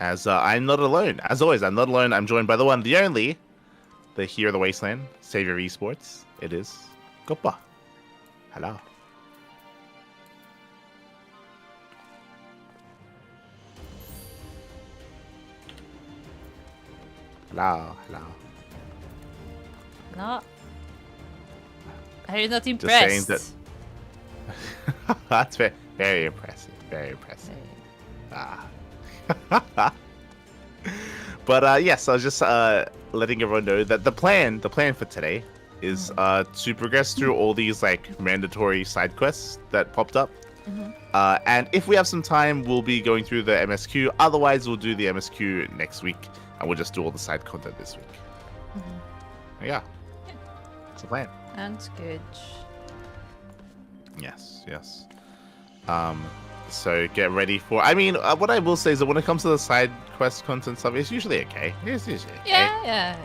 As I'm not alone. As always, I'm not alone. I'm joined by the one, the only, the hero of the wasteland, savior of esports. It is Goppa. Hello. Hello. No. Are you not Just impressed? saying that. That's very impressive. Very impressive. But yes, I was just letting everyone know that the plan for today is to progress through all these like mandatory side quests that popped up. And if we have some time, we'll be going through the MSQ. Otherwise, we'll do the MSQ next week, and we'll just do all the side content this week. Yeah, it's a plan. Sounds good. Yes. So get ready for. I mean, what I will say is that when it comes to the side quest content stuff, it's usually okay. It's usually okay. Yeah.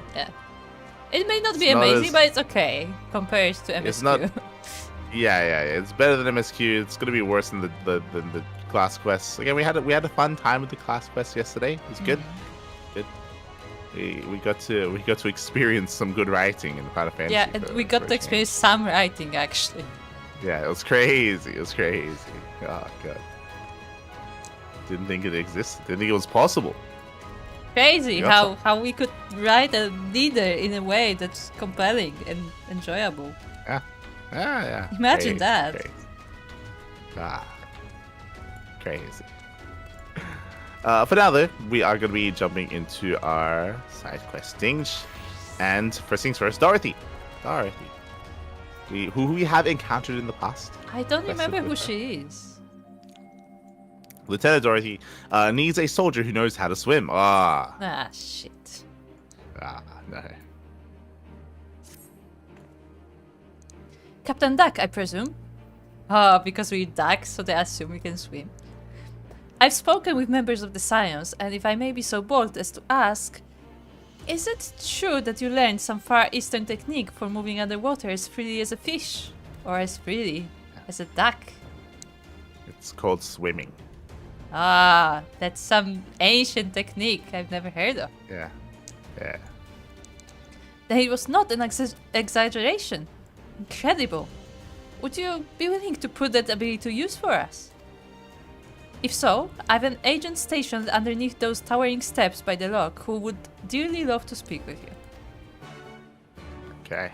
It may not be It's not amazing, as- but it's okay compared to MSQ. It's not. Yeah. It's better than MSQ. It's gonna be worse than the class quests. Again, we had a fun time with the class quests yesterday. It was good. Good. We got to experience some good writing in Final Fantasy. Yeah, and we got to experience some writing actually. Yeah, it was crazy. Oh god. Didn't think it existed. Didn't think it was possible. Crazy Yeah. how we could write a leader in a way that's compelling and enjoyable. Yeah. Imagine that. Crazy. For now, though, we are going to be jumping into our side questings. And first things first, Dorothy. Who we have encountered in the past. I don't Let's remember look who at she is. Lieutenant Dorothy needs a soldier who knows how to swim. Ah, shit. No. Captain Duck, I presume? Because we're ducks, so they assume we can swim. I've spoken with members of the Scions, and if I may be so bold as to ask, is it true that you learned some Far Eastern technique for moving underwater as freely as a fish? Or as freely as a duck? It's called swimming. That's some ancient technique I've never heard of. Yeah. Then it was not an exaggeration. Incredible. Would you be willing to put that ability to use for us? If so, I've an agent stationed underneath those towering steps by the lock who would dearly love to speak with you. Okay.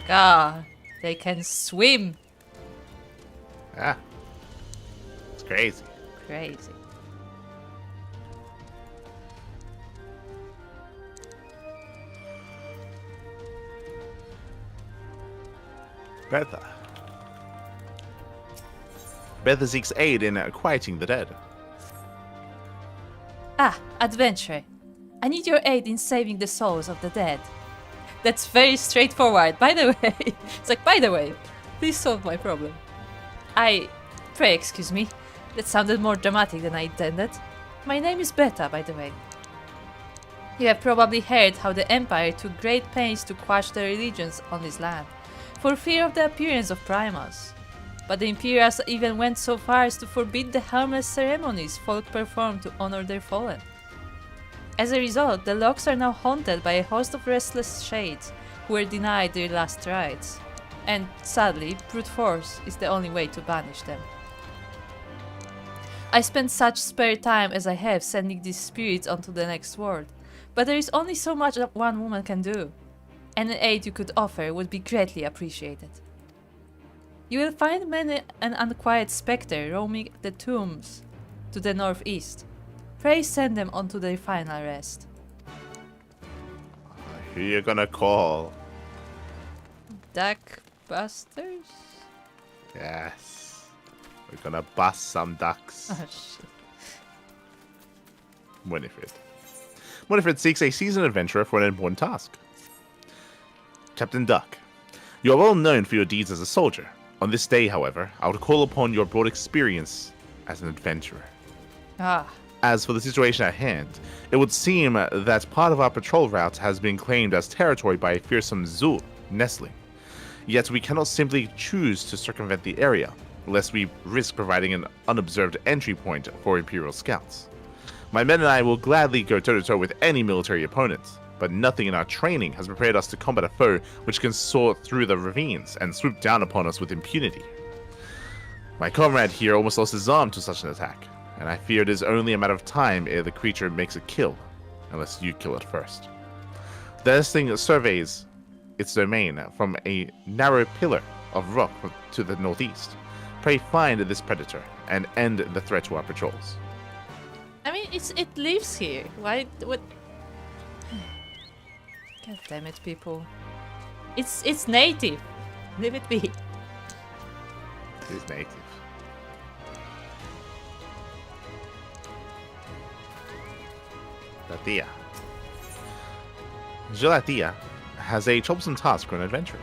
Like, they can swim. Yeah. It's crazy. Crazy. Betha seeks aid in quieting the dead. Adventure. I need your aid in saving the souls of the dead. That's very straightforward, by the way. It's like, by the way, please solve my problem. Pray excuse me. That sounded more dramatic than I intended. My name is Beta, by the way. You have probably heard how the Empire took great pains to quash the religions on this land, for fear of the appearance of primals. But the Imperials even went so far as to forbid the harmless ceremonies folk perform to honor their fallen. As a result, the locks are now haunted by a host of restless shades who were denied their last rites. And sadly, brute force is the only way to banish them. I spend such spare time as I have sending these spirits onto the next world, but there is only so much that one woman can do, and an aid you could offer would be greatly appreciated. You will find many an unquiet spectre roaming the tombs to the northeast. Pray send them on to their final rest. Who you gonna call? Duck busters? Yes. We're gonna bust some ducks. Oh shit. Winifred seeks a seasoned adventurer for an important task. Captain Duck, you are well known for your deeds as a soldier. On this day, however, I would call upon your broad experience as an adventurer. As for the situation at hand, it would seem that part of our patrol route has been claimed as territory by a fearsome zoo nestling. Yet we cannot simply choose to circumvent the area. lest we risk providing an unobserved entry point for Imperial scouts. My men and I will gladly go toe-to-toe with any military opponent, but nothing in our training has prepared us to combat a foe which can soar through the ravines and swoop down upon us with impunity. My comrade here almost lost his arm to such an attack, and I fear it is only a matter of time ere the creature makes a kill, unless you kill it first. This thing surveys its domain from a narrow pillar of rock to the northeast. Pray find this predator and end the threat to our patrols. I mean, it lives here. Why? What? God damn it, people! It's native. Leave it be. It is native. Latia. Gelatia has a troublesome task for an adventurer.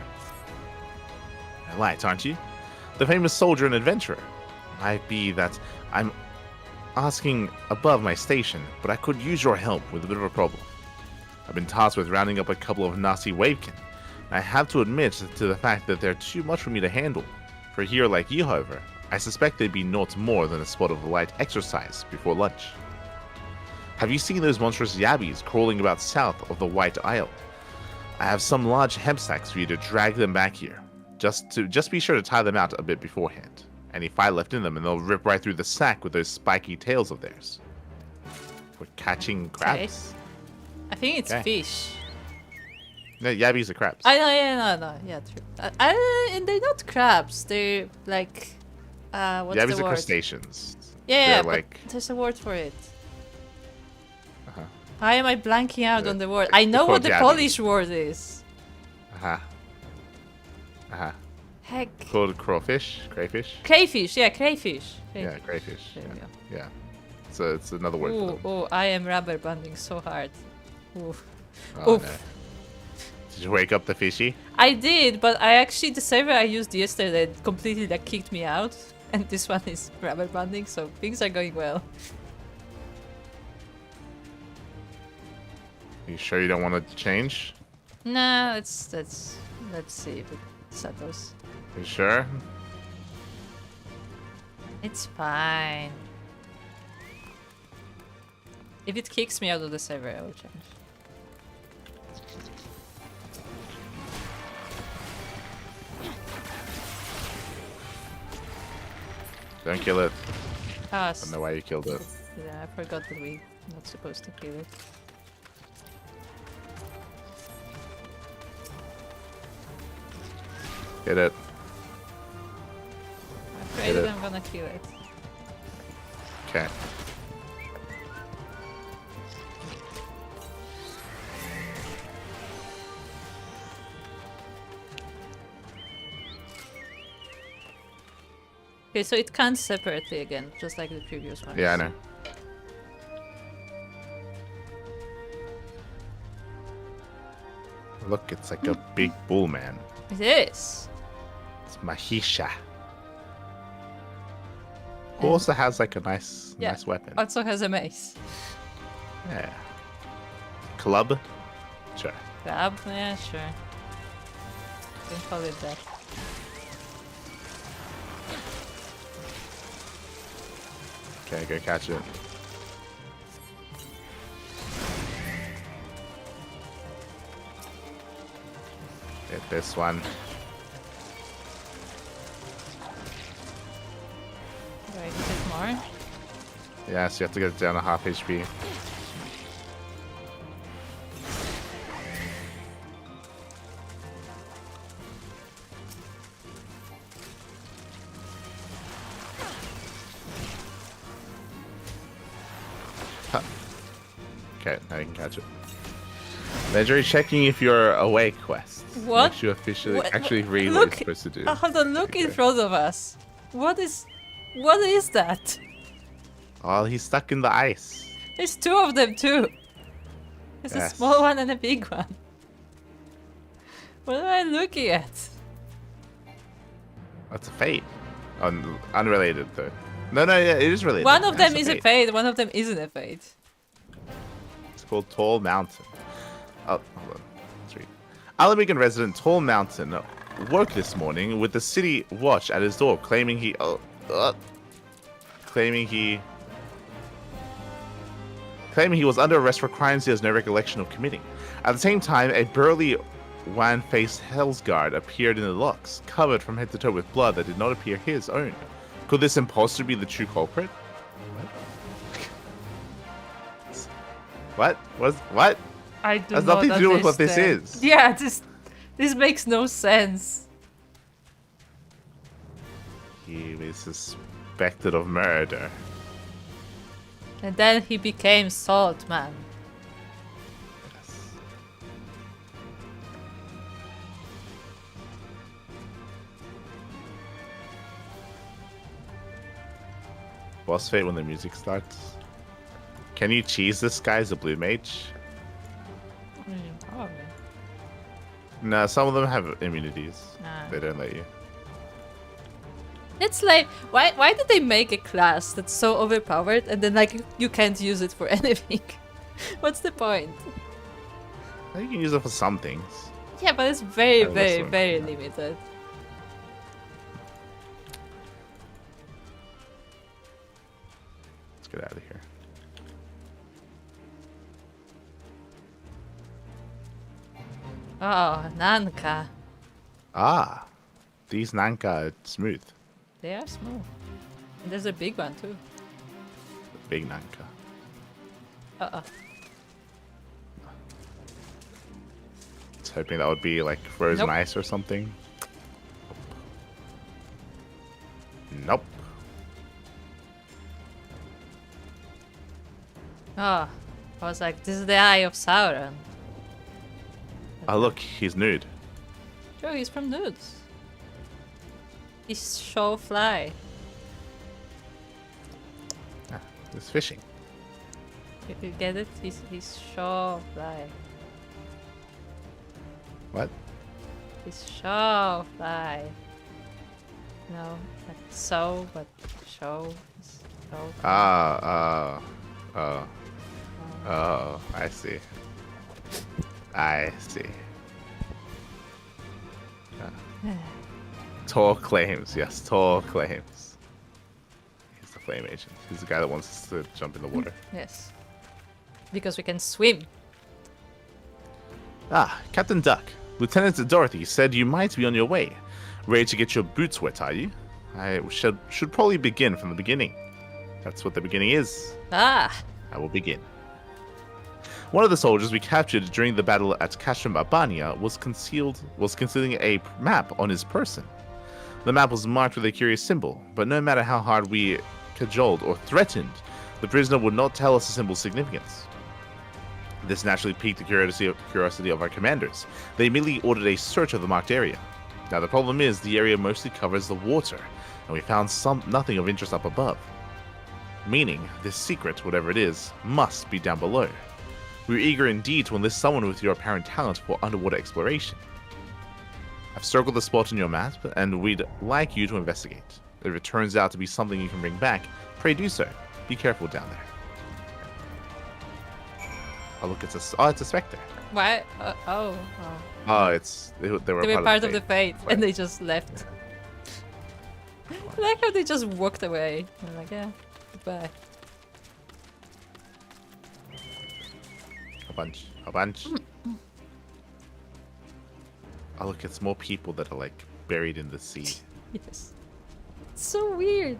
Light, aren't you? The famous soldier and adventurer. Might be that I'm asking above my station, but I could use your help with a bit of a problem. I've been tasked with rounding up a couple of nasty wavekin. I have to admit to the fact that they're too much for me to handle. For here like you, however, I suspect they'd be naught more than a spot of light exercise before lunch. Have you seen those monstrous yabbies crawling about south of the White Isle? I have some large hemp sacks for you to drag them back here. Just be sure to tie them out a bit beforehand. Any fire left in them and they'll rip right through the sack with those spiky tails of theirs. For catching crabs? I think it's fish. No, yabbies are crabs. I know, no, yeah, true. And they're not crabs. They're like, what's yabbies the are word? crustaceans. Yeah, They're but there's a word for it. Uh-huh. Why am I blanking out on the word? I know what the yabbies. Polish word is. Heck. Called crawfish? Crayfish? Crayfish, yeah, crayfish. Yeah, crayfish. There we go. Yeah. So it's another word for them. Oh, I am rubber banding so hard. Ooh. Oh, Oof. no. Did you wake up the fishy? I did, but the server I used yesterday completely kicked me out. And this one is rubber banding, so things are going well. You sure you don't want to change? No, let's see if it settles. You sure? It's fine. If it kicks me out of the server, I will change. Don't kill it. Ah, I don't know why you killed it. yeah, I forgot that we're not supposed to kill it. Hit it. I'm afraid Hit it. I'm gonna kill it. Okay. Okay, so it can't separately again, just like the previous one. Yeah, I know. Look, it's like a big bull, man. It is. It's Mahisha. Who also has like a nice weapon. Also has a mace. Yeah. Club? Sure. Grab? Yeah, sure. You can call it that. Okay, go catch it. Hit this one. Do I need it more? Yeah, so you have to get it down to half HP. Huh. Okay, now you can catch it. Legendary checking if you're awake quest. What? Makes you officially What? actually read Look, what you're supposed to do. Hold on, look in Okay. front of us. What is that? Oh, he's stuck in the ice. There's two of them too. There's a Yes. small one and a big one. What am I looking at? That's a fate. Unrelated though. No, yeah, it is related. One of That's them is a fate, one of them isn't a fate. It's called Tall Mountain. Oh, hold on. Let's read. Alamegan resident Tall Mountain woke this morning with the city watch at his door, claiming he was under arrest for crimes he has no recollection of committing. At the same time, a burly, wan-faced Hellsguard appeared in the locks, covered from head to toe with blood that did not appear his own. Could this imposter be the true culprit? What? What? I do Has not nothing to do with what this understand. is. Yeah, this makes no sense. He was suspected of murder. And then he became Salt Man. Yes. Boss fight when the music starts. Can you cheese this guy as a blue mage? Probably. No, some of them have immunities. Nah. They don't let you. It's like, why did they make a class that's so overpowered and then like you can't use it for anything? What's the point? You can use it for some things. Yeah, but it's very, Yeah, very, that's very right. limited. Let's get out of here. Oh, Nanka. Ah, these Nanka are smooth. They are small. And there's a big one too. Big Nanka. Uh-oh. I was hoping that would be like frozen Nope. ice or something. Nope. Oh, I was like, this is the Eye of Sauron. Oh look, he's nude. Joe, he's from Nudes. He's show fly. Ah, he's fishing. You get it? He's show fly. What? He's show fly. No, not so, but show. Show fly. Oh, I see. I see. Tor claims, yes, Tor claims. He's the flame agent. He's the guy that wants us to jump in the water. Yes. Because we can swim. Ah, Captain Duck. Lieutenant Dorothy said you might be on your way. Ready to get your boots wet, are you? I should probably begin from the beginning. That's what the beginning is. Ah! I will begin. One of the soldiers we captured during the battle at Kashambabania was concealing a map on his person. The map was marked with a curious symbol, but no matter how hard we cajoled or threatened, the prisoner would not tell us the symbol's significance. This naturally piqued the curiosity of our commanders. They immediately ordered a search of the marked area. Now the problem is the area mostly covers the water, and we found nothing of interest up above. Meaning, this secret, whatever it is, must be down below. We were eager indeed to enlist someone with your apparent talent for underwater exploration. I've circled the spot on your map, and we'd like you to investigate. If it turns out to be something you can bring back, pray do so. Be careful down there. Oh look, it's a specter. Why? Oh. Oh, they were They were part of the fate. fate, and they just left. I like how they just walked away. They're like, yeah, goodbye. A bunch. Oh look, it's more people that are like buried in the sea. Yes. It's so weird.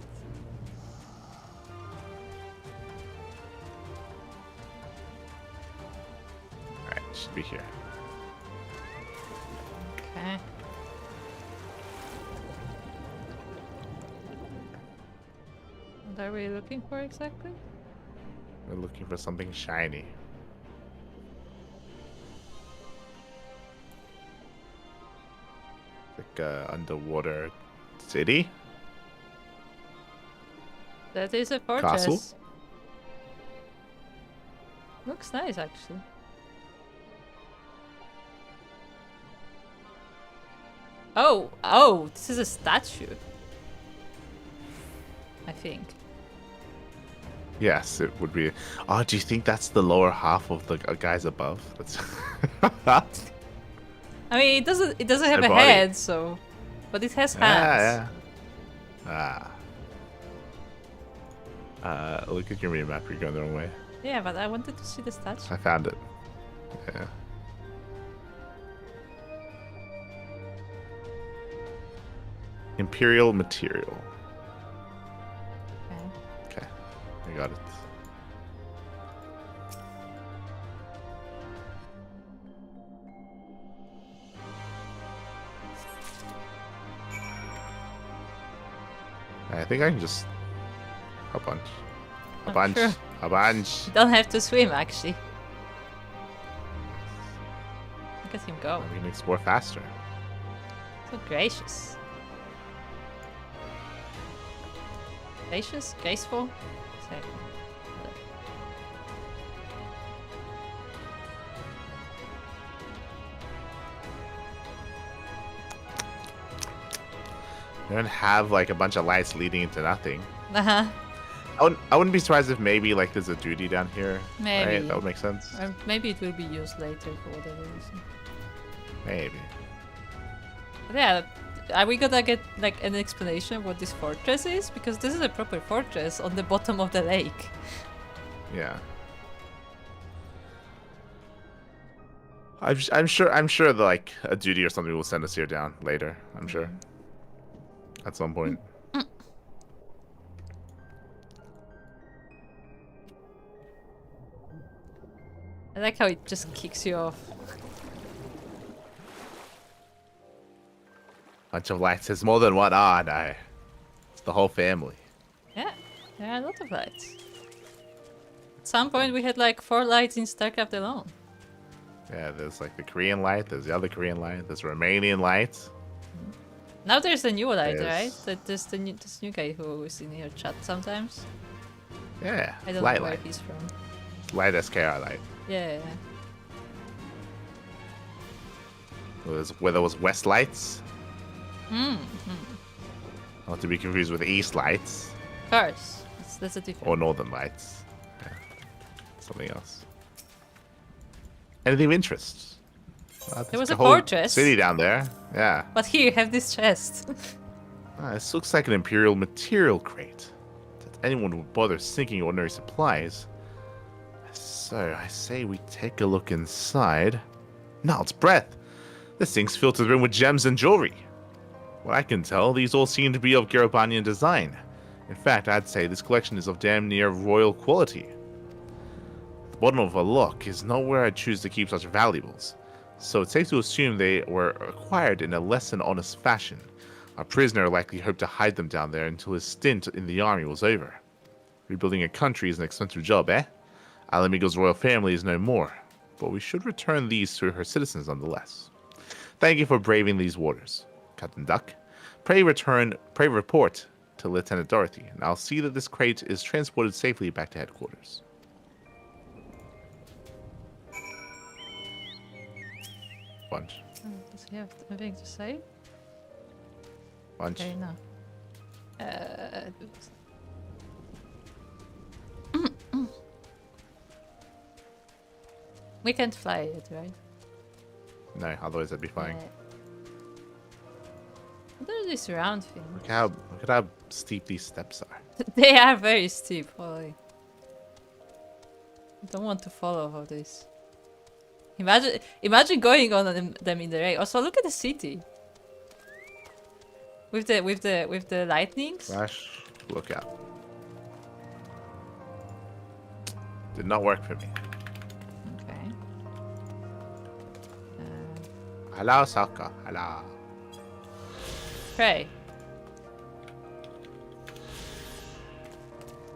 Alright, should be here. Okay. What are we looking for exactly? We're looking for something shiny. Like underwater city? That is a fortress. Castle? Looks nice, actually. Oh, this is a statue. I think. Yes, it would be. Oh, do you think that's the lower half of the guys above? That's I mean, it doesn't have My a body. head, so, but it has hands. Yeah. Look at your map. You're going the wrong way. Yeah, but I wanted to see the statue. I found it. Yeah. Imperial material. Okay. Okay, I got it. I think I can just a bunch, a I'm bunch, sure. a bunch. You don't have to swim, actually. Look at him go. We can explore faster. So gracious. Gracious? Graceful? Sorry. We don't have like a bunch of lights leading into nothing. Uh-huh. I wouldn't be surprised if maybe like there's a duty down here. Maybe. Right? That would make sense. Or maybe it will be used later for whatever reason. Maybe. But yeah, are we gonna get like an explanation of what this fortress is? Because this is a proper fortress on the bottom of the lake. Yeah. I'm sure that, like a duty or something will send us here down later. I'm sure. At some point. I like how it just kicks you off. Bunch of lights. There's more than one. Ah, no. It's the whole family. Yeah, there are a lot of lights. At some point we had like 4 lights in StarCraft alone. Yeah, there's like the Korean light. There's the other Korean light. There's Romanian light. Now there's a new light, right? Yes. There's this new guy who is in your chat sometimes. Yeah. I don't light know where light. he's from. Light SKR light. Yeah. Where there was West lights. Mm. Not to be confused with East lights Of course. That's a different. or Northern lights. Yeah. Something else. Anything of interest? There was the a whole fortress. city down there. Yeah. But here, have this chest. This looks like an Imperial material crate. That anyone would bother sinking ordinary supplies. So, I say we take a look inside. Nald's breath! This thing's filled to the rim with gems and jewelry. What I can tell, these all seem to be of Garabanian design. In fact, I'd say this collection is of damn near royal quality. The bottom of a lock is not where I'd choose to keep such valuables, so it's safe to assume they were acquired in a less than honest fashion. Our prisoner likely hoped to hide them down there until his stint in the army was over. Rebuilding a country is an expensive job, eh? Alamigo's royal family is no more, but we should return these to her citizens nonetheless. Thank you for braving these waters, Captain Duck. Pray report to Lieutenant Dorothy, and I'll see that this crate is transported safely back to headquarters. Bunch. Does he have anything to say? Bunch. Okay, no. We can't fly it, right? No, otherwise I'd be flying. What are these round things? Look at how steep these steps are. They are very steep, holy. I don't want to follow all this. Imagine going on them in the rain. Also, look at the city. With the lightnings. Flash, look out. Did not work for me. Okay. Hello, Sokka. Hello. Pray.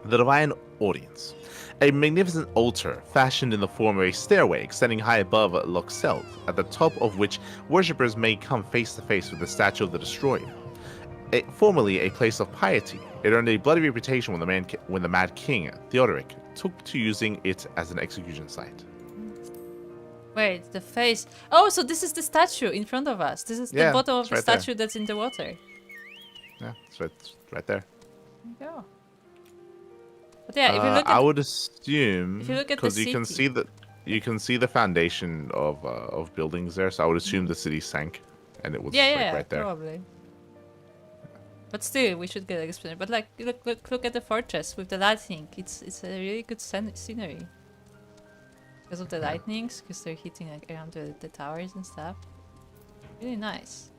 The Divine Audience. A magnificent altar fashioned in the form of a stairway extending high above Loxel, at the top of which worshippers may come face to face with the statue of the Destroyer. Formerly a place of piety, it earned a bloody reputation when the Mad King, Theodoric, took to using it as an execution site. Wait, the face. Oh, so this is the statue in front of us. This is the bottom of the right there. statue that's in the water. Yeah, it's right there. There you go. But yeah, if you look at I would assume if you look at the because you can city. see that you can see the foundation of buildings there, so I would assume the city sank, and it was right there. Probably. But still, we should get explanation. But like, look at the fortress with the lightning. It's a really good scenery. Because of the lightnings, because they're hitting like around the towers and stuff. Really nice.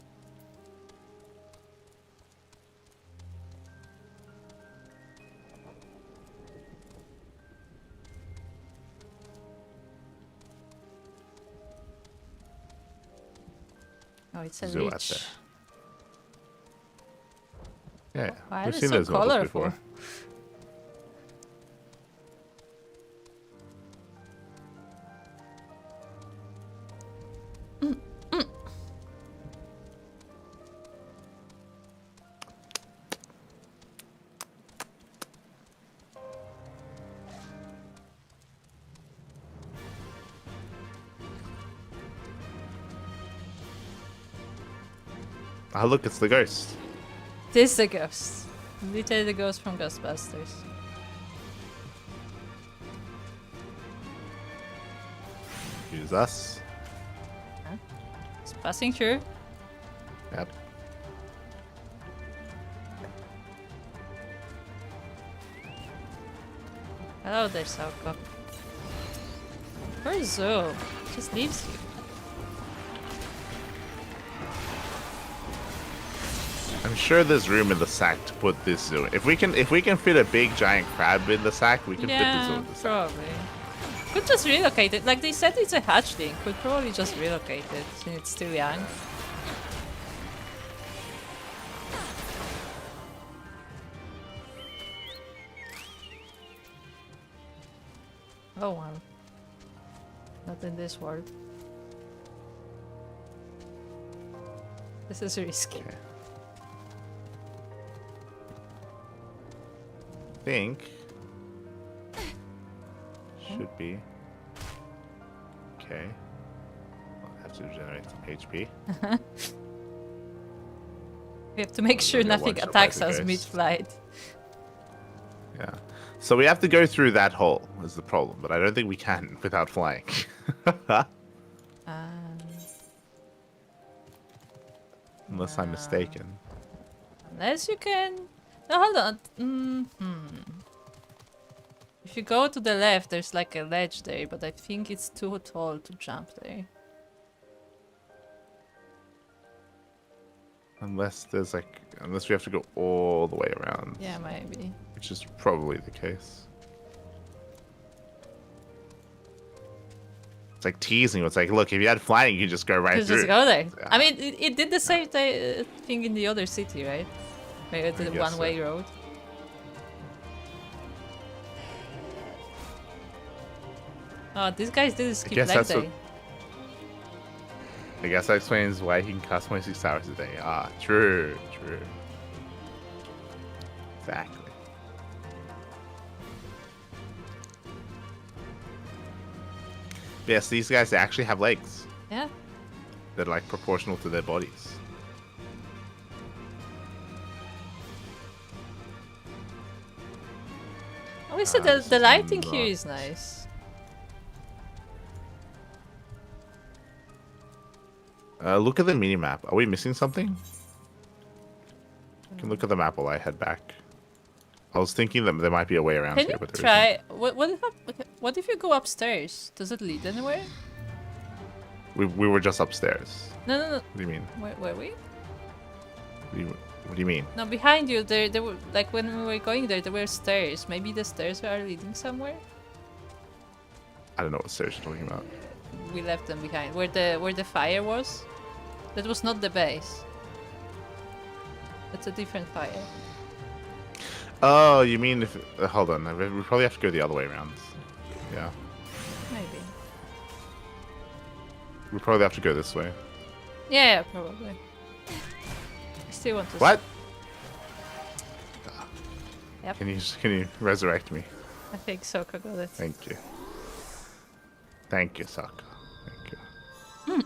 Oh, it's a Zoo out reach. there. Yeah, Why we've are seen they so those models colorful? before. Oh, look, it's the ghost. This is the ghost. Literally the ghost from Ghostbusters. Use us. Huh? It's passing through. Yep. Hello there, Sauko. Where's Zoe? Just leaves you. I'm sure there's room in the sack to put this zoo. If we can fit a big giant crab in the sack, we can fit the zoo in the sack. Probably. Could just relocate it. Like they said it's a hatchling. Could probably just relocate it since it's still young. Oh wow. Not in this world. This is risky. Okay. Think should be okay. I'll have to generate some HP. We have to make sure Maybe a nothing one-shot attacks by the us ghost. mid-flight. Yeah. So we have to go through that hole is the problem, but I don't think we can without flying. Unless I'm mistaken. Unless you can... No, hold on. If you go to the left, there's like a ledge there, but I think it's too tall to jump there. Unless we have to go all the way around. Yeah, maybe. Which is probably the case. It's like teasing. It's like, look, if you had flying, you could just go right Just through. go there. Yeah. I mean, it did the same thing in the other city, right? Where the guess one-way road. Oh, these guys didn't skip guess leg that's what- day. I guess that explains why he can cast 26 hours a day. Ah, true. Exactly. Yes, these guys, they actually have legs. Yeah. They're like proportional to their bodies. Obviously, this the is lighting here not- is nice. Look at the mini map. Are we missing something? You can look at the map while I head back. I was thinking that there might be a way around Can here, you but there try? What if you go upstairs? Does it lead anywhere? isn't. We were just upstairs. No. What do you mean? Where were we? What do you mean? No, behind you. There were like when we were going there were stairs. Maybe the stairs are leading somewhere. I don't know what stairs you're talking about. We left them behind. Where the fire was. That was not the base. That's a different fire. Oh, you mean if... hold on. We probably have to go the other way around. Yeah. Maybe. We probably have to go this way. Yeah, probably. I still want to. What? Yep. Can you resurrect me? I think Sokka got it. Thank you. Thank you, Sokka. Thank you.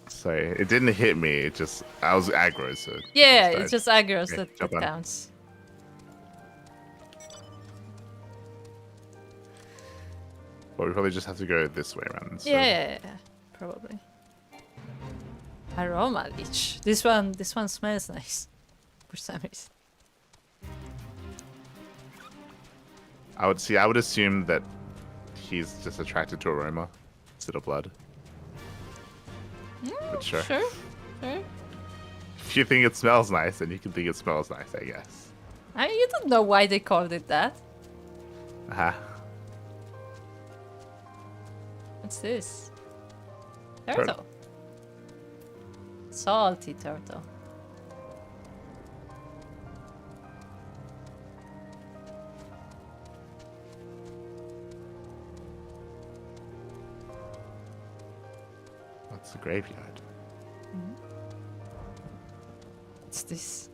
Sorry, it didn't hit me. It just... I was aggro, so... Yeah, died. it's just aggros Okay, that jump on. counts. Or we probably just have to go this way around. So. Yeah, probably. Aroma leech. This one smells nice for some reason. I would assume that he's just attracted to aroma instead of blood. But sure. Sure. If you think it smells nice, then you can think it smells nice, I guess. You don't know why they called it that. What's this? Turtle. Salty turtle. That's the graveyard. What's this?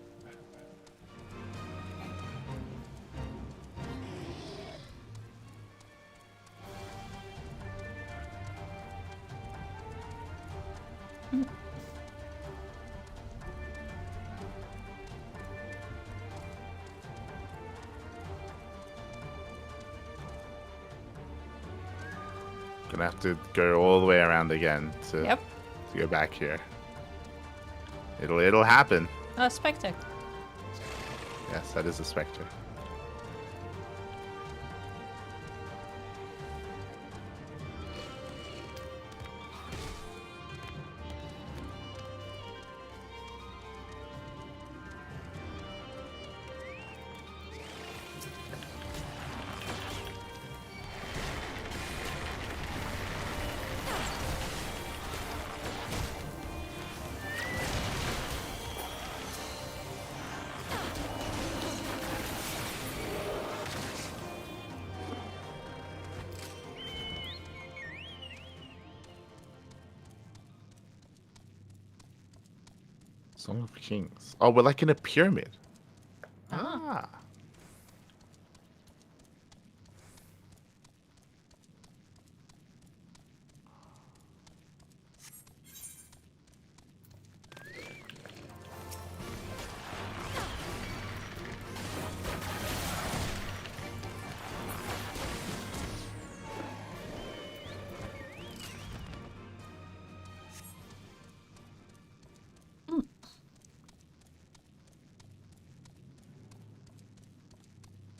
Gonna have to go all the way around again to Yep. go back here. It'll happen. Oh, spectre. Yes, that is a spectre. Song of Kings. Oh, we're like in a pyramid. Ah.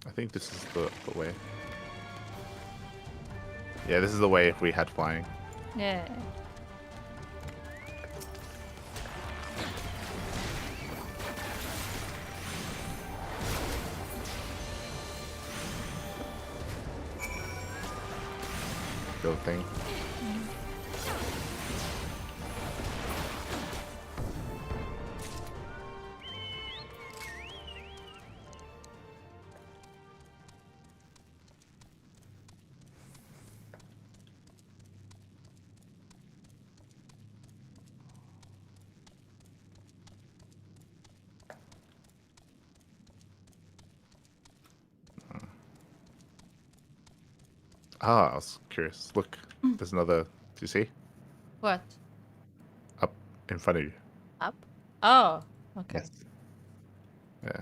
I think this is the way. Yeah, this is the way if we had flying. Yeah. Go thing. Ah, I was curious. Look, there's another. Do you see? What? Up in front of you. Up? Oh, okay. Yes. Yeah.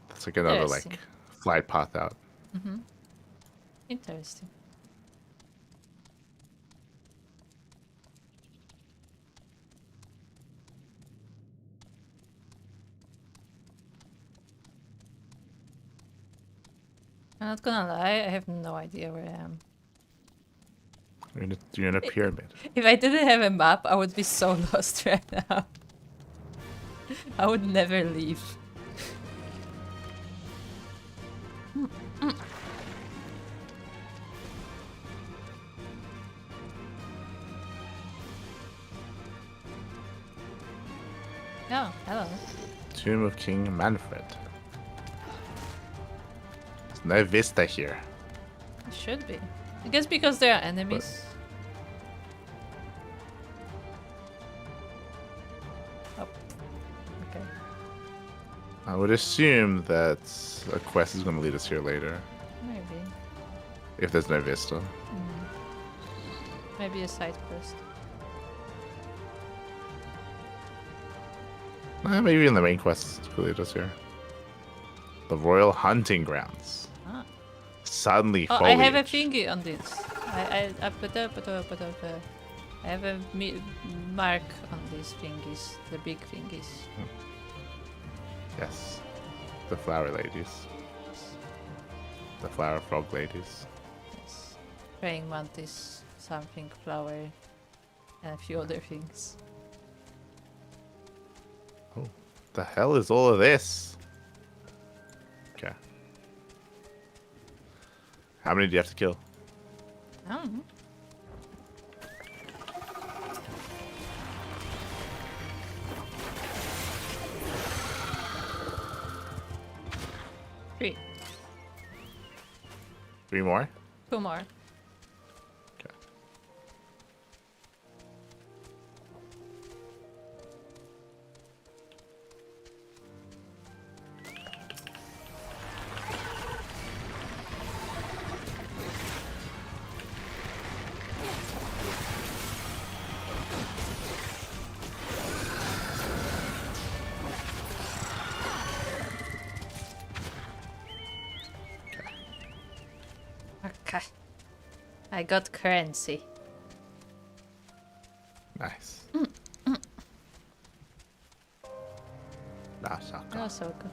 That's like another Interesting. like flight path out. Mm-hmm. Interesting. I'm not gonna lie, I have no idea where I am. You're in a pyramid. If I didn't have a map, I would be so lost right now. I would never leave. Oh, hello. Tomb of King Manfred. There's no vista here. It should be. I guess because there are enemies. Oh. Okay. I would assume that a quest is going to lead us here later. Maybe. If there's no vista. Maybe a side quest. Maybe in the main quest could lead us here. The Royal Hunting Grounds. Ah. Suddenly Oh, foliage. I have a thingy on this. I put up. I have a mark on these thingies, the big thingies. Yes. The flower ladies. The flower frog ladies. Yes. Praying mantis, something flower, and a few other things. Oh, the hell is all of this? Okay. How many do you have to kill? I don't know. Three. 3 more? 2 more. Okay. Okay. I got currency. Nice. Oh, so good.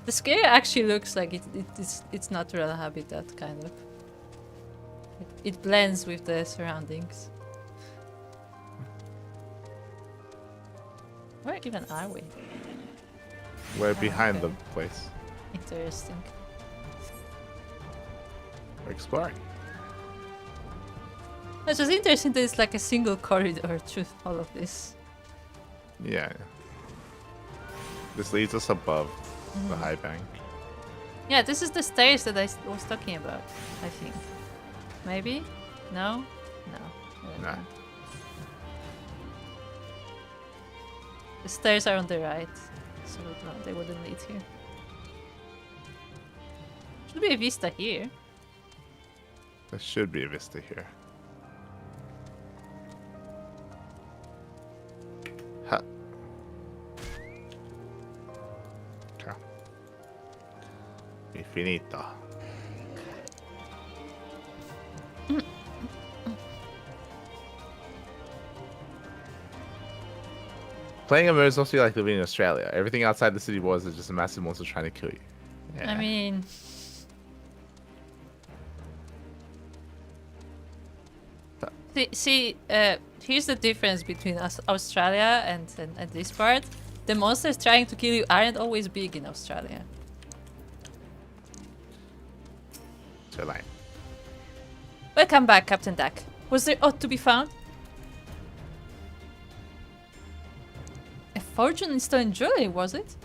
The scare actually looks like it's natural habitat, kind of. It blends with the surroundings. Where even are we? We're behind okay. the place. Interesting. We're exploring. It's just interesting that it's like a single corridor through all of this. Yeah. This leads us above the high bank. Yeah, this is the stairs that I was talking about, I think. Maybe? No? No. I don't Nah. think. The stairs are on the right, so no, they wouldn't lead here. Should be a vista here. There should be a vista here. Ha. Okay. Mi finito. Playing a mode is also like living in Australia. Everything outside the city walls is just a massive monster trying to kill you. Yeah. I mean... See, here's the difference between Australia and this part. The monsters trying to kill you aren't always big in Australia. So like, Welcome back, Captain Duck. Was there aught to be found? A fortune in stolen jewelry, was it?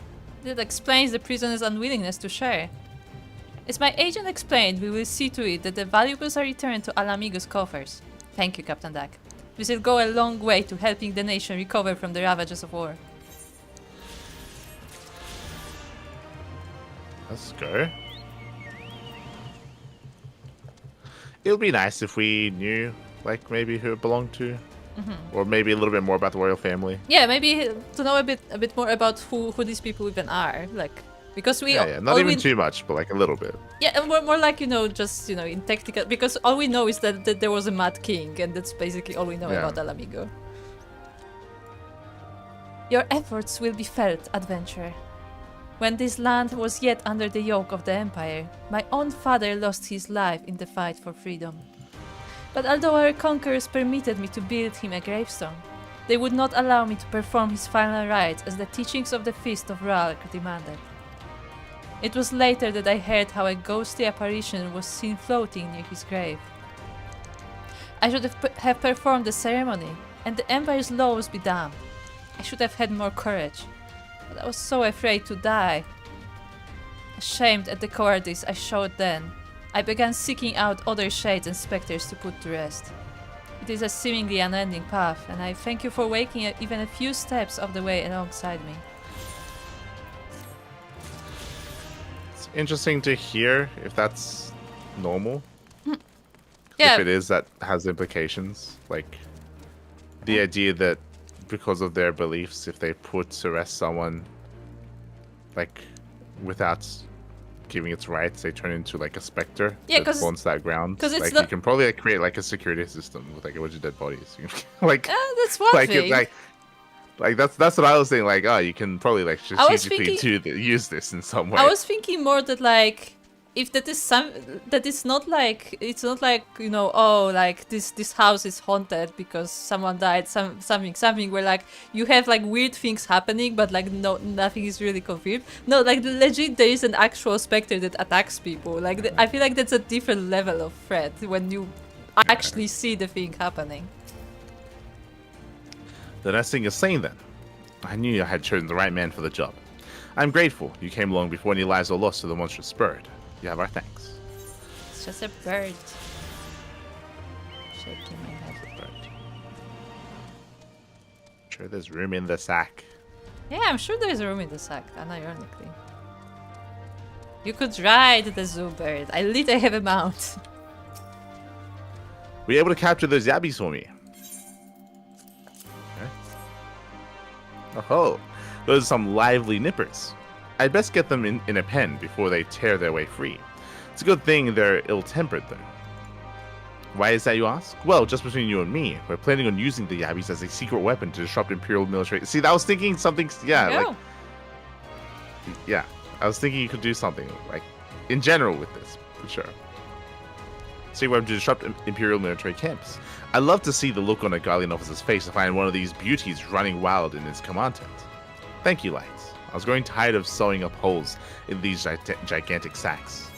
That explains the prisoner's unwillingness to share. As my agent explained, we will see to it that the valuables are returned to Alamigo's coffers. Thank you, Captain Duck. This will go a long way to helping the nation recover from the ravages of war. let's go. It would be nice if we knew, like, maybe who it belonged to. Or maybe a little bit more about the royal family. Yeah, maybe to know a bit more about who these people even are, like, because we Yeah, not even too much, but like a little bit. Yeah, and more like, just in technical, because all we know is that there was a Mad King, and that's basically all we know about Alamigo. Your efforts will be felt, adventurer. When this land was yet under the yoke of the Empire, my own father lost his life in the fight for freedom. But although our conquerors permitted me to build him a gravestone, they would not allow me to perform his final rites as the teachings of the Feast of Ralk demanded. It was later that I heard how a ghostly apparition was seen floating near his grave. I should have performed the ceremony, and the Empire's laws be damned. I should have had more courage, but I was so afraid to die. Ashamed at the cowardice I showed then, I began seeking out other shades and specters to put to rest. It is a seemingly unending path, and I thank you for waking even a few steps of the way alongside me. It's interesting to hear if that's normal. Yeah. If it is, that has implications. Like, the idea that because of their beliefs, if they put to rest someone, like, without giving its rights, they turn into like a specter Yeah, that 'cause- haunts that ground. 'cause it's like not- you can probably like, create like a security system with like a bunch of dead bodies. like That's one like thing. like that's what I was saying. Like, oh, you can probably like I was strategically use this in some way. I was thinking more that like if that is that it's not like you know, oh, like this house is haunted because someone died, something where like you have like weird things happening but like nothing is really confirmed. No, like legit there is an actual specter that attacks people. Like I feel like that's a different level of threat when you actually see the thing happening. The next thing is saying then. I knew I had chosen the right man for the job. I'm grateful you came along before any lives were lost to the monstrous bird. You have our thanks. It's just a bird. Shaking my head. Bird. Sure, there's room in the sack. Yeah, I'm sure there's room in the sack, unironically. You could ride the zoo bird. I literally have a mount. Were you able to capture those yabbies for me? Oh, those are some lively nippers. I'd best get them in a pen before they tear their way free. It's a good thing they're ill-tempered, though. Why is that, you ask? Well, just between you and me, we're planning on using the yabbies as a secret weapon to disrupt Imperial military... See, I was thinking something... Yeah, like... Yeah, I was thinking you could do something, like, in general with this, for sure. Secret weapon to disrupt Imperial military camps. I'd love to see the look on a Guardian officer's face to find one of these beauties running wild in his command tent. Thank you, Lights. I was growing tired of sewing up holes in these gigantic sacks.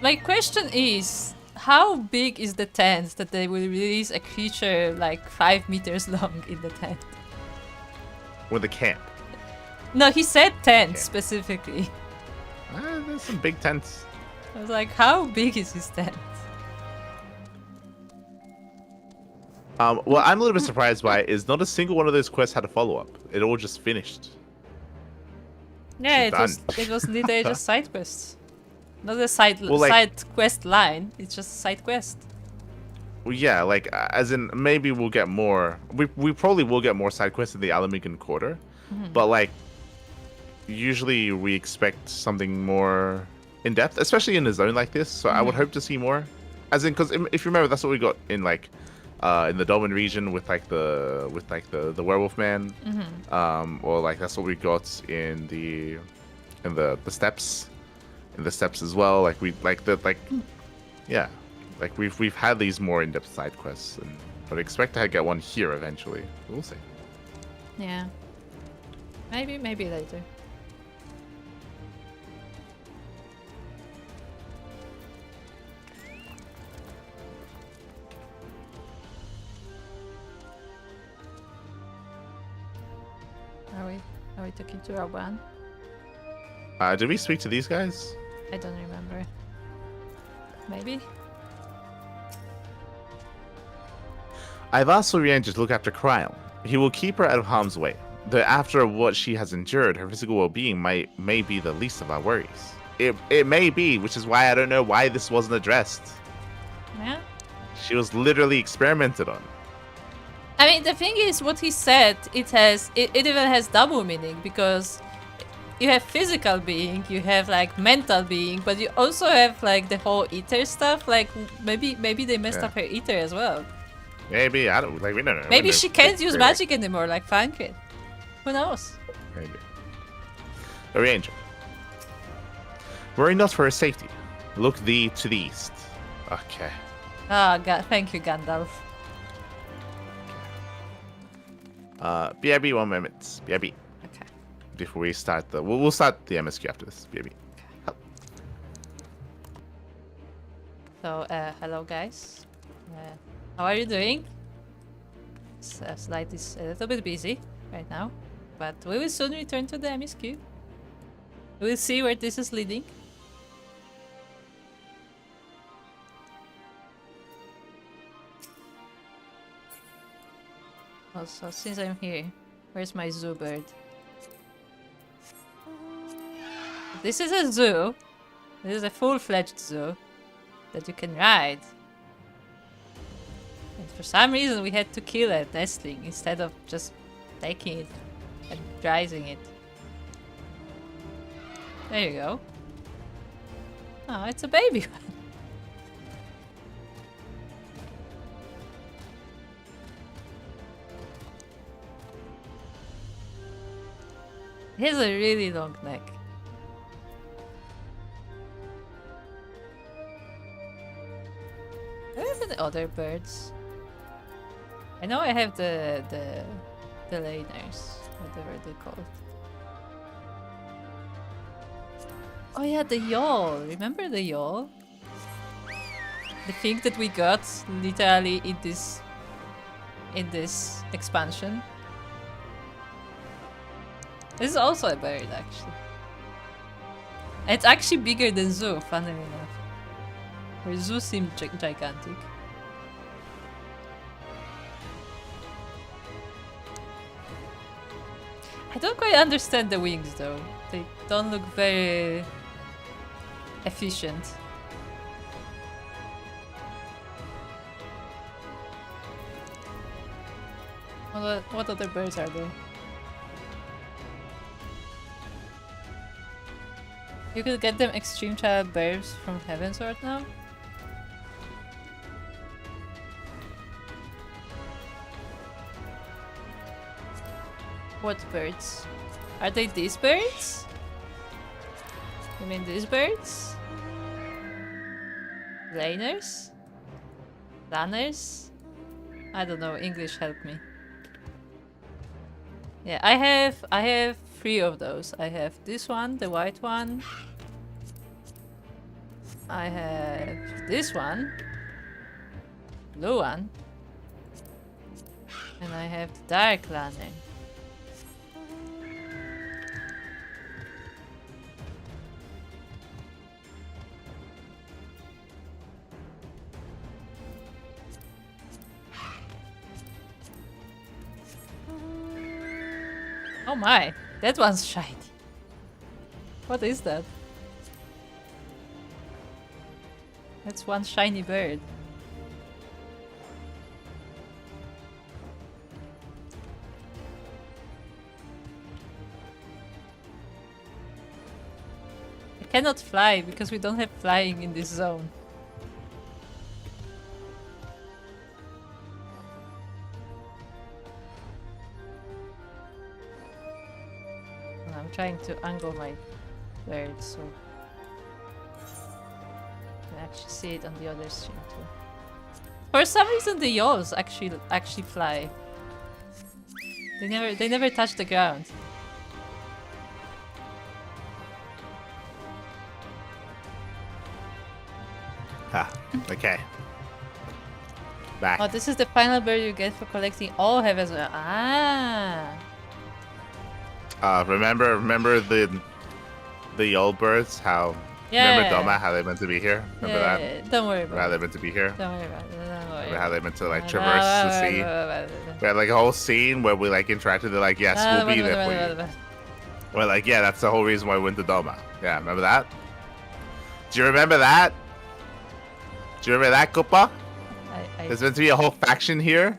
My question is, how big is the tent that they will release a creature like 5 meters long in the tent? With the camp. No, he said tent Okay. specifically. There's some big tents. I was like, how big is his tent? Well, I'm a little bit surprised by it, is not a single one of those quests had a follow-up. It all just finished. Yeah, It's it was literally just side quests. Not a side Well, like- side quest line, it's just a side quest. Well, yeah, like, as in, maybe we'll get more... We probably will get more side quests in the Alamigan Quarter. But, like, usually we expect something more in-depth, especially in a zone like this. So I would hope to see more. As in, because if you remember, that's what we got in, like... in the Dolmen region with the werewolf man, or like that's what we got in the steppes, as well. Like yeah, like we've had these more in-depth side quests, and I'd expect to get one here eventually. We'll see. Yeah. Maybe later. Are we talking to Roban? Did we speak to these guys? I don't remember. Maybe? I've asked Soriander to look after Cryle. He will keep her out of harm's way. Though after what she has endured, her physical well-being may be the least of our worries. It may be, which is why I don't know why this wasn't addressed. Yeah? She was literally experimented on. I mean, the thing is, what he said, it even has double meaning, because you have physical being, you have like mental being, but you also have like the whole ether stuff. Like maybe they messed up her ether as well. Maybe, I don't, like, we don't know. Maybe she can't use magic anymore, like Fankit. Who knows? Maybe. Oriangel. Worry not for her safety. Look thee to the east. Okay. Ah, God, thank you, Gandalf. BRB, 1 moment. BRB. Okay. Before we start we'll start the MSQ after this. BRB. So, hello guys. How are you doing? Slide is a little bit busy right now, but we will soon return to the MSQ. We'll see where this is leading. Also, since I'm here, where's my zoo bird? This is a zoo. This is a full-fledged zoo that you can ride. And for some reason we had to kill a nestling instead of just taking it and raising it. There you go. Oh, it's a baby one. He has a really long neck. Where are the other birds? I know I have the laners, whatever they're called. Oh yeah, the yawl. Remember the yawl? The thing that we got literally in this expansion. This is also a bird, actually. It's actually bigger than Zoo, funnily enough. Where Zoo seemed gigantic. I don't quite understand the wings, though. They don't look very efficient. What other birds are there? You could get them extreme child birds from Heavensward now? What birds? Are they these birds? You mean these birds? Laners? Lanners? I don't know, English help me. Yeah, I have 3 of those. I have this one, the white one. I have this one, blue one, and I have the dark lanner. Oh my, that one's shiny. What is that? That's one shiny bird. I cannot fly because we don't have flying in this zone. I'm trying to angle my bird so I can actually see it on the other stream too. For some reason the yawls actually fly. They never touch the ground. Ah, okay. Back. Oh, this is the final bird you get for collecting all heavens. Ah. Remember the old birds? How? Yeah. Remember Doma? How they meant to be here? Remember that? Yeah. Don't worry about How it. they meant to be here? Don't worry about it. Don't worry. Remember how they meant to like traverse the sea? We had like a whole scene where we like interacted. They're like, yes, we'll be there for you. We're like, yeah, that's the whole reason why we went to Doma. Yeah, remember that? Do you remember that? Do you remember that, Koopa? There's meant to be a whole faction here.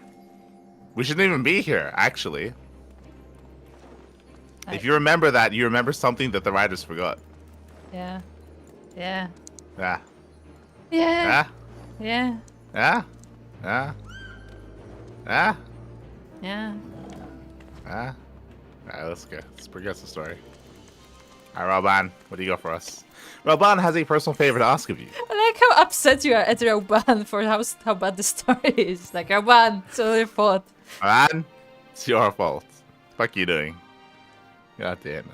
We shouldn't even be here, actually. If you remember that, you remember something that the writers forgot. Yeah. Yeah. Yeah. Yeah. Yeah. Yeah. Yeah. Yeah. Yeah. Yeah. Yeah. Alright, let's go. Let's progress the story. Alright, Roban, what do you got for us? Roban has a personal favor to ask of you. I like how upset you are at Roban for how bad the story is. Like, Roban, it's all your fault. Roban, it's your fault. Fuck you doing? God damn it.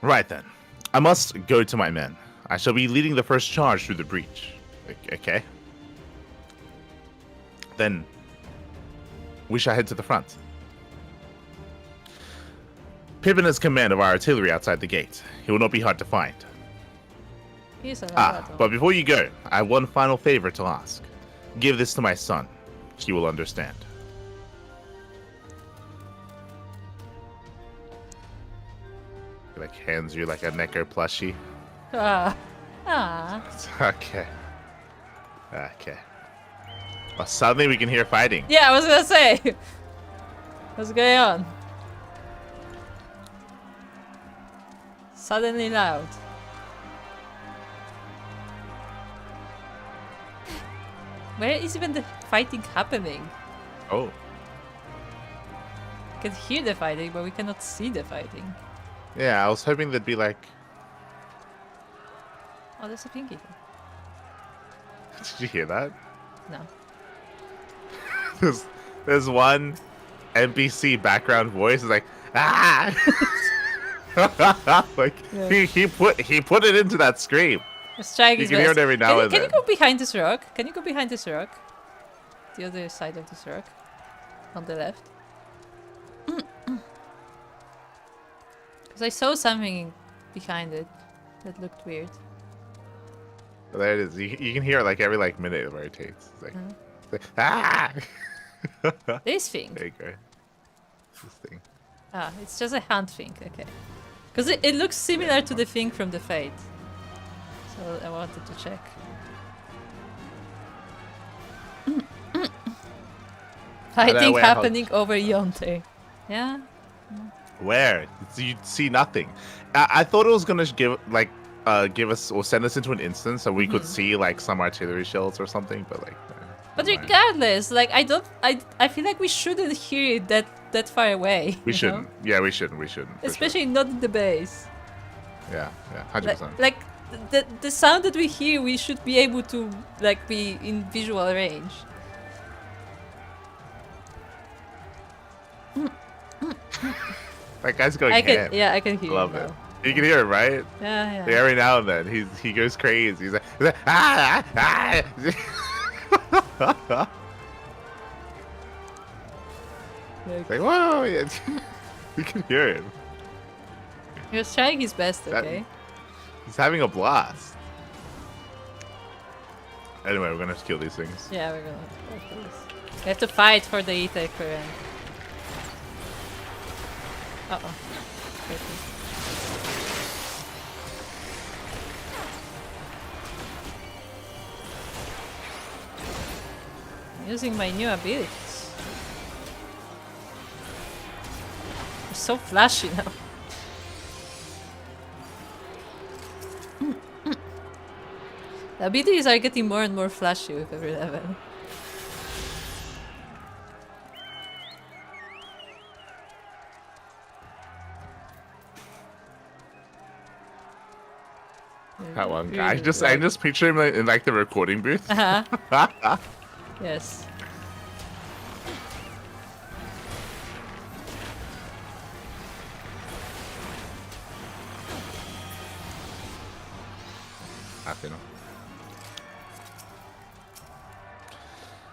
Right then. I must go to my men. I shall be leading the first charge through the breach. Okay. Then we shall head to the front. Pippin has command of our artillery outside the gate. He will not be hard to find. But before you go, I have one final favor to ask. Give this to my son. He will understand. He like hands you like a Necker plushie. Okay. Okay. Well, suddenly we can hear fighting. Yeah, I was gonna say. What's going on? Suddenly loud. Where is even the fighting happening? Oh. We can hear the fighting, but we cannot see the fighting. Yeah, I was hoping there'd be like... Oh, there's a pinky. Did you hear that? No. There's one NPC background voice is like, ah! Like, Yeah. he put it into that scream. Let's try You his can hear best. it every now and Can you then. go behind this rock? Can you go behind this rock? The other side of this rock. On the left. Because I saw something behind it that looked weird. There it is. You can hear it like every like minute it rotates. It's like, ah! This thing. There you go. This thing. Ah, it's just a hand thing. Okay. Because it looks similar to the thing from the Fate. So I wanted to check. Fighting where- happening over yonder. Yeah. Where? You see nothing. I thought it was gonna give us or send us into an instance so we could see like some artillery shells or something, but like. But never mind. regardless, like I feel like we shouldn't hear it that far away. We you shouldn't. know? Yeah, we shouldn't. We shouldn't. for Especially not in the base. sure. Yeah, 100%. Like the sound that we hear, we should be able to like be in visual range. That guy's going I ham. can, yeah, I can hear Love it. it. Now. You can hear it, right? Yeah, Like, yeah. every now and then, he goes crazy. He's like ah, ah, ah. Like, Like whoa, yeah. You can hear him. he was trying his best, That- okay? He's having a blast. Anyway, we're gonna have to kill these things. Yeah, we're gonna go for this. We have to fight for the ether current. Uh-oh. I'm using my new abilities. They're so flashy now. The abilities are getting more and more flashy with every level. That one guy. I just picture him in like the recording booth. Uh-huh. Yes. Happy enough.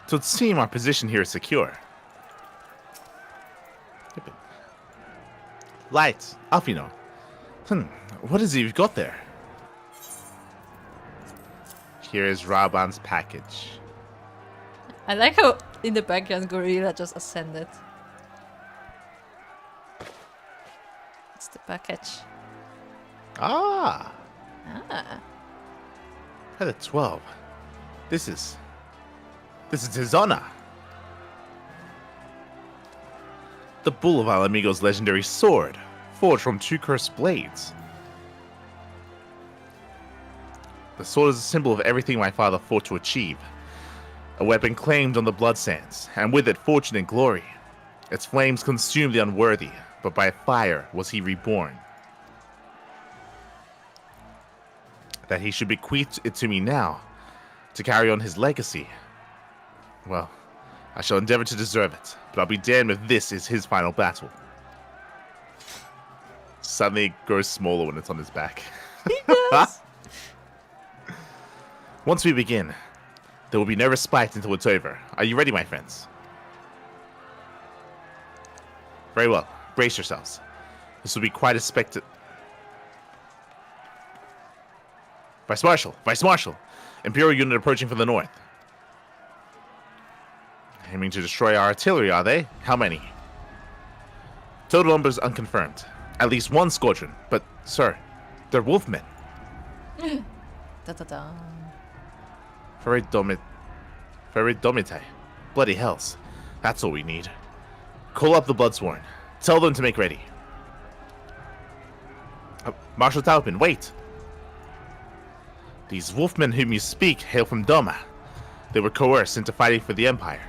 So it seems our position here is secure. Lights, up, you know. What is it you've got there? Here is Raban's package. I like how in the background Gorilla just ascended. It's the package. Ah, Ah. Heather 12. This is his honor. The Bull of Al Amigo's legendary sword, forged from two cursed blades. The sword is a symbol of everything my father fought to achieve. A weapon claimed on the blood sands, and with it fortune and glory. Its flames consumed the unworthy, but by fire was he reborn. That he should bequeath it to me now, to carry on his legacy. Well, I shall endeavor to deserve it, but I'll be damned if this is his final battle. Suddenly it grows smaller when it's on his back. Yes. Once we begin, there will be no respite until it's over. Are you ready, my friends? Very well. Brace yourselves. This will be quite a spectacle. Vice Marshal! Vice Marshal! Imperial unit approaching from the north. Aiming to destroy our artillery, are they? How many? Total numbers unconfirmed. At least one squadron, but, sir, they're wolfmen. Da-da-da. Very domite. Bloody hells. That's all we need. Call up the Bloodsworn. Tell them to make ready. Marshal Taupin, wait! These wolfmen whom you speak hail from Doma. They were coerced into fighting for the Empire,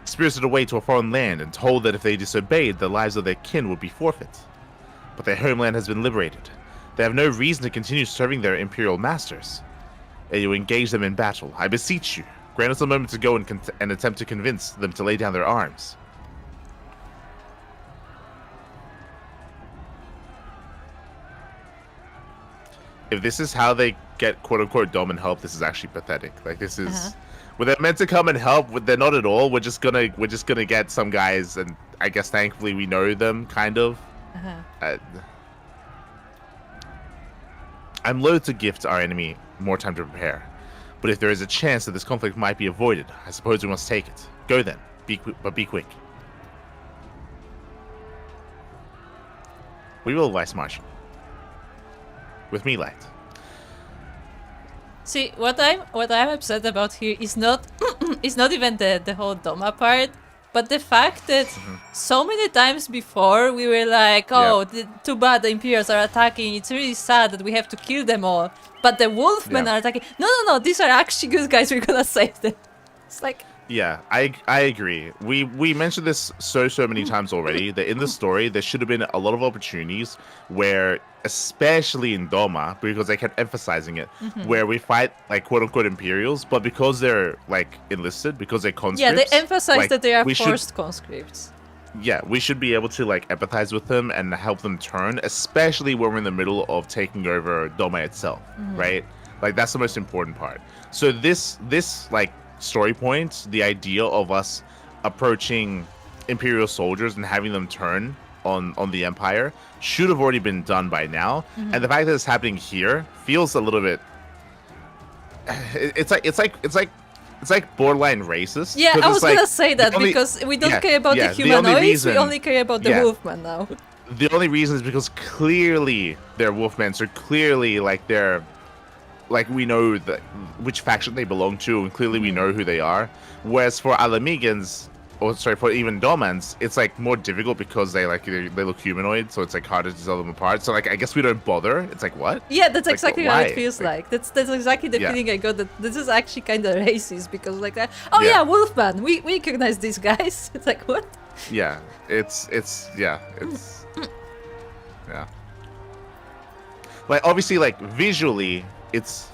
spirited away to a foreign land and told that if they disobeyed, the lives of their kin would be forfeit. But their homeland has been liberated. They have no reason to continue serving their imperial masters. And you engage them in battle. I beseech you, grant us a moment to go and attempt to convince them to lay down their arms. If this is how they get quote-unquote Dom and help, this is actually pathetic. Like, this is... When they're meant to come and help, they're not at all. We're just gonna get some guys, and I guess thankfully we know them, kind of. I'm loath to gift our enemy more time to prepare, but if there is a chance that this conflict might be avoided, I suppose we must take it. Go then, but be quick. We will, Vice Marshal. With me, Light. See, what I'm upset about here is not is not even the whole Doma part, but the fact that so many times before we were like, oh, too bad the Imperials are attacking, it's really sad that we have to kill them all, but the Wolfmen are attacking. No, these are actually good guys, we're gonna save them. It's like... Yeah, I agree. We mentioned this so many times already, that in the story there should have been a lot of opportunities where, especially in Doma, because they kept emphasizing it, where we fight like quote-unquote Imperials, but because they're like enlisted, because they're conscripts. Yeah, they emphasize like, that they are forced conscripts. Yeah, we should be able to like empathize with them and help them turn, especially when we're in the middle of taking over Doma itself, right? Like, that's the most important part. So this like story point, the idea of us approaching Imperial soldiers and having them turn on the Empire should have already been done by now. And the fact that it's happening here feels a little bit... It's like borderline racist. Yeah, I was gonna say that because we don't care about the humanoids, we only care about the Wolfmen now. The only reason is because clearly they're Wolfmen, so clearly like they're... Like, we know which faction they belong to, and clearly we know who they are. Whereas for Alamegans, or sorry, for even Domans, it's like more difficult because they look humanoid, so it's like harder to tell them apart. So like, I guess we don't bother. It's like, what? Yeah, that's like, exactly how it feels like. That's exactly the feeling I got, that this is actually kind of racist, because like, yeah, Wolfman, we recognize these guys. It's like, what? Yeah, it's yeah. Like, obviously, like visually, it's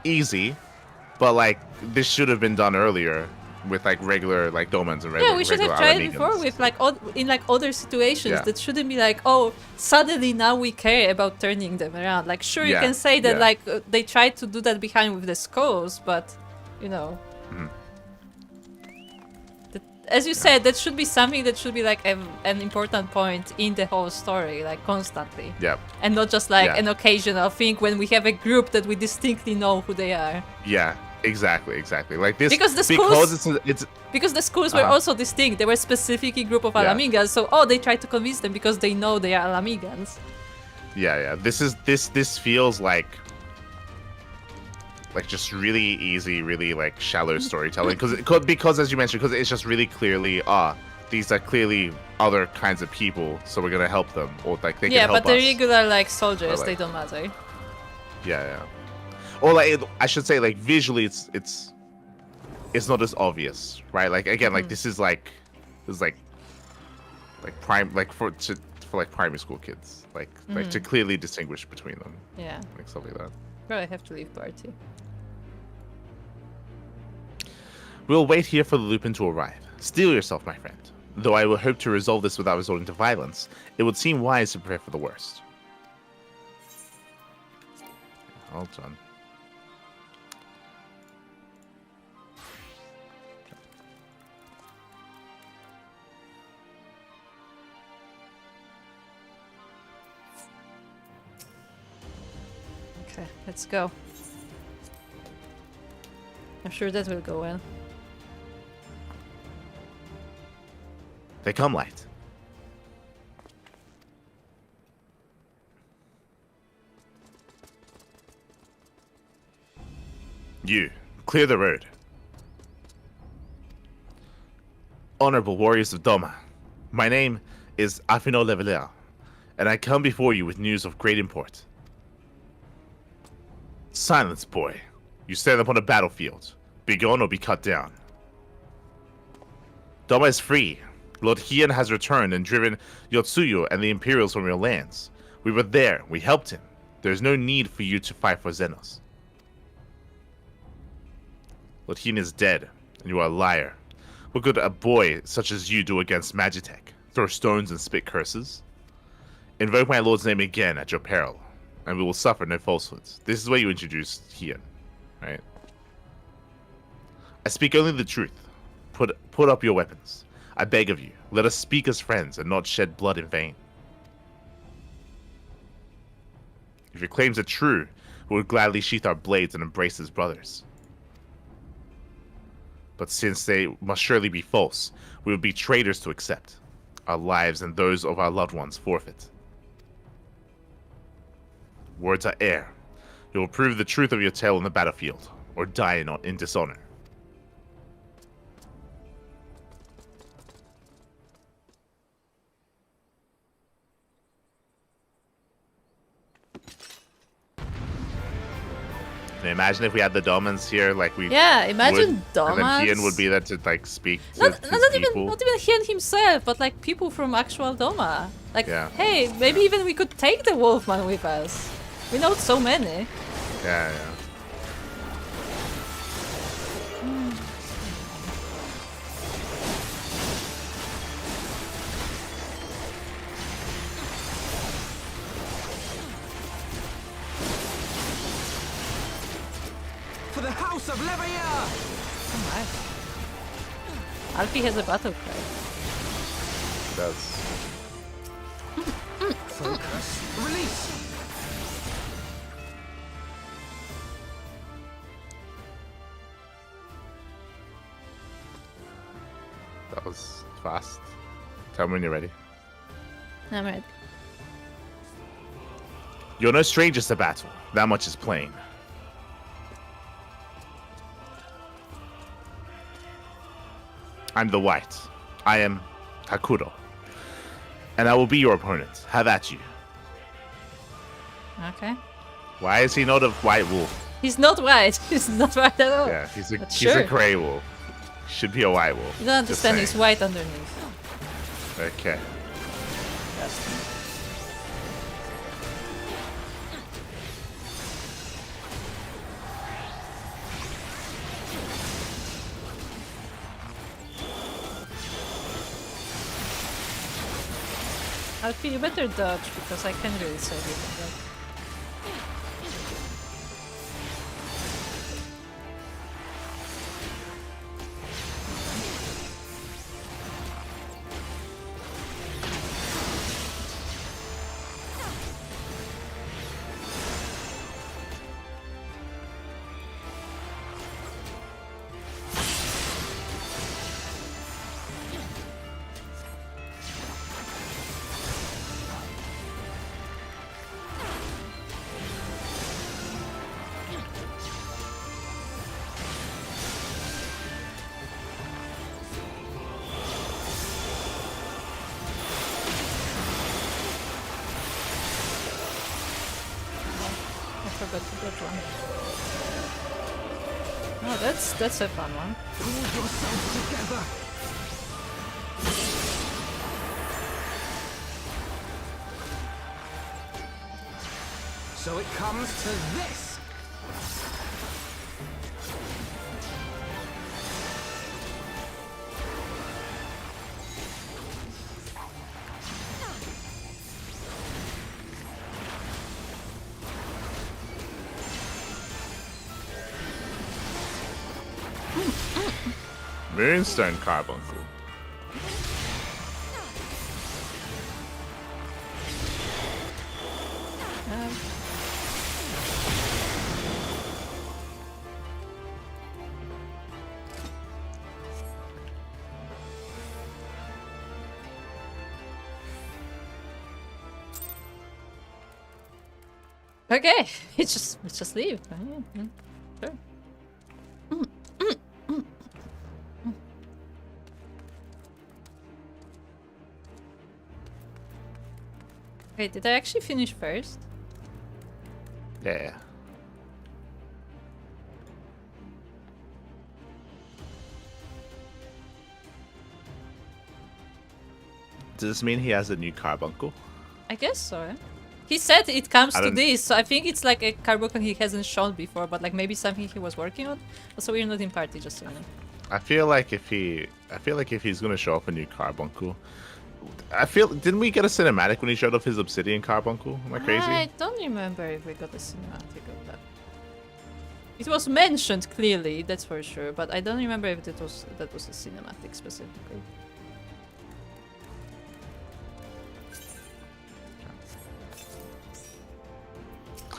easy, but like this should have been done earlier with like regular like Domans and regular. Yeah, we should have tried it before with like in like other situations. That shouldn't be like, oh, suddenly now we care about turning them around. Like, sure, you can say that like they tried to do that behind with the skulls, but you know, as you said, that should be something that should be like an important point in the whole story, like constantly. Yeah. And not just like an occasional thing when we have a group that we distinctly know who they are. Yeah, exactly. Like this because the schools, it's because the schools were also distinct. They were specifically a group of Alamigans, so they tried to convince them because they know they are Alamigans. Yeah. This feels like just really easy, really like shallow storytelling, because as you mentioned, because it's just really clearly these are clearly other kinds of people, so we're gonna help them, or like they can help us. Yeah, but the regular like soldiers, like, they don't matter. Yeah. Or like I should say, like visually, it's not as obvious, right? Like again, like this is like prime, like for like primary school kids, like to clearly distinguish between them. Yeah. Like stuff like that. Probably have to leave party. We'll wait here for the Lupin to arrive. Steel yourself, my friend. Though I will hope to resolve this without resorting to violence, it would seem wise to prepare for the worst. All done. Okay, let's go. I'm sure that will go well. They come, Light. You, clear the road. Honorable warriors of Doma, my name is Afino Leveler, and I come before you with news of great import. Silence, boy. You stand upon a battlefield. Be gone or be cut down. Doma is free. Lord Hien has returned and driven Yotsuyo and the Imperials from your lands. We were there. We helped him. There is no need for you to fight for Xenos. Lord Hien is dead, and you are a liar. What could a boy such as you do against Magitech? Throw stones and spit curses? Invoke my lord's name again at your peril, and we will suffer no falsehoods. This is where you introduced Hien, right? I speak only the truth. Put up your weapons. I beg of you, let us speak as friends and not shed blood in vain. If your claims are true, we would gladly sheath our blades and embrace as brothers. But since they must surely be false, we would be traitors to accept. Our lives and those of our loved ones forfeit. Words are air. You will prove the truth of your tale on the battlefield, or die in dishonor. Can you imagine if we had the Domans here, like we Yeah, imagine would, Domans. and then Hien would be there to like speak to Not his even people. not even Hien himself, but like people from actual Doma. Like, Yeah. hey, maybe even we could take the Wolfman with us. We know so many. Yeah, yeah. For the House of Leveilleur! Oh my. Alfie has a battle cry. It does. Focus. Release! That was fast. Tell me when you're ready. I'm ready. You're no strangers to battle. That much is plain. I'm the White. I am Kuro. And I will be your opponent. Have at you. Okay. Why is he not a white wolf? He's not white. He's not white at all. Yeah, he's But a sure. gray wolf. Should be a white wolf. You don't Just understand. He's saying. white underneath. Okay. Alfie, you better dodge because I can't really save you from that. I forgot to get one. Oh, that's a fun one. Pull yourself together! So it comes to this! Moonstone Carbuncle. Okay, let's just leave. Yeah, sure. Wait, did I actually finish first? Yeah. Does this mean he has a new carbuncle? I guess so. Eh? He said it comes I to don't- this, so I think it's like a carbuncle he hasn't shown before, but like maybe something he was working on. Also, we're not in party, just so you know. I feel like if he's gonna show off a new carbuncle, didn't we get a cinematic when he showed off his obsidian carbuncle? Am I crazy? I don't remember if we got a cinematic of that. It was mentioned clearly, that's for sure, but I don't remember if that was a cinematic specifically.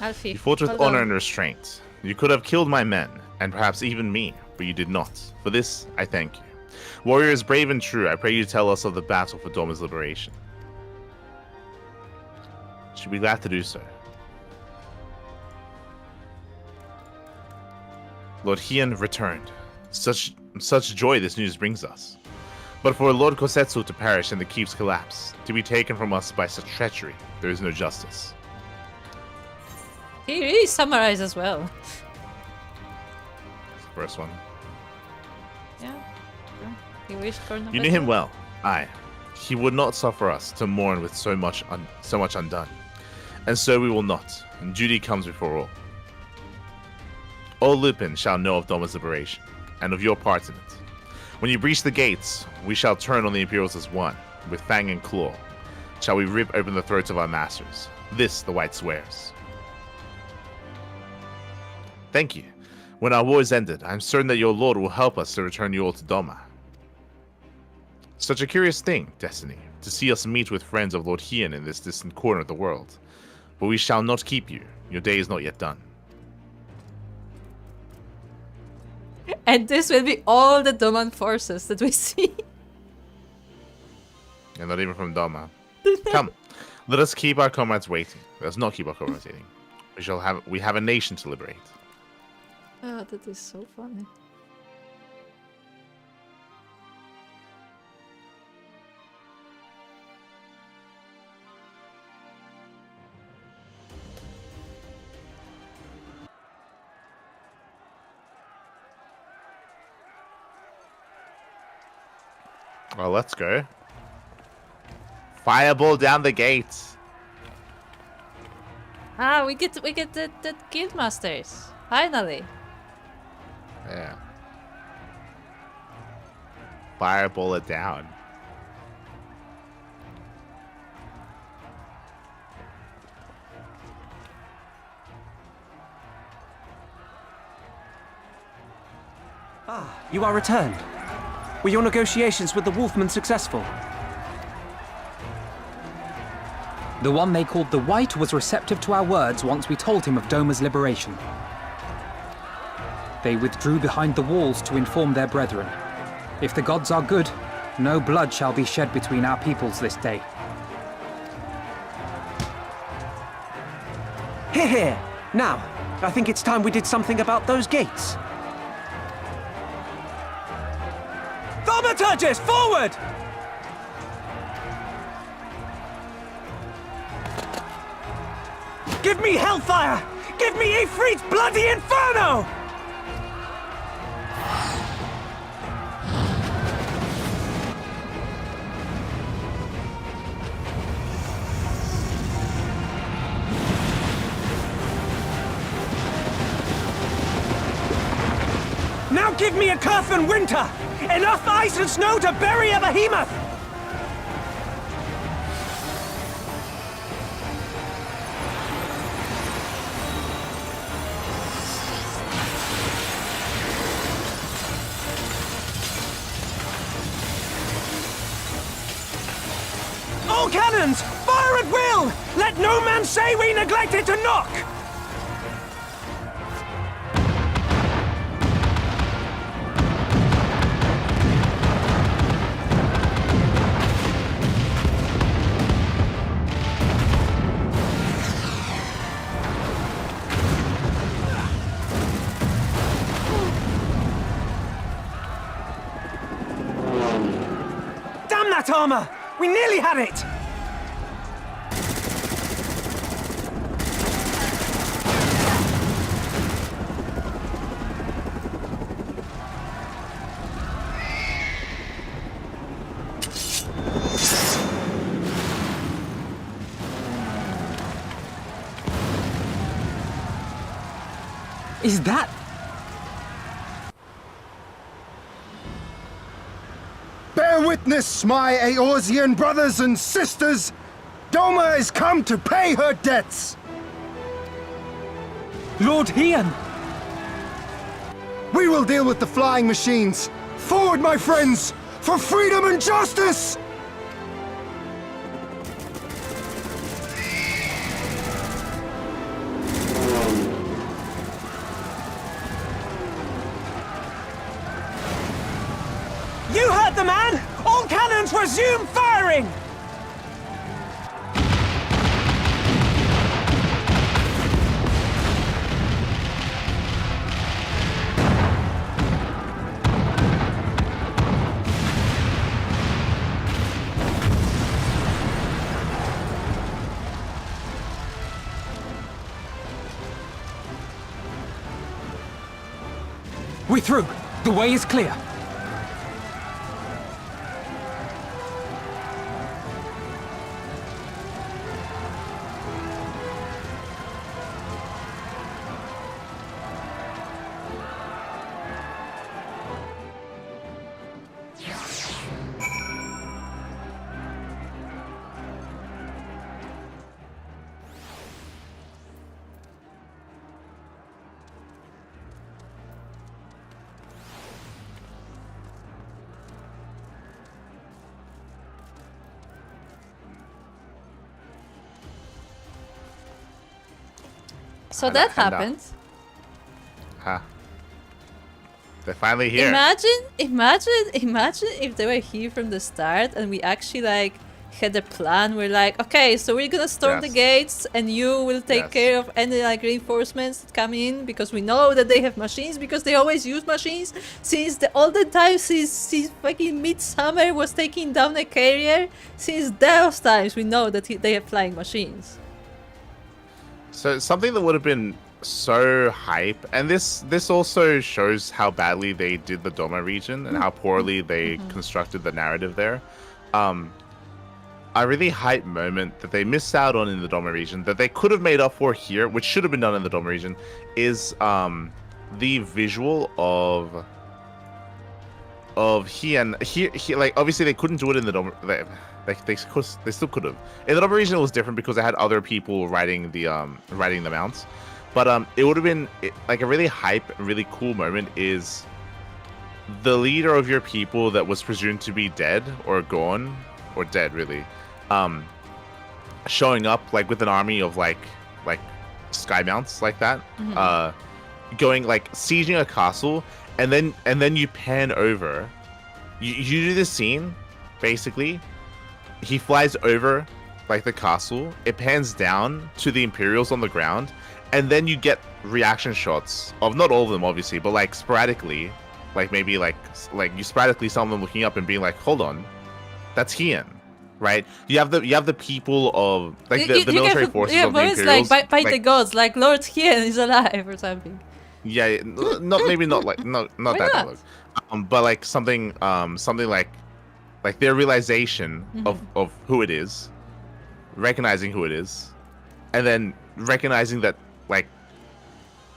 Alfie, You fought with hold honor on. and restraint. You could have killed my men, and perhaps even me, but you did not. For this, I thank you. Warriors brave and true, I pray you tell us of the battle for Doma's liberation. Should be glad to do so. Lord Hien returned. Such joy this news brings us. But for Lord Kosetsu to perish and the keep's collapse, to be taken from us by such treachery, there is no justice. He really summarized as well. First one. Yeah. Sure. He wished for no You knew him well. Aye. He would not suffer us to mourn with so much undone. And so we will not, and duty comes before all. All Lupin shall know of Doma's liberation, and of your part in it. When you breach the gates, we shall turn on the Imperials as one, with fang and claw. Shall we rip open the throats of our masters. This the White swears. Thank you. When our war is ended, I am certain that your lord will help us to return you all to Doma. Such a curious thing, Destiny, to see us meet with friends of Lord Hien in this distant corner of the world. But we shall not keep you. Your day is not yet done. And this will be all the Doman forces that we see. And not even from Doma. Come, let us keep our comrades waiting. Let us not keep our comrades waiting. We have a nation to liberate. Oh, that is so funny. Well, let's go. Fireball down the gates. Ah, we get the guild masters. Finally. Yeah. Fireball it down. Ah, you are returned. Were your negotiations with the Wolfman successful? The one they called the White was receptive to our words once we told him of Doma's liberation. They withdrew behind the walls to inform their brethren. If the gods are good, no blood shall be shed between our peoples this day. Hear, hear! Now, I think it's time we did something about those gates. Thaumaturges, forward! Give me hellfire! Give me Ifrit's bloody inferno! Now give me a Curfin winter! Enough ice and snow to bury a behemoth! All cannons! Fire at will! Let no man say we neglected to knock! Damn that armor! We nearly had it! Is that... Bear witness, my Eorzean brothers and sisters! Doma is come to pay her debts! Lord Hien! We will deal with the flying machines! Forward, my friends! For freedom and justice! You heard the man! All cannons resume firing! We're through. The way is clear. So that happened. Huh. They're finally here. Imagine if they were here from the start and we actually like had a plan. We're like, okay, so we're gonna storm the gates and you will take care of any like reinforcements that come in because we know that they have machines because they always use machines since the olden times, since fucking Midsummer was taking down a carrier. Since those times, we know that they have flying machines. So something that would have been so hype, and this also shows how badly they did the Doma region and how poorly they constructed the narrative there. A really hype moment that they missed out on in the Doma region that they could have made up for here, which should have been done in the Doma region, is the visual of he like obviously they couldn't do it in the Doma. They still could have. In the Doma region, it was different because they had other people riding the mounts. But it would have been like a really hype, really cool moment is the leader of your people that was presumed to be dead or gone or dead really, showing up like with an army of like sky mounts like that, going like sieging a castle, and then you pan over. You do this scene basically. He flies over like the castle, it pans down to the Imperials on the ground, and then you get reaction shots of not all of them obviously, but like sporadically, like maybe like you sporadically saw them looking up and being like, hold on, that's Hien, right? You have the people of like the military forces of the Imperials, like by the gods, like Lord Hien is alive or something. Yeah, not that dialogue, but like something like their realization of who it is, recognizing who it is, and then recognizing that like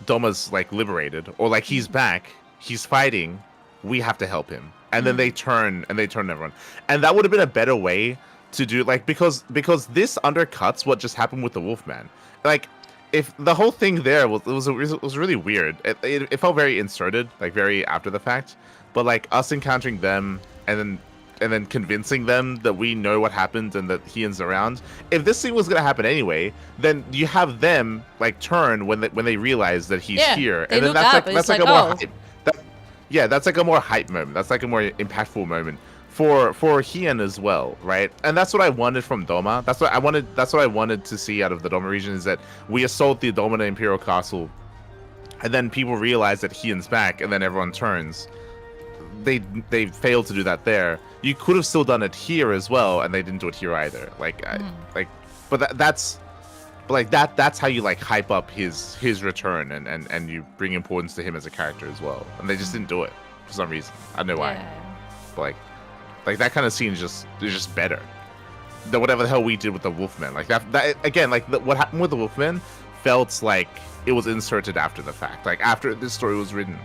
Doma's like liberated or like he's back, he's fighting, we have to help him, and then they turn everyone, and that would have been a better way to do like because this undercuts what just happened with the Wolfman. Like if the whole thing there was really weird, it felt very inserted, like very after the fact, but like us encountering them and then convincing them that we know what happened and that Hien's around. If this thing was gonna happen anyway, then you have them like turn when they realize that he's here, and then that's like a more hype. That's like a more hype moment. That's like a more impactful moment for Hien as well, right? And that's what I wanted from Doma. That's what I wanted to see out of the Doma region, is that we assault the Doma Imperial Castle, and then people realize that Hien's back, and then everyone turns. They failed to do that there. You could have still done it here as well, and they didn't do it here either. That's how you like hype up his return and you bring importance to him as a character as well. And they just didn't do it for some reason. I don't know why. But like that kind of scene is just better than whatever the hell we did with the Wolfman. Like that again, like what happened with the Wolfman felt like it was inserted after the fact. Like after this story was written,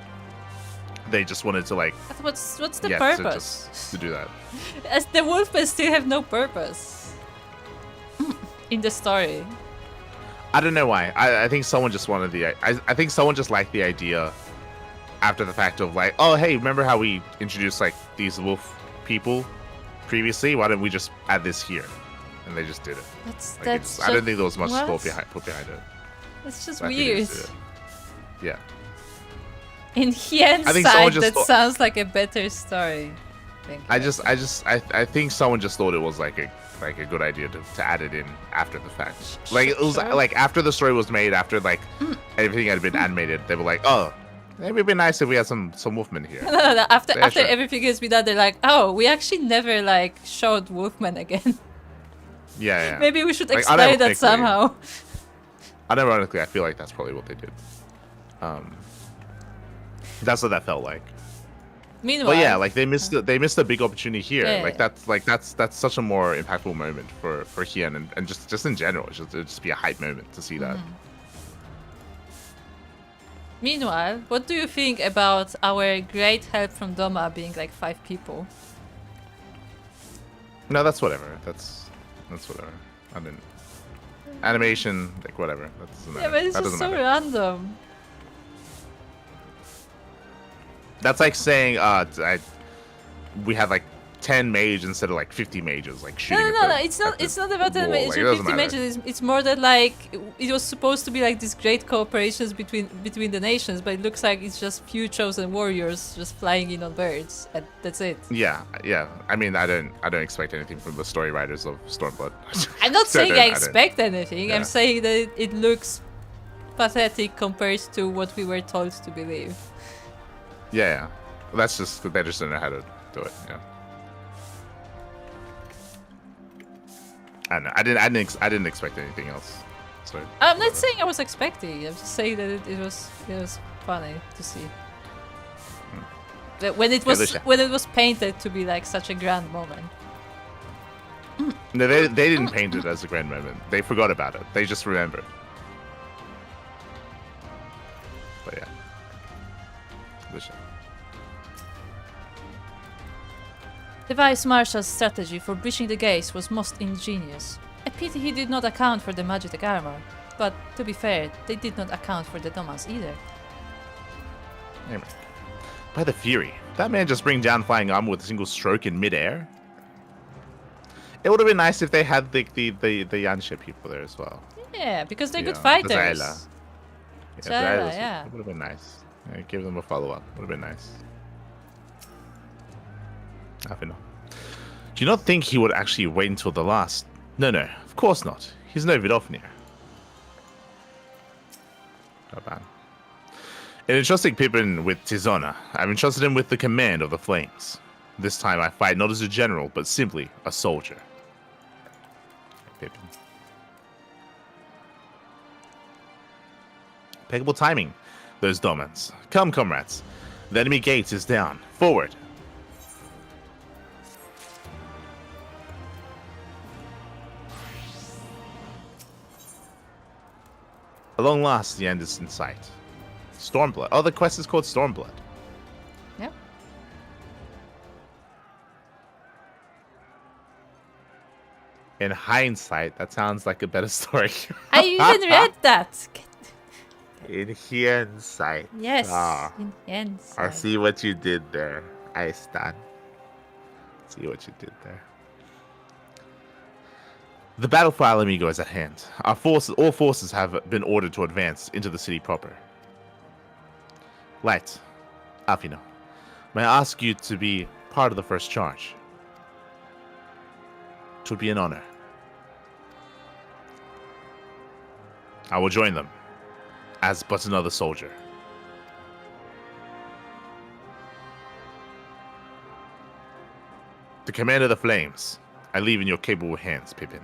they just wanted to like What's the to purpose? to do that. As the Wolfmen still have no purpose in the story. I don't know why. I think someone just wanted the. I think someone just liked the idea after the fact of like, oh hey, remember how we introduced like these wolf people previously? Why don't we just add this here? And they just did it. That's I don't think there was much what? thought put behind it. It's just I think they weird. just did it. Yeah. In Hien's I think someone side, just that thought- sounds like a better story. I think someone just thought it was like a good idea to add it in after the fact. Like it was Sure. like after the story was made, after like everything had been animated, they were like, oh, maybe it'd be nice if we had some Wolfmen here. No, after Yeah, after sure. everything has been done, they're like, oh, we actually never like showed Wolfman again. Yeah. Maybe we should Like, explain that unironically- somehow. Unironically, I feel like that's probably what they did. That's what that felt like. Meanwhile, But yeah, like they missed a big opportunity here. Yeah. That's such a more impactful moment for Hien and just in general. It'd just be a hype moment to see that. Meanwhile, what do you think about our great help from Doma being like 5 people? No, that's whatever. That's whatever. I didn't. Animation, like whatever. That doesn't matter. Yeah, but it's That just doesn't so matter. random. That's like saying we had like 10 mages instead of like 50 mages like shooting. No, it's not about the wall. mages Like, it or doesn't 50 matter. mages. It's more that like it was supposed to be like these great cooperations between the nations, but it looks like it's just few chosen warriors just flying in on birds, and that's it. Yeah. I mean, I don't expect anything from the story writers of Stormblood. I'm not saying I don't. expect anything. Yeah. I'm saying that it looks pathetic compared to what we were told to believe. Yeah. That's just they just don't know how to do it. Yeah. I don't know. I didn't expect anything else. So I'm not saying I was expecting. I'm just saying that it was funny to see. That when it was painted to be like such a grand moment. No, they didn't paint it as a grand moment. They forgot about it. They just remembered. But yeah. Delicious. The Vice Marshal's strategy for breaching the gates was most ingenious. A pity he did not account for the magic armor. But, to be fair, they did not account for the Domas either. Anyway. By the Fury, that man just bring down flying armor with a single stroke in midair. It would have been nice if they had the Yansha people there as well. Yeah, because they're good Yeah, fighters. Zaela. Zaela, yeah. It would have been nice. Yeah, give them a follow-up. Would have been nice. I don't know. Do you not think he would actually wait until the last? No, of course not. He's no Vidofnir. Not bad. In entrusting Pippin with Tizona, I've entrusted him with the command of the Flames. This time I fight not as a general, but simply a soldier. Pippin. Impeccable timing, those Domans. Come, comrades. The enemy gate is down. Forward. At long last, the end is in sight. Stormblood. Oh, the quest is called Stormblood. Yep. In hindsight, that sounds like a better story. I even read that! In hindsight. Yes, Ah, in ends. I see what you did there. I stand. See what you did there. The battle for Alamigo is at hand. All forces have been ordered to advance into the city proper. Light, Alfino, may I ask you to be part of the first charge? It would be an honor. I will join them, as but another soldier. The command of the flames, I leave in your capable hands, Pippin.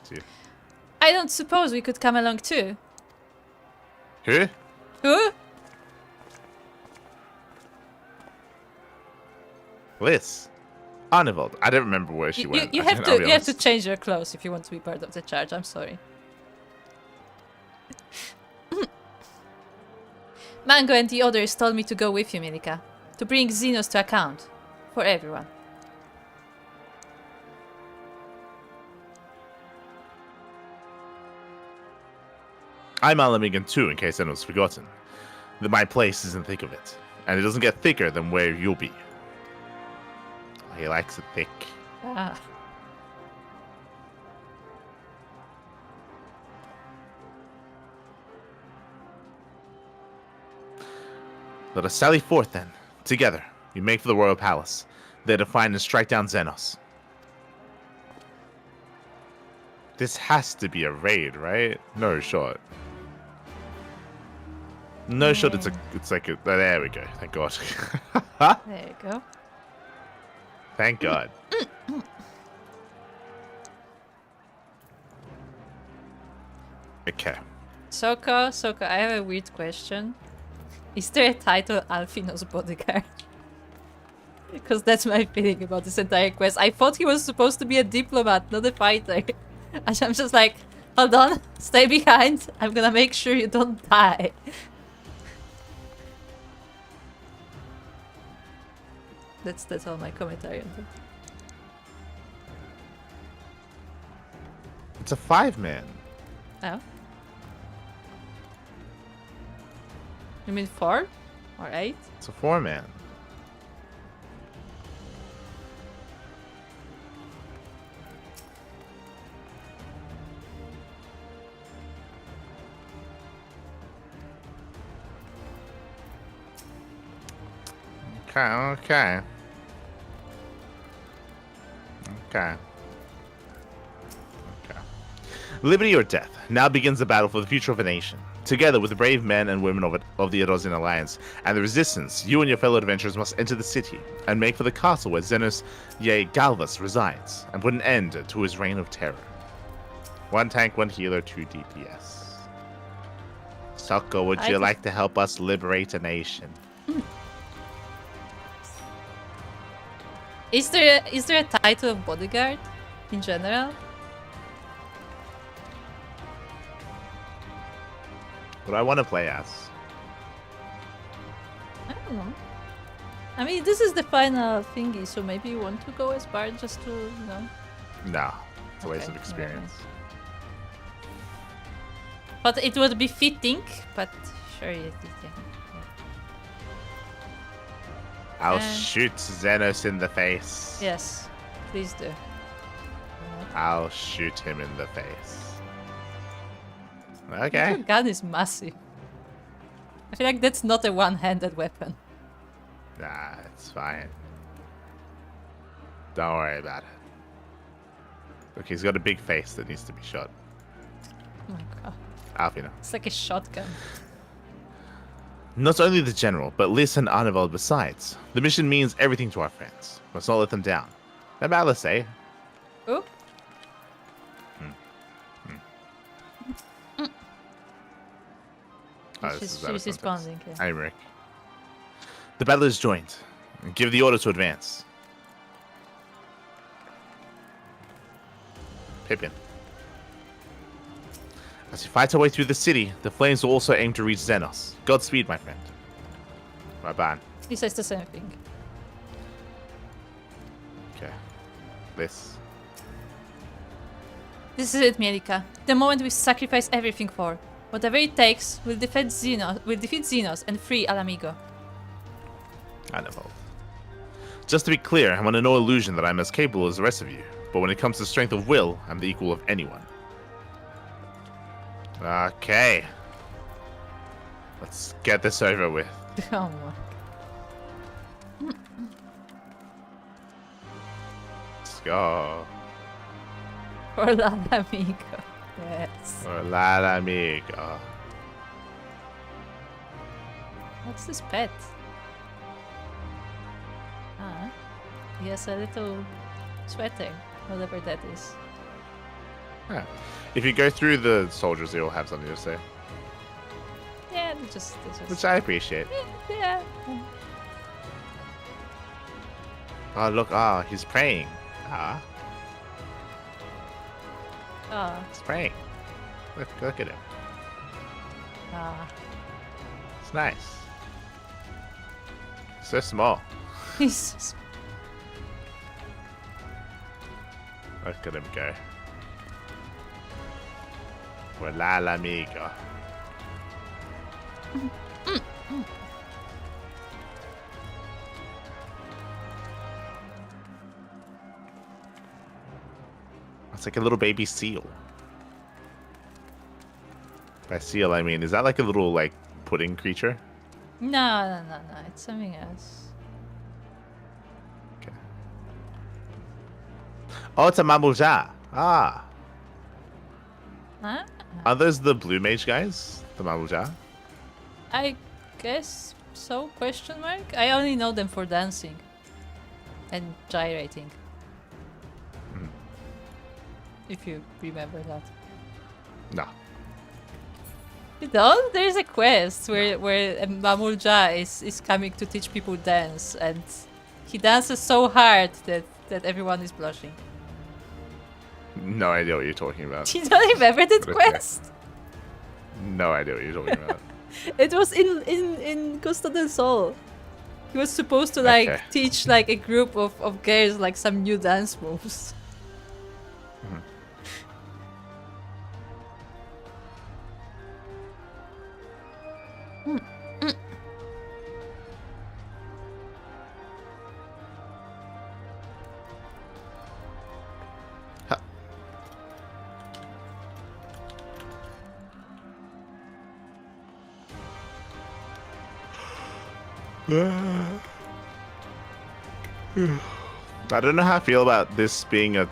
See. I don't suppose we could come along too. Who? Who? Liz. Arnivold. I don't remember where she You, went. you I'll have be to honest. change your clothes if you want to be part of the charge. I'm sorry. Mango and the others told me to go with you, Mielikka, to bring Xenos to account for everyone. I'm Alamigan too, in case anyone's forgotten. My place is in the thick of it, and it doesn't get thicker than where you'll be. He likes it thick. Ah. Let us sally forth then. Together, we make for the royal palace, there to find and strike down Xenos. This has to be a raid, right? No shot. No shot. It's like a. There we go. Thank God. There you go. Thank God. Okay. Soko, I have a weird question. Is there a title Alfino's bodyguard? Because that's my feeling about this entire quest. I thought he was supposed to be a diplomat, not a fighter. And I'm just like, hold on, stay behind. I'm gonna make sure you don't die. That's all my commentary on that. It's a 5-man. Oh. You mean 4? Or 8? It's a 4-man. Okay. Liberty or death. Now begins the battle for the future of a nation. Together with the brave men and women of the Erosian Alliance and the Resistance, you and your fellow adventurers must enter the city and make for the castle where Xenos, yea, Galvas resides, and put an end to his reign of terror. 1 tank, 1 healer, 2 DPS. Soko, would you like to help us liberate a nation? Is there a title of bodyguard in general? What I want to play as? I don't know. I mean, this is the final thingy, so maybe you want to go as Bard just to, you know. No, it's a waste Okay, of experience. But it would be fitting, but sure you did. I'll shoot Xenos in the face. Yes, please do. I'll shoot him in the face. Your Okay. gun is massive. I feel like that's not a one-handed weapon. Nah, it's fine. Don't worry about it. Look, he's got a big face that needs to be shot. Oh my god. Alfina. It's like a shotgun. Not only the general, but Liz and Arnivold besides. The mission means everything to our friends. Let's not let them down. And Alice, eh? Ooh. Oh, She's responding, yeah. I'm Rick. The battle is joined. Give the order to advance. Pippin. As we fight our way through the city, the flames will also aim to reach Xenos. Godspeed, my friend. Bye-bye. He says the same thing. Okay. This. This is it, Mielikka. The moment we sacrifice everything for. Whatever it takes, we'll defeat Xenos and free Alamigo. Arnivold. Just to be clear, I'm under no illusion that I'm as capable as the rest of you. But when it comes to strength of will, I'm the equal of anyone. Okay. Let's get this over with. Oh my. Let's go. For Alamigo. Yes. Hola, amigo. What's this pet? Ah, he has a little sweater, whatever that is. Yeah. If you go through the soldiers, they all have something to say, Yeah, they just which I appreciate. yeah. Oh, look. He's praying. He's praying. Look at him. It's nice. So small. He's Look at him go. Voilà l'amigo. It's like a little baby seal. By seal, I mean, is that like a little like pudding creature? no. It's something else. Okay. Oh, it's a Mamulja. Ah. Huh? Are those the blue mage guys? The Mamulja? I guess so? Question mark. I only know them for dancing and gyrating. If you remember that. No. You don't? There's a quest where Mamulja is coming to teach people dance, and he dances so hard that everyone is blushing. No idea what you're talking about. You don't remember that Okay. quest? No idea what you're talking about. It was in Costa del Sol. He was supposed to like Okay. teach like a group of girls like some new dance moves. I don't know how I feel about this being a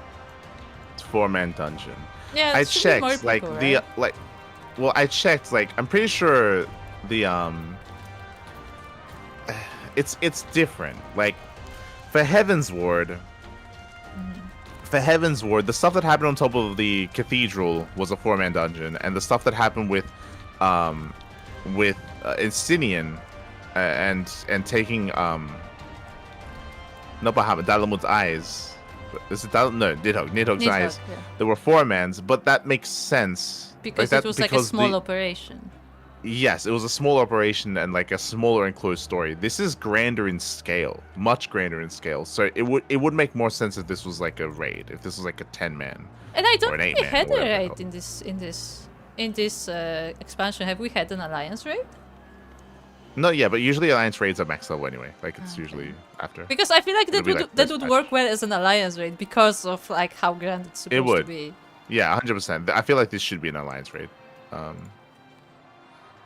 4-man dungeon. Yeah, I it should be more checked like people, the right? like well I checked like I'm pretty sure the it's different. Like for Heaven's Ward the stuff that happened on top of the cathedral was a 4-man dungeon, and the stuff that happened with Instinian and taking not Bahamut, Dalamut's eyes. Is it Nidhogg's eyes? Yeah. There were 4-mans, but that makes sense. Because that, it was like a because small operation. Yes, it was a small operation and like a smaller enclosed story. This is grander in scale, much grander in scale. So it would make more sense if this was like a raid, if this was like a 10-man. And I or don't an think we 8-man, had or a whatever they're raid called. in this expansion. Have we had an alliance raid? No, yeah, but usually alliance raids are max level anyway. Like it's usually after. Because I feel like It'll that be would like that this would patch. work well as an alliance raid because of like how grand it's supposed to would. be. Yeah, 100%. I feel like this should be an alliance raid.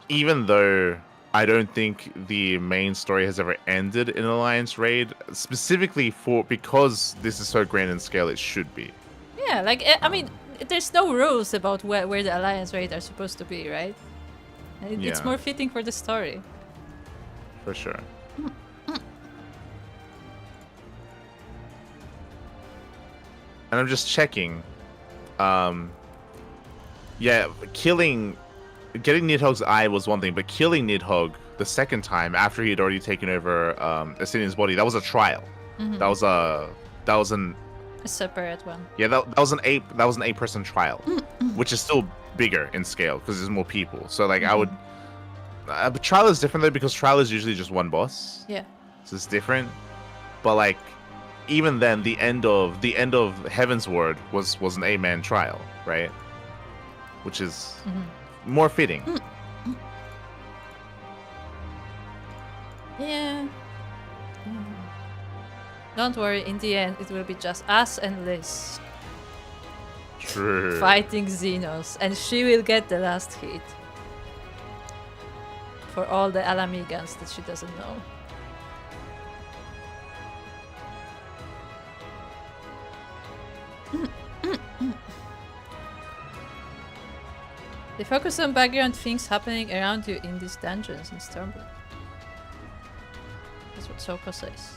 Even though I don't think the main story has ever ended in an alliance raid, specifically because this is so grand in scale, it should be. Yeah, like I mean, there's no rules about where the alliance raid are supposed to be, right? And it's Yeah. more fitting for the story. For sure. And I'm just checking. Yeah, getting Nidhogg's eye was one thing, but killing Nidhogg the second time after he had already taken over Asinian's body, that was a trial. That was an A separate one. yeah, that was an 8-person trial, which is still bigger in scale because there's more people. So like I would but trial is different though, because trial is usually just one boss. Yeah. So it's different. But like even then the end of Heaven's Ward was an 8-man trial, right? Which is more fitting. Yeah. Don't worry, in the end it will be just us and Liz True. fighting Xenos, and she will get the last hit. For all the Alamigans that she doesn't know. They focus on background things happening around you in these dungeons in Stormblood. That's what Soko says.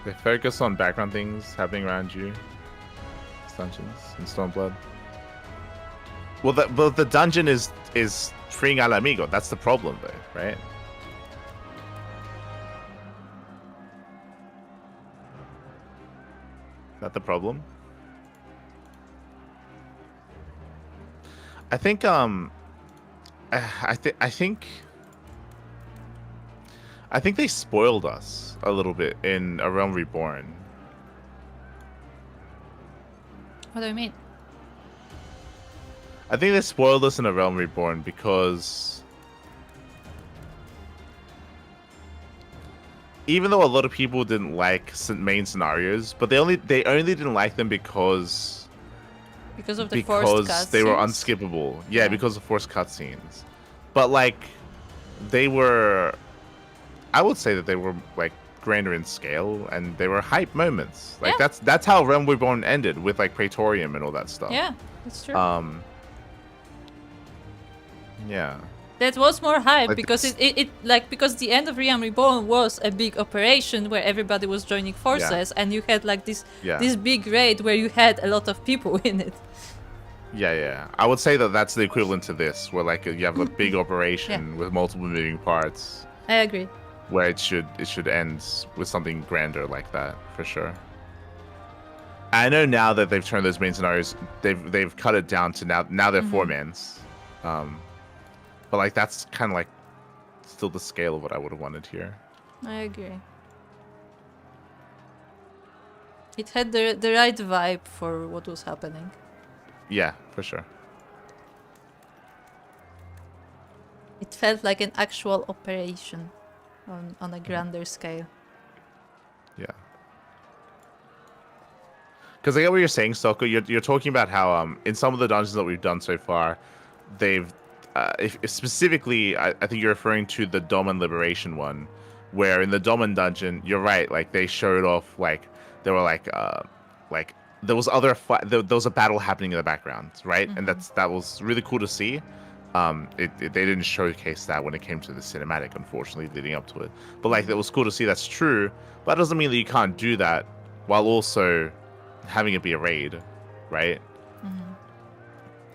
They focus on background things happening around you. Dungeons in Stormblood. Well, the dungeon is freeing Al Amigo. That's the problem, though, right? Not the problem. I think I think they spoiled us a little bit in A Realm Reborn. What do you mean? I think they spoiled us in A Realm Reborn because even though a lot of people didn't like main scenarios, but they only didn't like them because of the forced cutscenes? they were unskippable. Yeah, because of forced cutscenes. But like they were, I would say that they were like grander in scale and they were hype moments. Like that's how Realm Reborn ended with like Praetorium and all that stuff. Yeah, that's true. Yeah. That was more hype Like because because the end of Realm Reborn was a big operation where everybody was joining forces and you had like this big raid where you had a lot of people in it. Yeah. I would say that that's the equivalent to this, where like you have a big operation with multiple moving parts. I agree. Where it should end with something grander like that, for sure. I know now that they've turned those main scenarios, they've cut it down to now they're 4-mans. But like that's kind of like still the scale of what I would have wanted here. I agree. It had the right vibe for what was happening. Yeah, for sure. It felt like an actual operation on a grander scale. Yeah. Because I get what you're saying, Soko. You're talking about how in some of the dungeons that we've done so far, they've if specifically I think you're referring to the Doman Liberation one, where in the Doman dungeon, you're right. Like they showed off like there were like there was there was a battle happening in the background, right? And that was really cool to see. They didn't showcase that when it came to the cinematic, unfortunately, leading up to it. But like, it was cool to see. That's true, but that doesn't mean that you can't do that while also having it be a raid, right?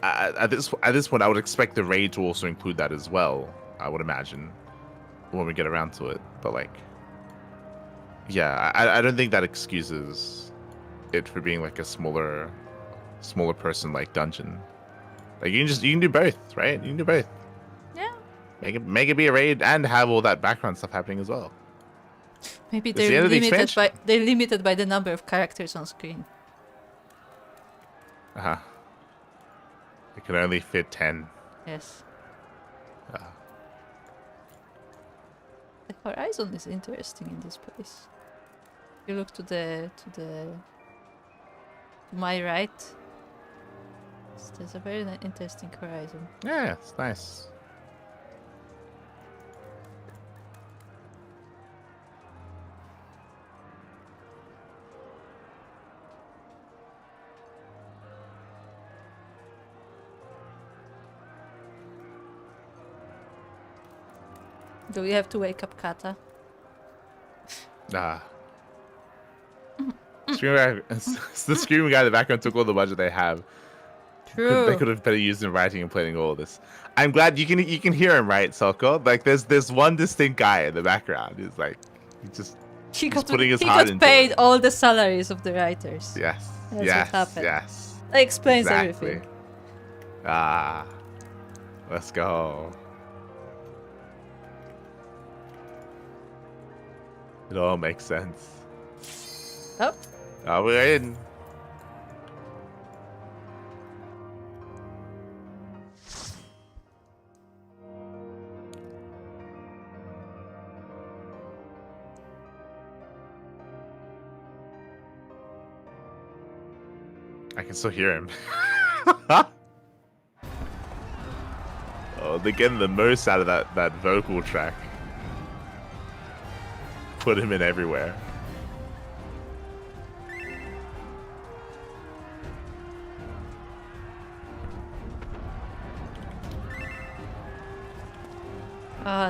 At this point, I would expect the raid to also include that as well. I would imagine when we get around to it. But like, yeah, I don't think that excuses it for being like a smaller person like dungeon. Like you can do both, right? You can do both. Yeah. Make it be a raid and have all that background stuff happening as well. Maybe they're limited by the number of characters on screen. It can only fit 10. Yes. The horizon is interesting in this place. You look to my right. There's a very interesting horizon. Yeah, it's nice. Do we have to wake up Kata? The screaming guy in the background took all the budget they have. True. They could have better used in writing and planning all of this. I'm glad you can hear him, right, Soko? Like there's one distinct guy in the background. He's like he got putting his heart into it. paid all the salaries of the writers. Yes. That's yes. what happened. Yes. That explains Exactly. everything. Let's go. It all makes sense. Oh. Oh, we're in. I can still hear him. Oh, they're getting the most out of that vocal track. Put him in everywhere.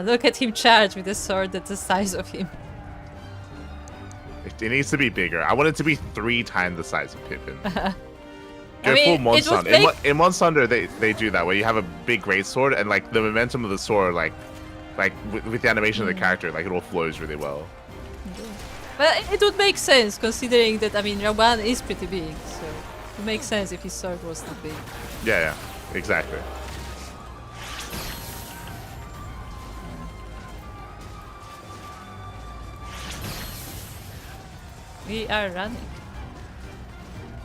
Look at him charge with a sword that's the size of him. It needs to be bigger. I want it to be 3 times the size of Pippin. I mean, full Monsunder. In Monsunder, they do that, where you have a big greatsword, and like the momentum of the sword, like with the animation of the character, like it all flows really well. But it would make sense considering that, I mean, Raban is pretty big, so it makes sense if his sword was that big. Yeah, exactly. We are running.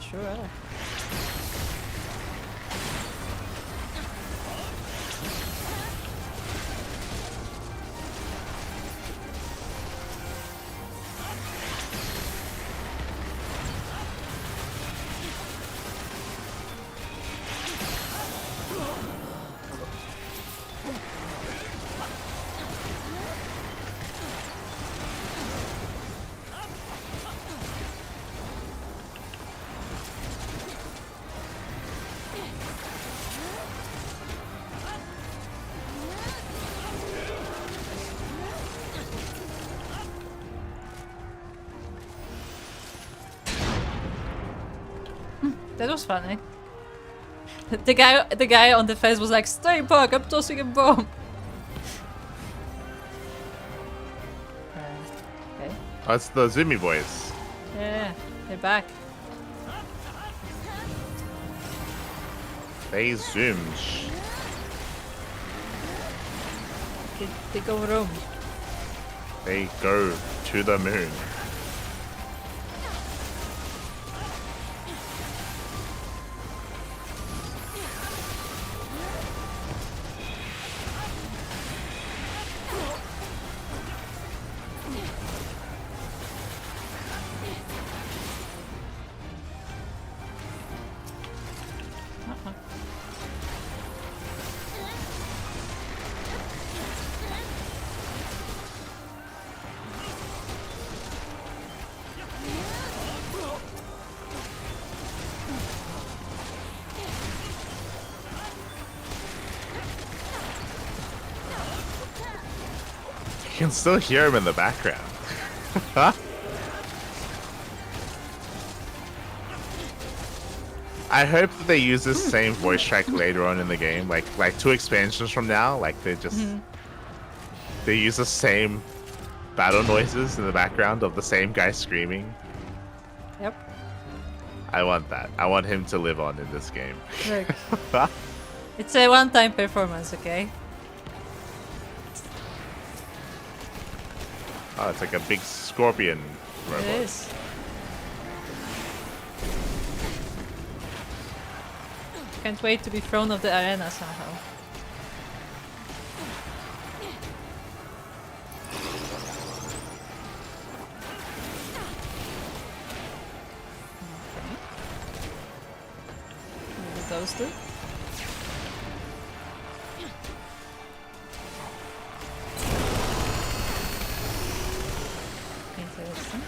Sure are. That was funny. The guy on the fence was like, "Stay back! I'm tossing a bomb." Okay. Oh, it's the Zoomy boys. Yeah, they're back. They zoom. They go roam. They go to the moon. You can still hear him in the background. Huh? I hope that they use this same voice track later on in the game, like 2 expansions from now. Like they just they use the same battle noises in the background of the same guy screaming. Yep. I want that. I want him to live on in this game. Look. It's a one-time performance, okay? Oh, it's like a big scorpion robot. It is. Can't wait to be thrown off the arena somehow. Okay. Maybe those two. Interesting.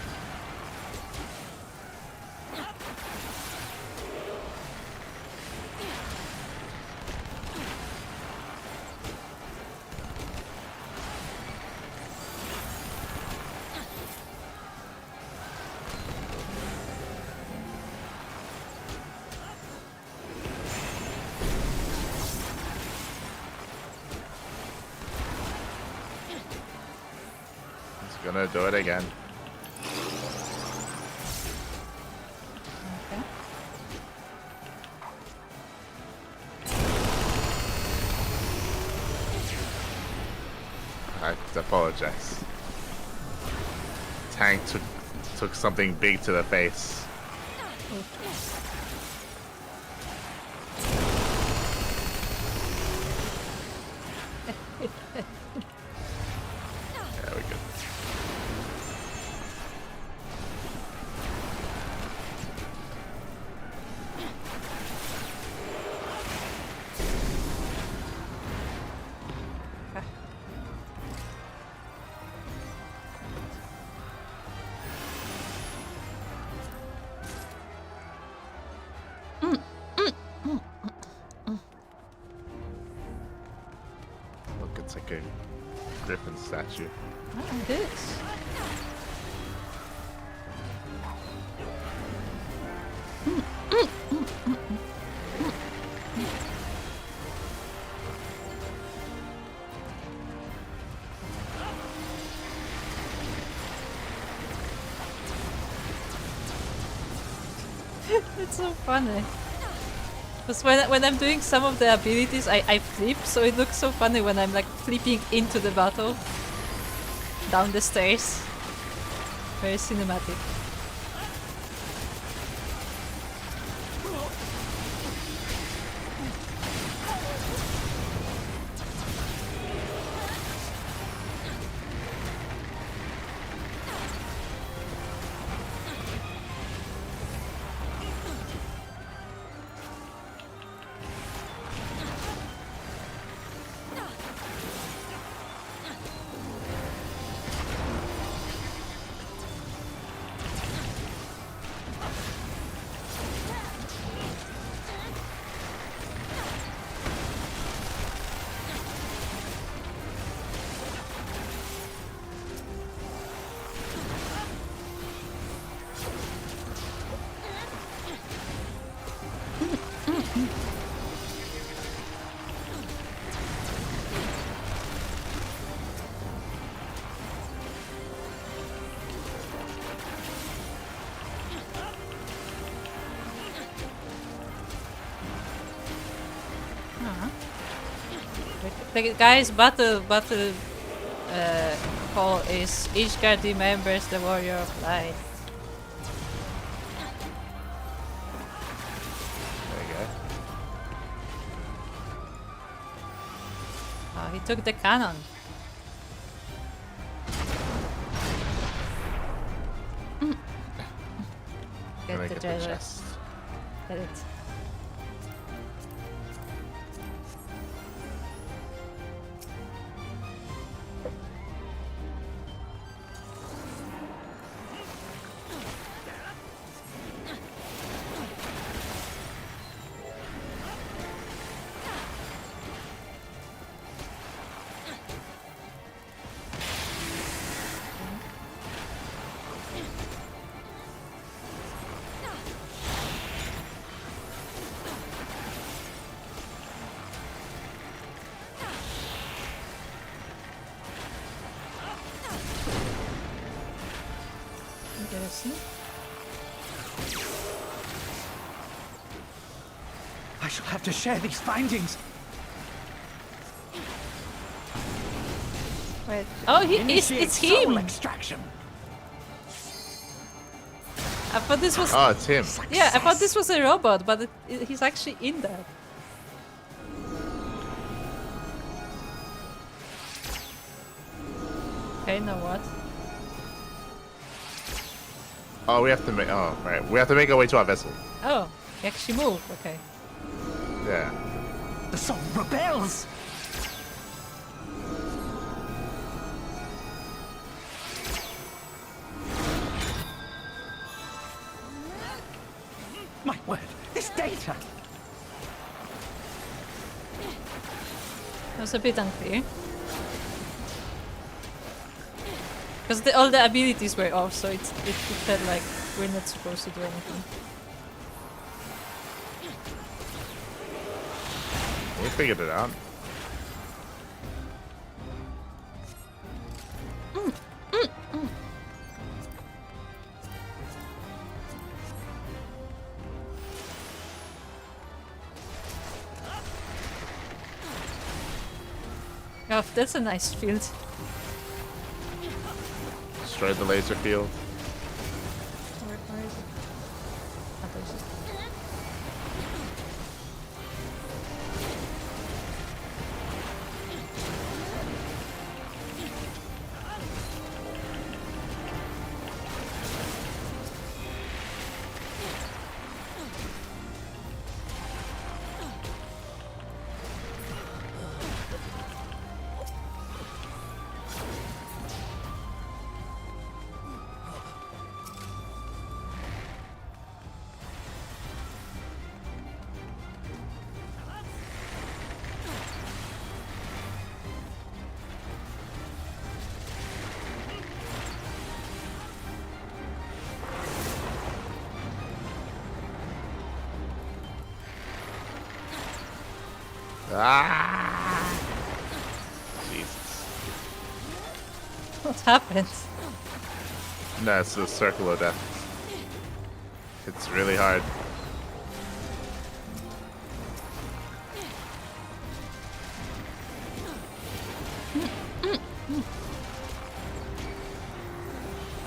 He's gonna do it again. Okay. I apologize. Tank took something big to the face. There we go. Look, it's like a griffin statue. Oh, it is. It's so funny. Because when I'm doing some of the abilities, I flip, so it looks so funny when I'm like flipping into the battle. Down the stairs. Very cinematic. The guy's battle call is each guard remembers the warrior of light. There you go. Oh, he took the cannon. Gonna Get the get the treasure. chest. Get it. Interesting. I shall have to share these findings. Wait. Oh, Initiate it's soul him! extraction. I thought this was... Oh, it's him. Yeah, I thought this was a robot, but he's actually in there. Okay, now what? Oh, we have to make. Oh, right. We have to make our way to our vessel. Oh, he actually moved. Okay. Yeah. The soul rebels. My word, this data. That was a bit unclear. Because all the abilities were off, so it felt like we're not supposed to do anything. We figured it out. Oh, that's a nice field. Destroy the laser field. Where is it? Oh, there's it. Ah! Jesus. What happened? No, it's the circle of death. It's really hard.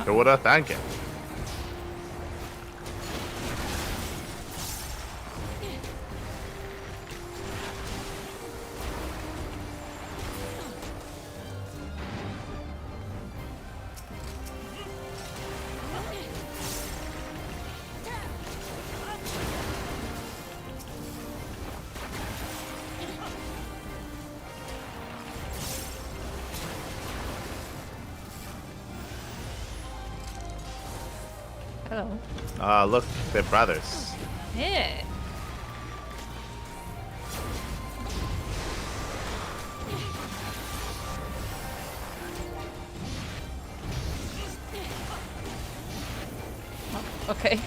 Who would have thank it? Hello. Look, they're brothers. Yeah. Oh, okay.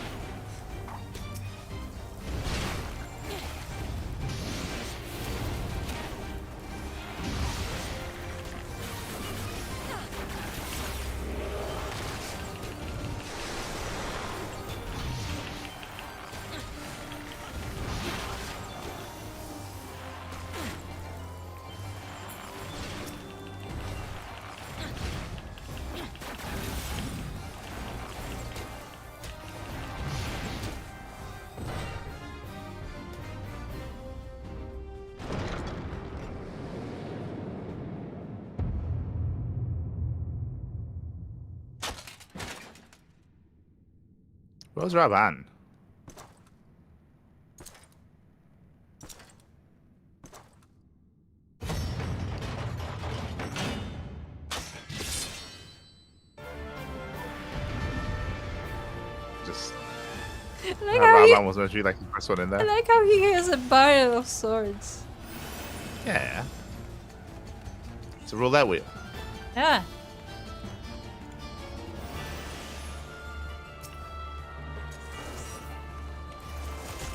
Where's Raban? Just Like how he, Raban was meant to be like the first one in I there. like how he has a barrel of swords. Yeah. It's a roulette wheel. Yeah.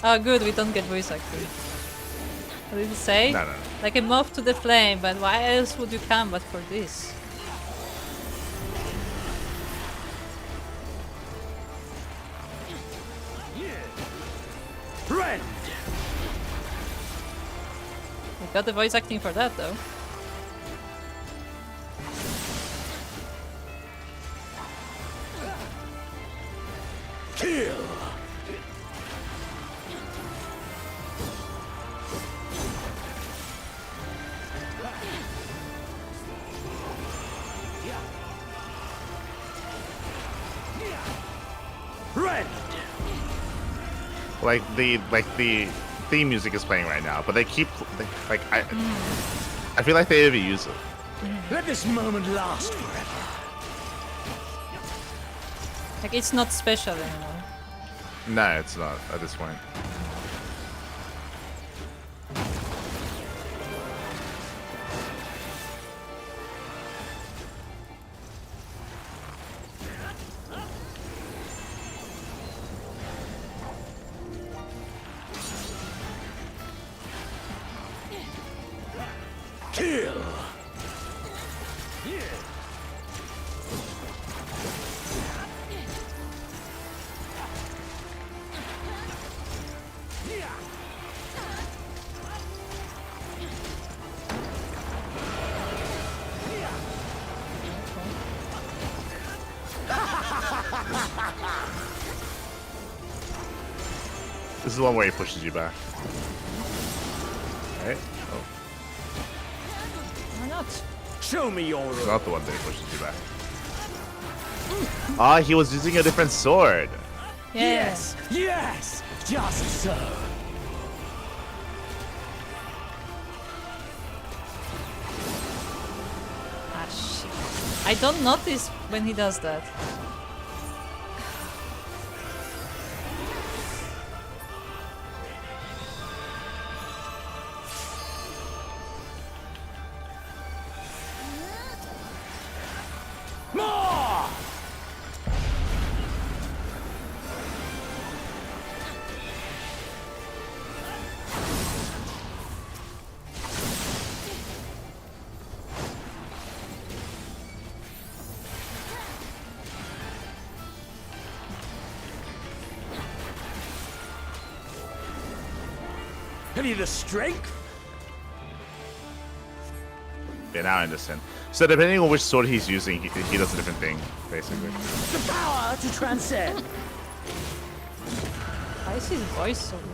Oh, good, we don't get voice acting. What did it say? No. Like a moth to the flame, but why else would you come but for this? Friend! We got the voice acting for that though. Kill! Friend! Like the theme music is playing right now, but I feel like they overuse it. Let this moment last forever. Like it's not special anymore. No, it's not at this point. Kill! This is the one where he pushes you back. Right? Oh, Why not? Show me your it's not the one that he pushes you back. Ah, he was using a different sword. Yes. Yes! Just so! Ah shit. I don't notice when he does that. More! Have you the strength? Okay, now I understand. So depending on which sword he's using, he does a different thing, basically. The power to transcend. Why is his voice so weird?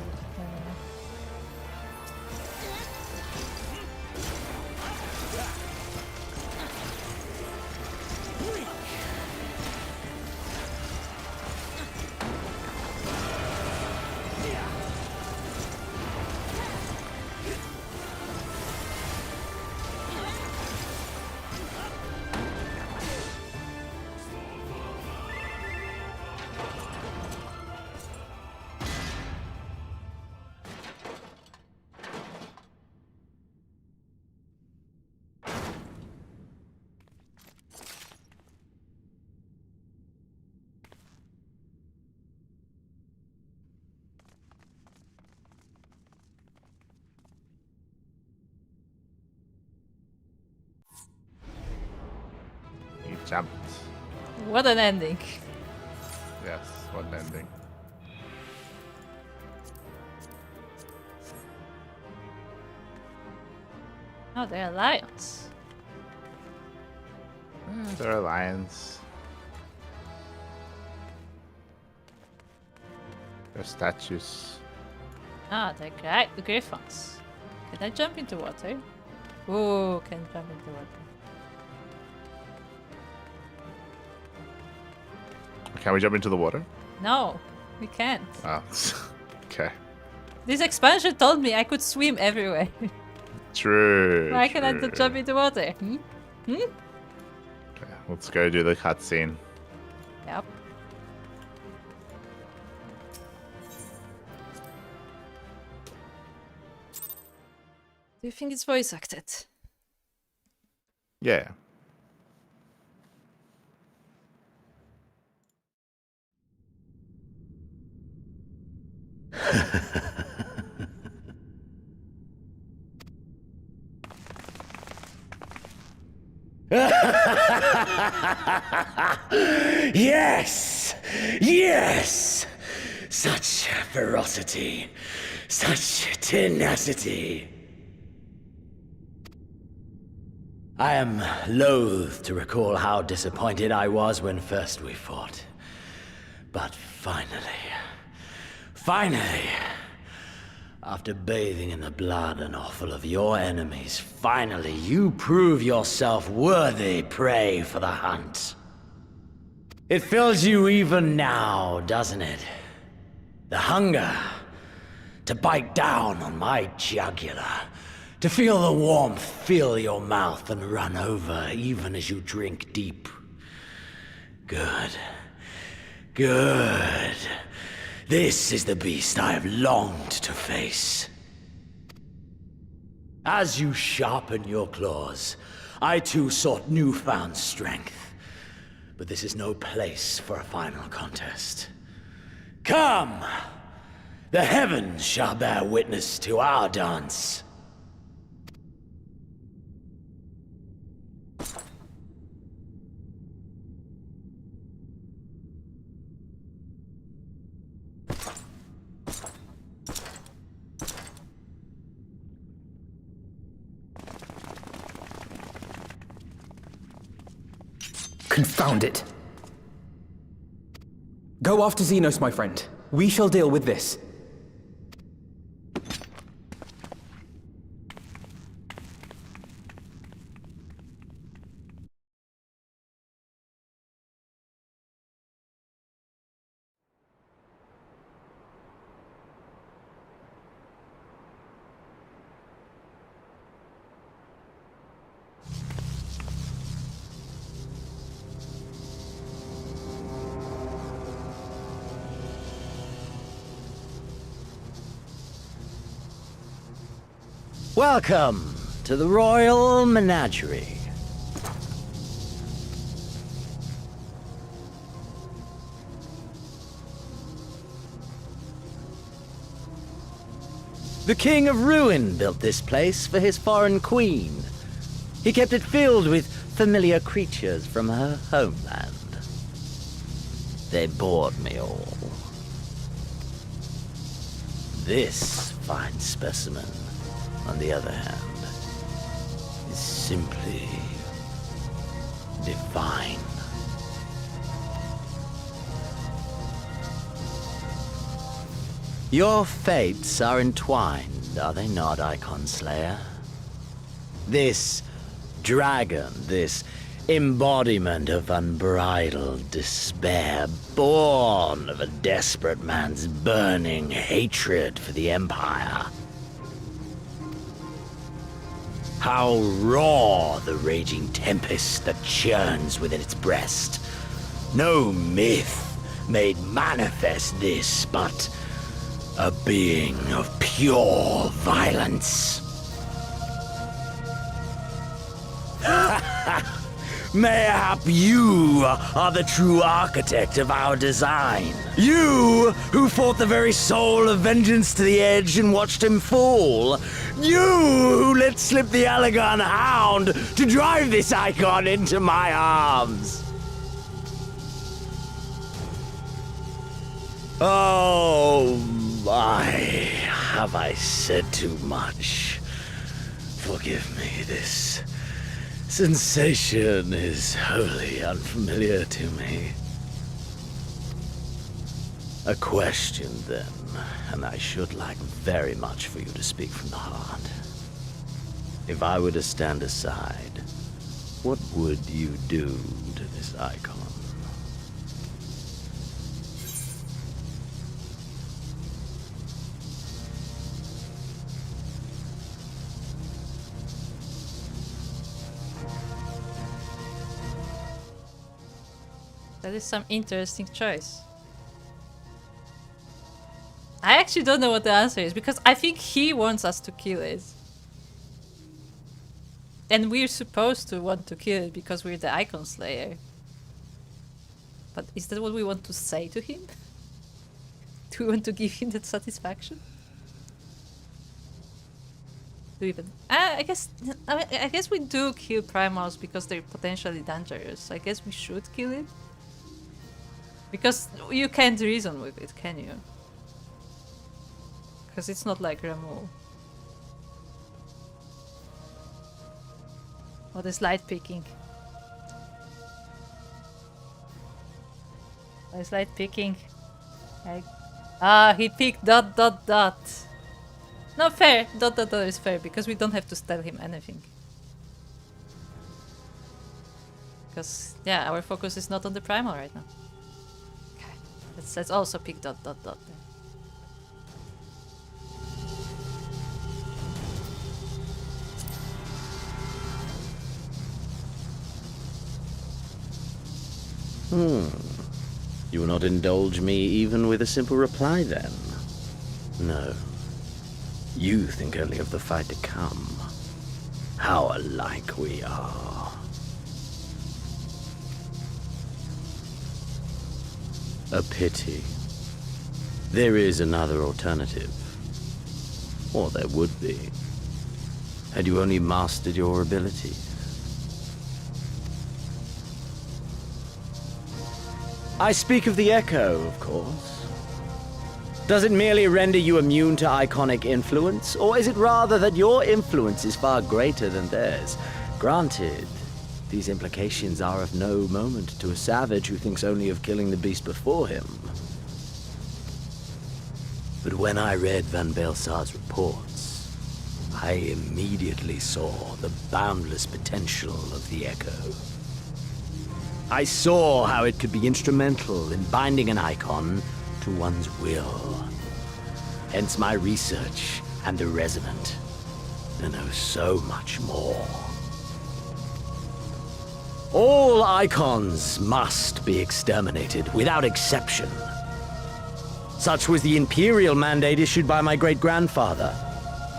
He jumped. What an ending. Yes, what an ending. Oh, they're lions. There are lions. There are statues. Ah, they're great. The griffons. Can I jump into water? Ooh, can jump into water. Can we jump into the water? No, we can't. Oh, okay. This expansion told me I could swim everywhere. True. Why can I true. jump into water? Hmm? Okay, let's go do the cutscene. Yep. Do you think it's voice acted? Yeah. Yes! Yes! Such ferocity. Such tenacity. I am loath to recall how disappointed I was when first we fought. But finally, after bathing in the blood and offal of your enemies, finally you prove yourself worthy prey for the hunt. It fills you even now, doesn't it? The hunger to bite down on my jugular, to feel the warmth fill your mouth and run over even as you drink deep. Good. Good. This is the beast I have longed to face. As you sharpen your claws, I too sought newfound strength. But this is no place for a final contest. Come! The heavens shall bear witness to our dance. Confound it! Go after Xenos, my friend. We shall deal with this. Welcome to the Royal Menagerie. The King of Ruin built this place for his foreign queen. He kept it filled with familiar creatures from her homeland. They bored me all. This fine specimen, on the other hand, is simply divine. Your fates are entwined, are they not, Icon Slayer? This dragon, this embodiment of unbridled despair, born of a desperate man's burning hatred for the Empire. How raw the raging tempest that churns within its breast. No myth made manifest this, but a being of pure violence. Mayhap you are the true architect of our design. You who fought the very soul of vengeance to the edge and watched him fall. You who let slip the Allegan hound to drive this icon into my arms. Oh my, have I said too much? Forgive me, this sensation is wholly unfamiliar to me. A question, then, and I should like very much for you to speak from the heart. If I were to stand aside, what would you do to this icon? That is some interesting choice. I actually don't know what the answer is, because I think he wants us to kill it. And we're supposed to want to kill it because we're the Icon Slayer. But is that what we want to say to him? Do we want to give him that satisfaction? Do we even... I guess we do kill primals because they're potentially dangerous. I guess we should kill it. Because you can't reason with it, can you? Because it's not like Ramu. What is light picking? What is light picking? Like, he picked ... No, fair. ... is fair, because we don't have to tell him anything. Because, yeah, our focus is not on the primal right now. Let's also pick ... then. You will not indulge me even with a simple reply, then? No. You think only of the fight to come. How alike we are. A pity. There is another alternative. Or there would be. Had you only mastered your abilities. I speak of the Echo, of course. Does it merely render you immune to iconic influence, or is it rather that your influence is far greater than theirs? Granted, these implications are of no moment to a savage who thinks only of killing the beast before him. But when I read Van Baelsar's reports, I immediately saw the boundless potential of the Echo. I saw how it could be instrumental in binding an icon to one's will. Hence my research and the Resonant, and oh, so much more. All icons must be exterminated without exception. Such was the imperial mandate issued by my great-grandfather,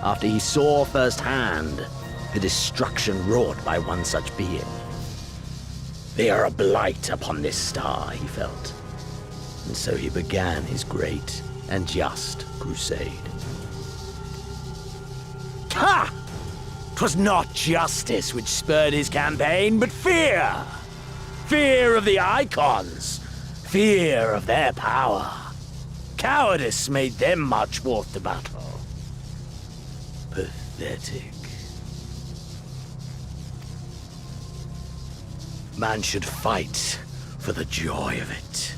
after he saw firsthand the destruction wrought by one such being. They are a blight upon this star, he felt. And so he began his great and just crusade. Ha! 'Twas not justice which spurred his campaign, but fear! Fear of the icons! Fear of their power! Cowardice made them march forth to battle. Pathetic. Man should fight for the joy of it.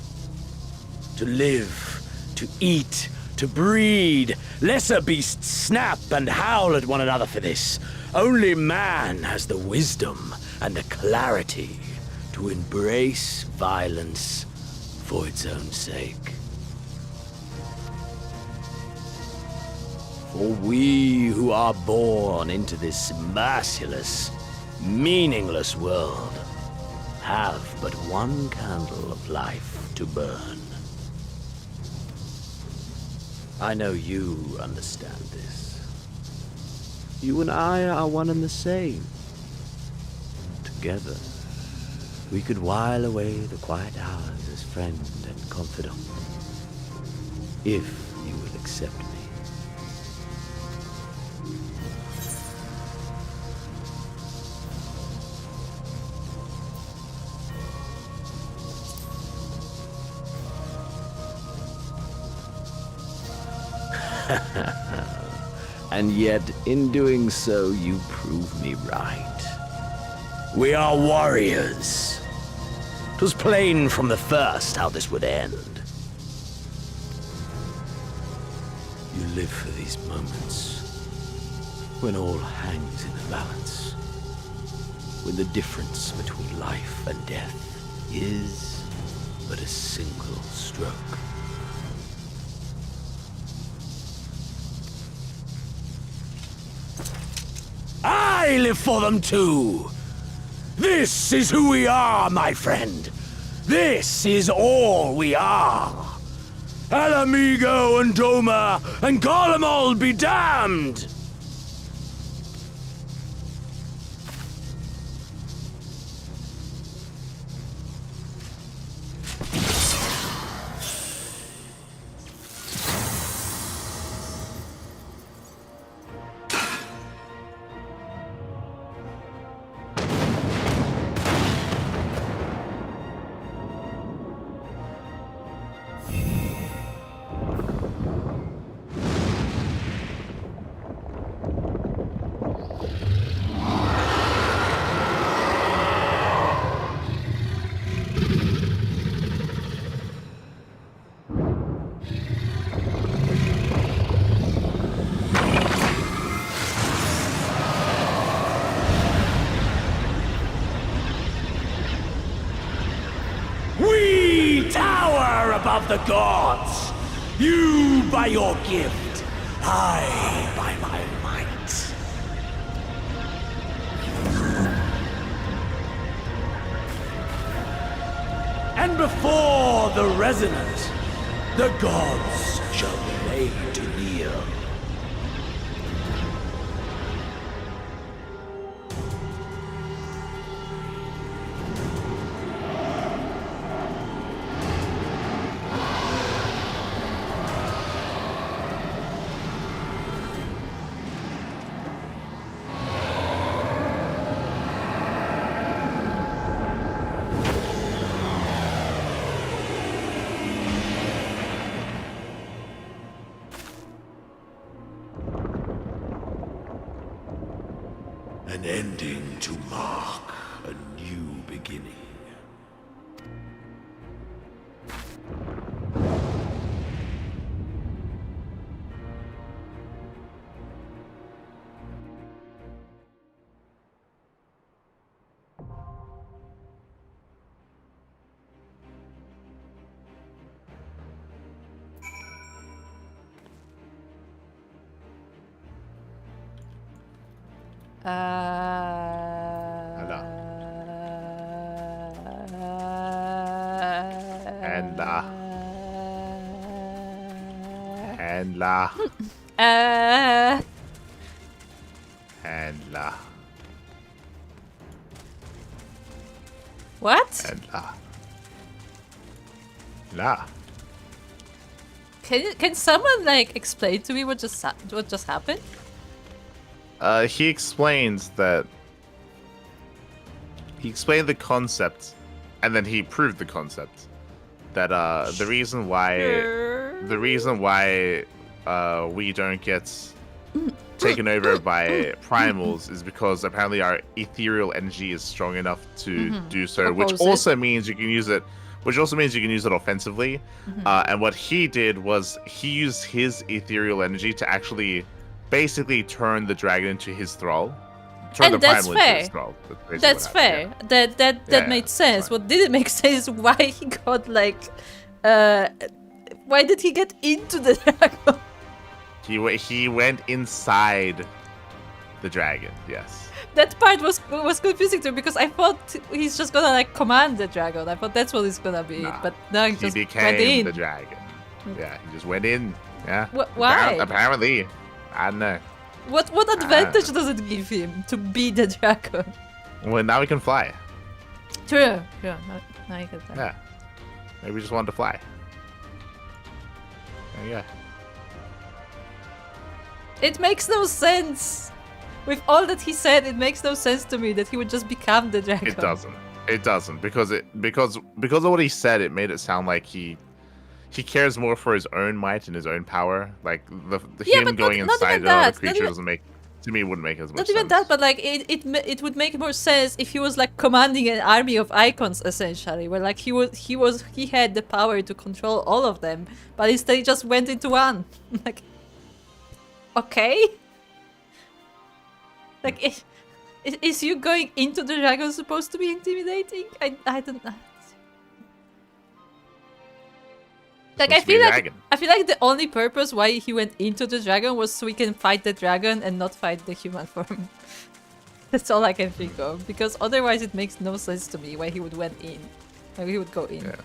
To live, to eat, to breed. Lesser beasts snap and howl at one another for this. Only man has the wisdom and the clarity to embrace violence for its own sake. For we who are born into this merciless, meaningless world have but one candle of life to burn. I know you understand this. You and I are one and the same. Together, we could while away the quiet hours as friend and confidant. If you will accept me. And yet, in doing so, you prove me right. We are warriors. 'Twas plain from the first how this would end. You live for these moments, when all hangs in the balance, when the difference between life and death is but a single stroke. I live for them too! This is who we are, my friend! This is all we are! Alamigo and Doma and call 'em all be damned! Above the gods, you by your gift, I by my might. And before the resonant, the gods shall be made to kneel. An ending to mark a new beginning. What? Can someone like explain to me what just happened? He explains that he explained the concept, and then he proved the concept. That the reason why we don't get taken over by primals is because apparently our ethereal energy is strong enough to do so, which Oppose it. also means you can use it. Which also means you can use it offensively. And what he did was he used his ethereal energy to actually basically turn the dragon into his thrall. Turn And the that's primal into fair. his thrall. Basically That's what happened, fair. That Yeah, made that's sense. fine. What didn't make sense is why he got like, why did he get into the dragon? Yeah. He went inside the dragon. Yes. That part was confusing to me because I thought he's just gonna like command the dragon. I thought that's what it's gonna be, Nah, but no, he He just went became in. the dragon. Yeah, he just went in. Yeah. Why? Apparently, I don't know. What advantage does it give him to be the dragon? Well, now we can fly. True. Now you can tell. Yeah. Maybe we just wanted to fly. There you go. It makes no sense. With all that he said, it makes no sense to me that he would just become the dragon. It doesn't. It doesn't because of what he said. It made it sound like he cares more for his own might and his own power. Like the Yeah, him but going not inside even the other that. Not creature even- doesn't make to me wouldn't make as much Not sense. even that, but like it would make more sense if he was like commanding an army of icons essentially, where like he had the power to control all of them, but instead he just went into one. Like, okay, like is you going into the dragon supposed to be intimidating? I don't know. Like Supposed to be a dragon. I feel like the only purpose why he went into the dragon was so we can fight the dragon and not fight the human form. That's all I can think of, because otherwise it makes no sense to me why he would went in, why he would go in. Yeah.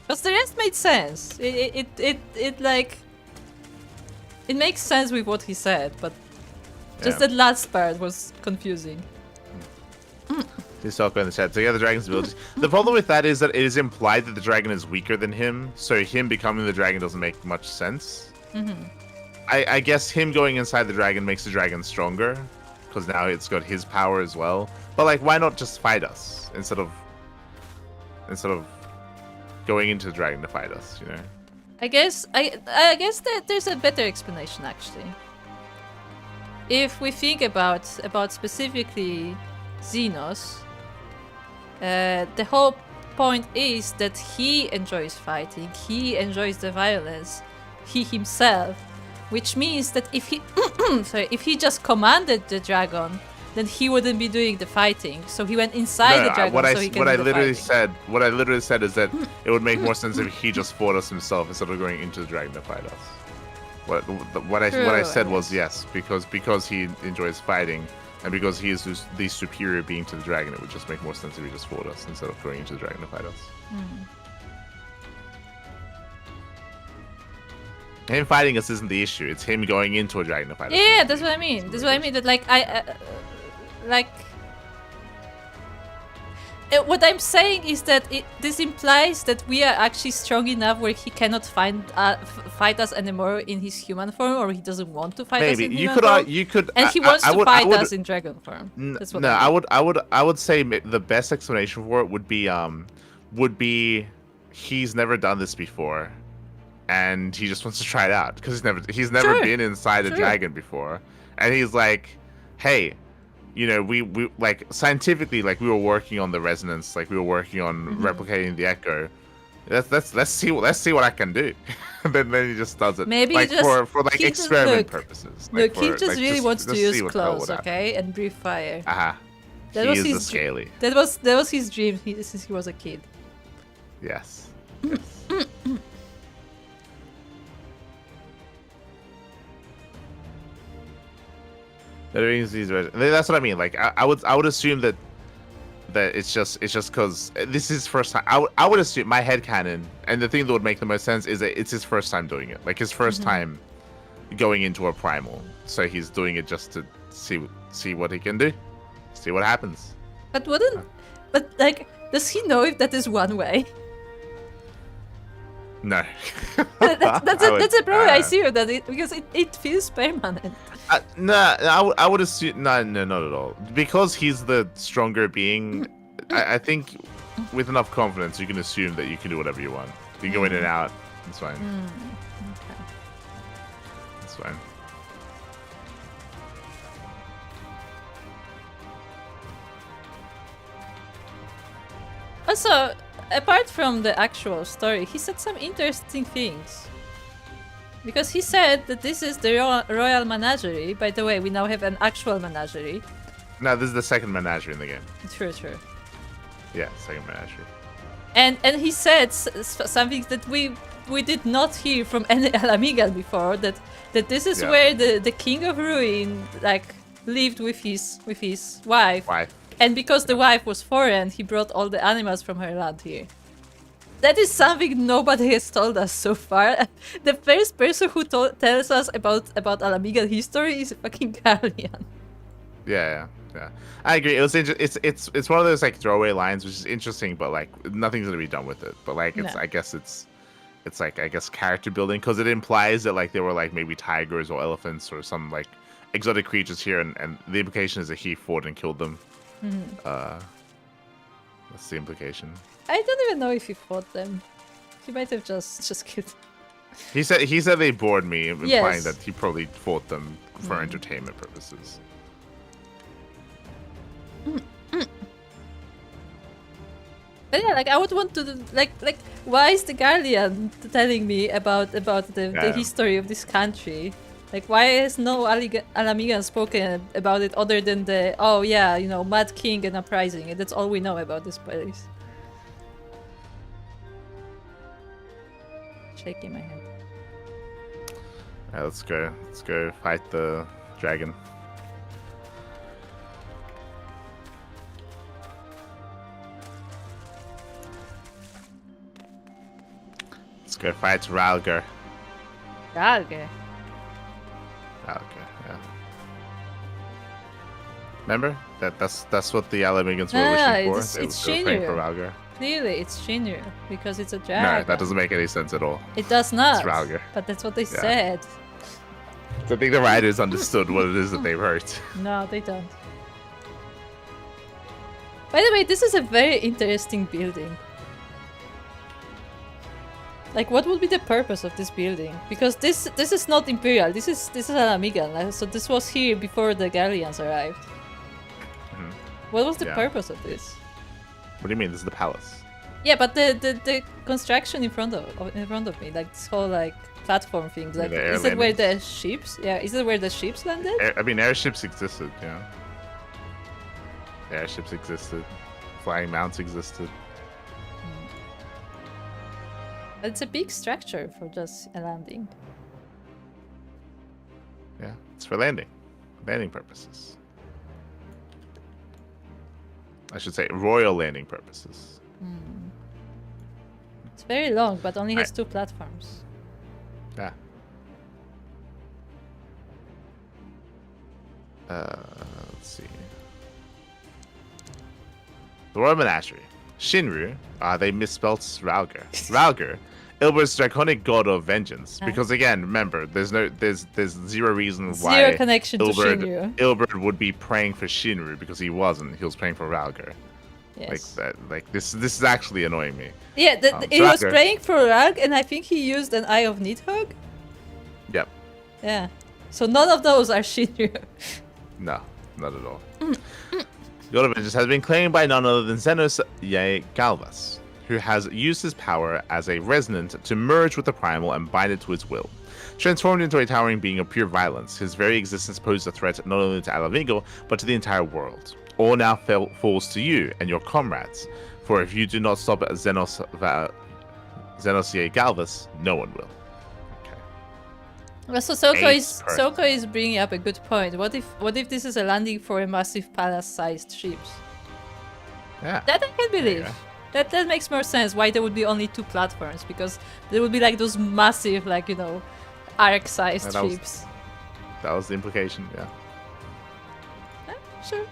Because the rest made sense. It like it makes sense with what he said, but just Yeah. that last part was confusing. He's talking in the chat. So yeah, the dragon's abilities. The problem with that is that it is implied that the dragon is weaker than him, so him becoming the dragon doesn't make much sense. I guess him going inside the dragon makes the dragon stronger, because now it's got his power as well. But like, why not just fight us instead of going into the dragon to fight us? You know? I guess that there's a better explanation actually. If we think about specifically Xenos, the whole point is that he enjoys fighting, he enjoys the violence, he himself, which means that if he if he just commanded the dragon, then he wouldn't be doing the fighting. So he went inside the dragon so he can what do I the literally fighting. said, what I literally said is that it would make more sense if he just fought us himself instead of going into the dragon to fight us. What I said was yes, because he enjoys fighting and because he is the superior being to the dragon, it would just make more sense if he just fought us instead of going into the dragon to fight us. Him fighting us isn't the issue; it's him going into a dragon to fight us. Yeah, that's what I mean. That's what I mean. That like what I'm saying is that this implies that we are actually strong enough where he cannot fight us anymore in his human form, or he doesn't want to fight us Maybe in you human could form. you could And he wants to fight us in dragon form. That's what No, I mean. I would say the best explanation for it would be he's never done this before, and he just wants to try it out because he's never Sure. been inside a Sure. dragon before, and he's like, hey, you know, we like scientifically, like we were working on the resonance, like we were working on replicating the echo. Let's see what I can do. then he just does it. Maybe like he just for like he just- experiment look, purposes. Look, Like he for, just like, really wants to let's use see what clothes, would happen. okay, and breathe fire. Aha. That He was is his the scaly. That was his dream since he was a kid. Yes. That's what I mean. Like I would assume that it's just because this is his first time. I would assume my headcanon, and the thing that would make the most sense is that it's his first time doing it. Like his first time going into a primal. So he's doing it just to see what he can do. See what happens. But like, does he know if that is one way? No. That's a problem I see with that because it feels permanent. No, I would assume no, not at all. Because he's the stronger being, I think with enough confidence you can assume that you can do whatever you want. You can go in and out. It's fine. Okay. It's fine. Also, apart from the actual story, he said some interesting things. Because he said that this is the royal menagerie. By the way, we now have an actual menagerie. No, this is the second menagerie in the game. True, true. Yeah, second menagerie. And he said something that we did not hear from any Alamigan before. That this is where the king of Ruin like lived with his wife. Why? And because the wife was foreign, he brought all the animals from her land here. That is something nobody has told us so far. The first person who tells us about Alamigan history is fucking Gallian. Yeah. I agree. It was it's one of those like throwaway lines, which is interesting, but like nothing's gonna be done with it. But like it's No. I guess it's like I guess character building because it implies that like there were like maybe tigers or elephants or some like exotic creatures here, and the implication is that he fought and killed them. That's the implication. I don't even know if he fought them. He might have just killed them. He said they bored me, implying Yes. that he probably fought them for entertainment purposes. But yeah, like I would want to like why is the Guardian telling me about the Yeah. history of this country? Like why has no Alamigan spoken about it other than the Mad King and uprising, and that's all we know about this place. Shaking my head. Alright, let's go. Let's go fight the dragon. Let's go fight Ralgar. Okay. Ralgar, yeah. Remember? That's what the Alamigans were No, wishing it's for. They were praying for Ralgar. Clearly, it's Shinru because it's a dragon. No, that doesn't make any sense at all. It does not. Ralgar. But that's what they said. So I think the writers understood what it is that they wrote. No, they don't. By the way, this is a very interesting building. Like, what would be the purpose of this building? Because this is not Imperial. This is Alamigan. Like, so this was here before the Gallians arrived. What was the Yeah. purpose of this? What do you mean? This is the palace. Yeah, but the construction in front of me, like this whole like platform thing, like the air is it where the landings? ships? Yeah, is it where the ships landed? I mean, airships existed, yeah. Airships existed. Flying mounts existed. It's a big structure for just a landing. Yeah, it's for landing purposes. I should say royal landing purposes. It's very long, but only has 2 platforms. Yeah. Let's see. The Royal Menagerie. Shinru. They misspelled Ralgar. Ralgar. Ilber's draconic god of vengeance. Because again, remember, there's zero reason why Zero connection to Shinru. Ilberd would be praying for Shinru because he wasn't. He was praying for Ralgar. Yes. Like that. Like this is actually annoying me. Yeah, he was Ralgar. praying for Rag, and I think he used an Eye of Nidhogg. Yep. Yeah. So none of those are Shinru. No, not at all. God of Vengeance has been claimed by none other than Xenos Ye Galvas, who has used his power as a resonant to merge with the primal and bind it to his will. Transformed into a towering being of pure violence, his very existence poses a threat not only to Alavingo, but to the entire world. All now falls to you and your comrades, for if you do not stop Xenos Ye Galvas, no one will. Well, so Soko 8 is bringing up a good point. What if this is a landing for a massive palace-sized ships? Yeah. That I can believe. Yeah. That makes more sense. Why there would be only 2 platforms? Because there would be like those massive, like arc-sized that was- ships. That was the implication, yeah. Sure.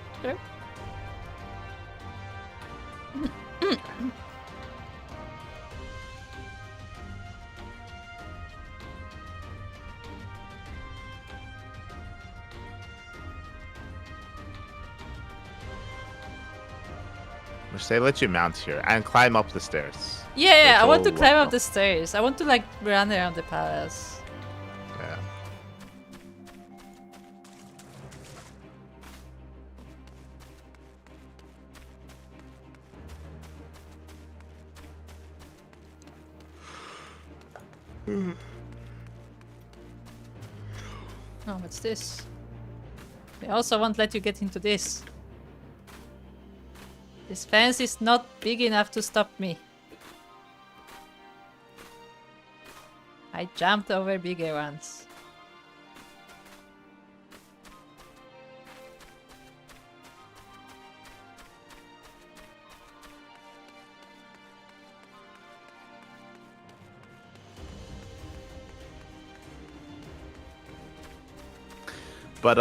Which they let you mount here and climb up the stairs. Yeah, I It's want to all climb locked up the stairs. I want to like run around the palace. Yeah. Oh, what's this? They also won't let you get into this. This fence is not big enough to stop me. I jumped over bigger ones. But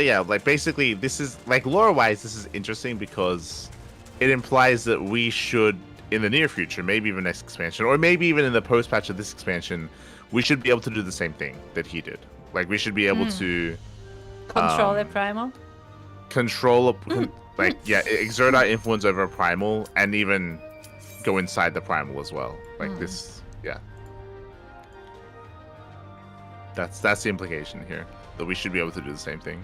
yeah, like basically this is like lore-wise, this is interesting because it implies that we should, in the near future, maybe even next expansion, or maybe even in the post-patch of this expansion, we should be able to do the same thing that he did. Like we should be able to Control a primal? control exert our influence over a primal and even go inside the primal as well. Like this, yeah. That's the implication here. That we should be able to do the same thing.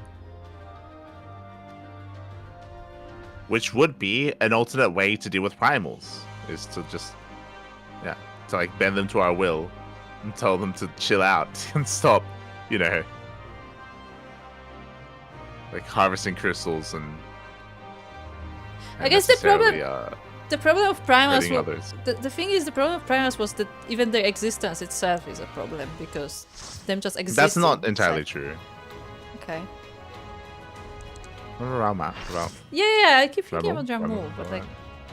Which would be an alternate way to deal with primals. Is to just, yeah, to like bend them to our will and tell them to chill out and stop, you know, like harvesting crystals and I guess the problem of primals hurting others. the thing is, the problem of primals was that even their existence itself is a problem, because them just existing. That's not entirely true. Okay. Around map, around. Yeah, I keep thinking Rebel, about their Rebel, move, but alright. like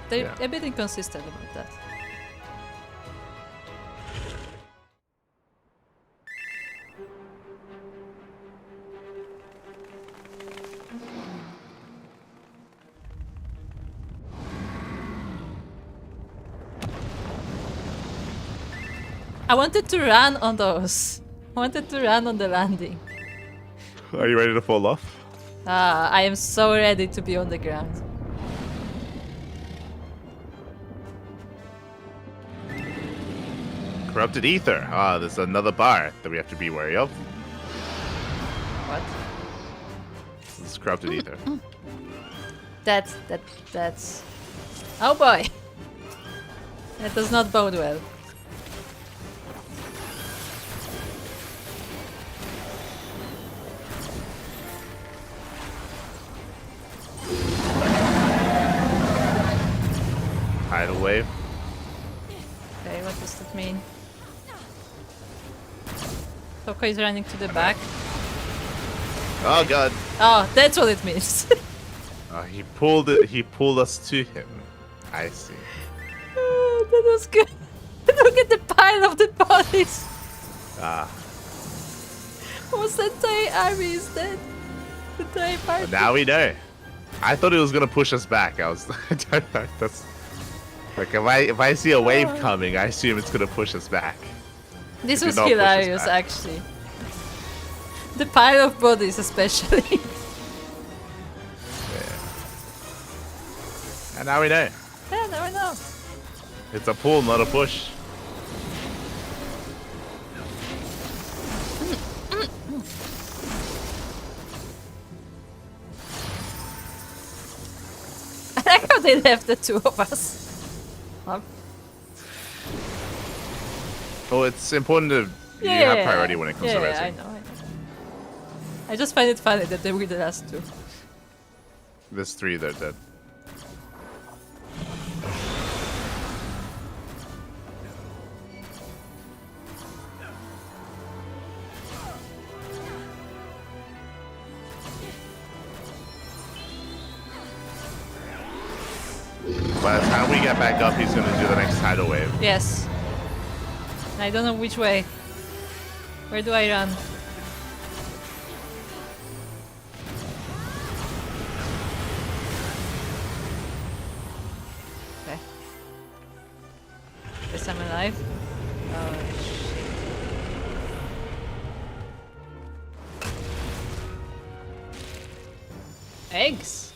they're Yeah. a bit inconsistent about that. I wanted to run on those. I wanted to run on the landing. Are you ready to fall off? I am so ready to be on the ground. Corrupted ether. There's another bar that we have to be wary of. What? This is corrupted ether. That's... Oh boy! That does not bode well. Tidal wave. Okay, what does that mean? Toko is running to the back. Oh god. Oh, that's what it means. He pulled it. He pulled us to him. I see. Oh, that was good. Look at the pile of the bodies. What's the entire army is dead? The entire party. But now we know. I thought it was gonna push us back. I was. I don't know. That's like if I see a wave coming, I assume it's gonna push us back. This It did was not push us hilarious, back. actually. The pile of bodies, especially. And now we know. Yeah, now I know. It's a pull, not a push. I like how they left the two of us. Huh? Well, it's important to you have priority when it comes to I racing. know. I just find it funny that they were the last two. There's 3 that are dead. By the time we get back up, he's gonna do the next tidal wave. Yes. I don't know which way. Where do I run? Okay. Guess I'm alive. Oh shit. Eggs?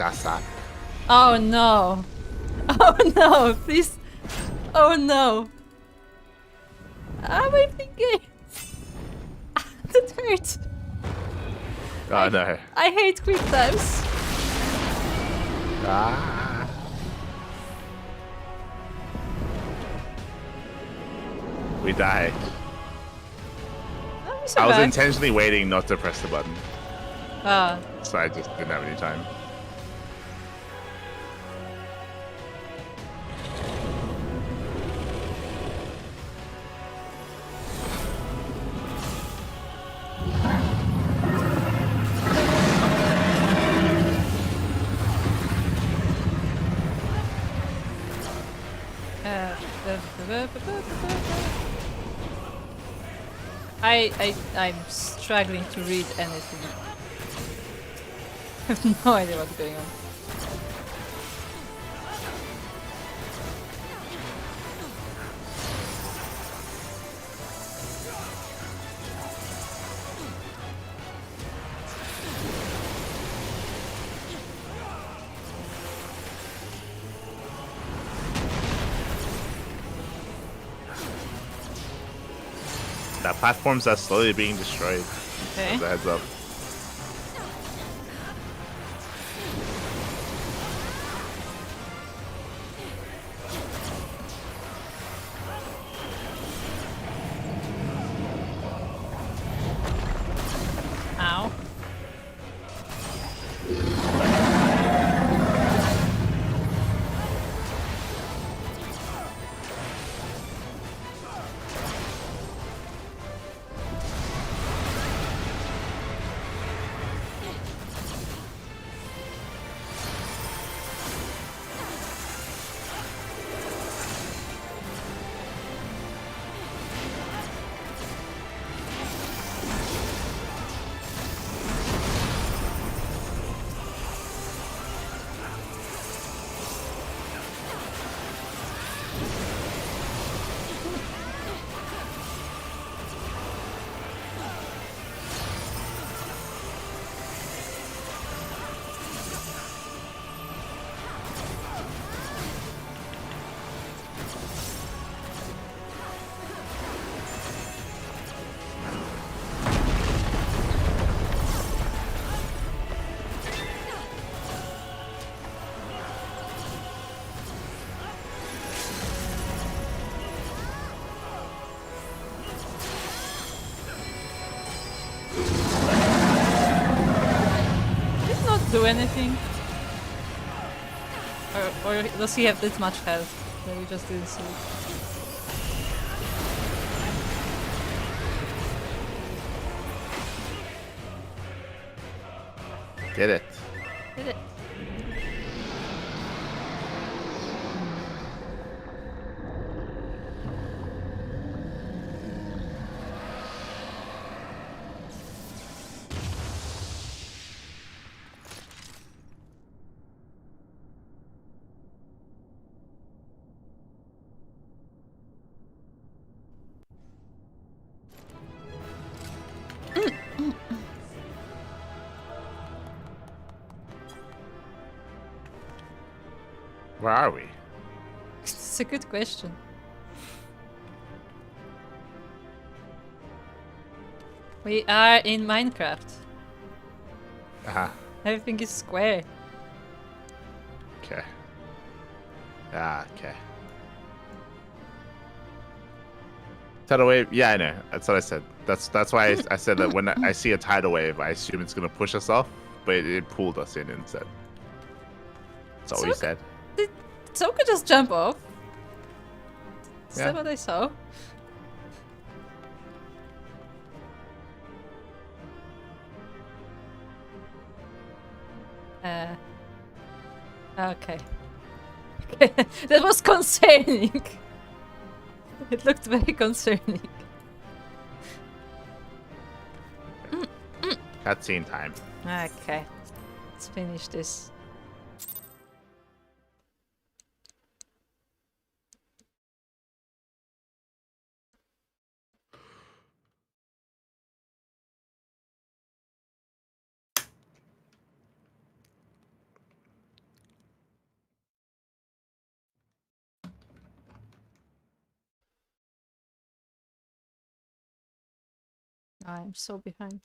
Yasa. Oh no. Oh no, please. Oh no. Am I thinking? That hurt. Oh no. I hate quick times. Ah. We died. Oh, we I was survived. intentionally waiting not to press the button, Ah. so I just didn't have any time. I'm struggling to read anything. I have no idea what's going on. That platforms are slowly being destroyed. Okay. As a heads up. Ow. Did not do anything. Or does he have this much health that we just didn't see? Did it. Did it? Where are we? It's a good question. We are in Minecraft. Uh-huh. Everything is square. Okay. Ah, okay. Tidal wave? Yeah, I know. That's what I said. That's why I said that when I see a tidal wave, I assume it's gonna push us off, but it pulled us in instead. That's all we said. Did Soka just jump off? Is Yeah. that what I saw? Okay. That was concerning. It looked very concerning. Cutscene time. Okay. Let's finish this. I'm so behind.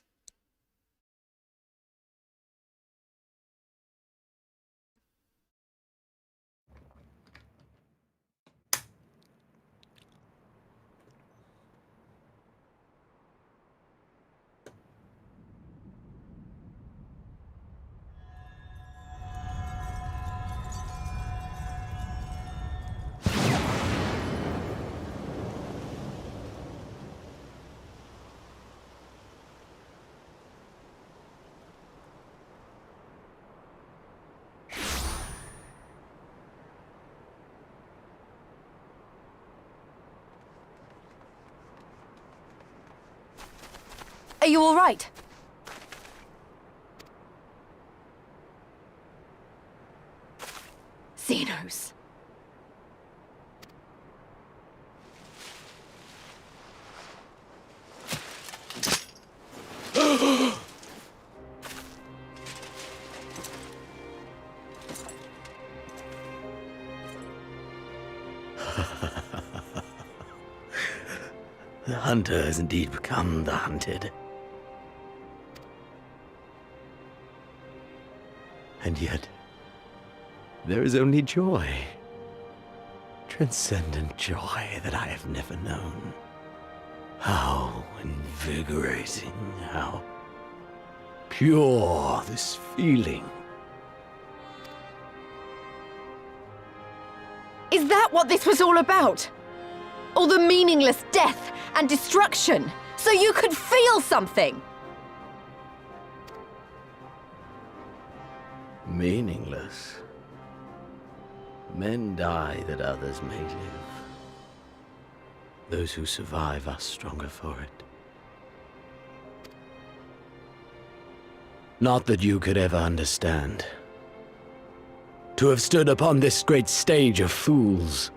Are you all right? Xenos. The hunter has indeed become the hunted. And yet, there is only joy. Transcendent joy that I have never known. How invigorating, how pure this feeling. Is that what this was all about? All the meaningless death and destruction, so you could feel something? Meaningless. Men die that others may live. Those who survive are stronger for it. Not that you could ever understand. To have stood upon this great stage of fools.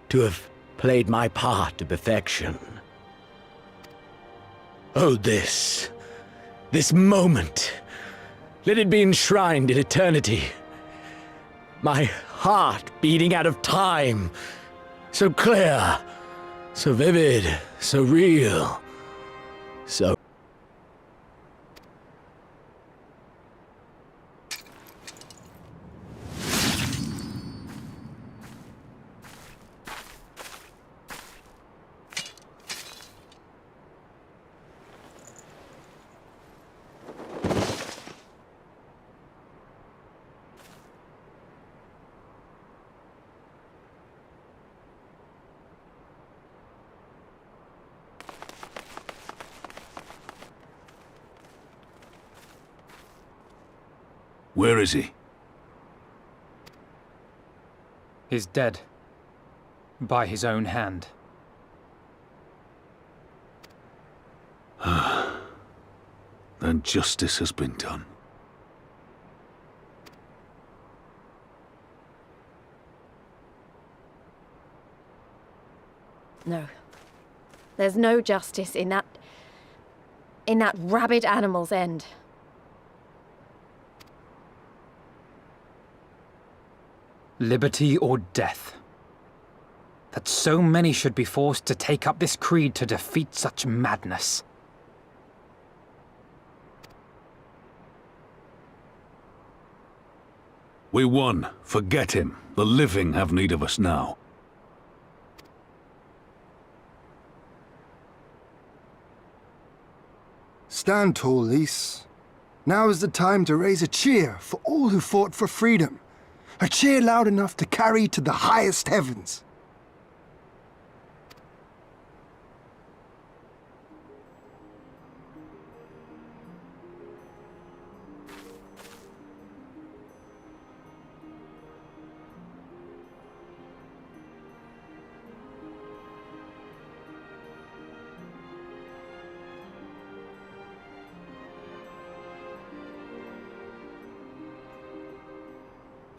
To have played my part to perfection. Oh, this moment. Let it be enshrined in eternity. My heart beating out of time. So clear, so vivid, so real, so... Where is he? He's dead. By his own hand. Then justice has been done. No. There's no justice in that rabid animal's end. Liberty or death. That so many should be forced to take up this creed to defeat such madness. We won. Forget him. The living have need of us now. Stand tall, Lys. Now is the time to raise a cheer for all who fought for freedom. A cheer loud enough to carry to the highest heavens.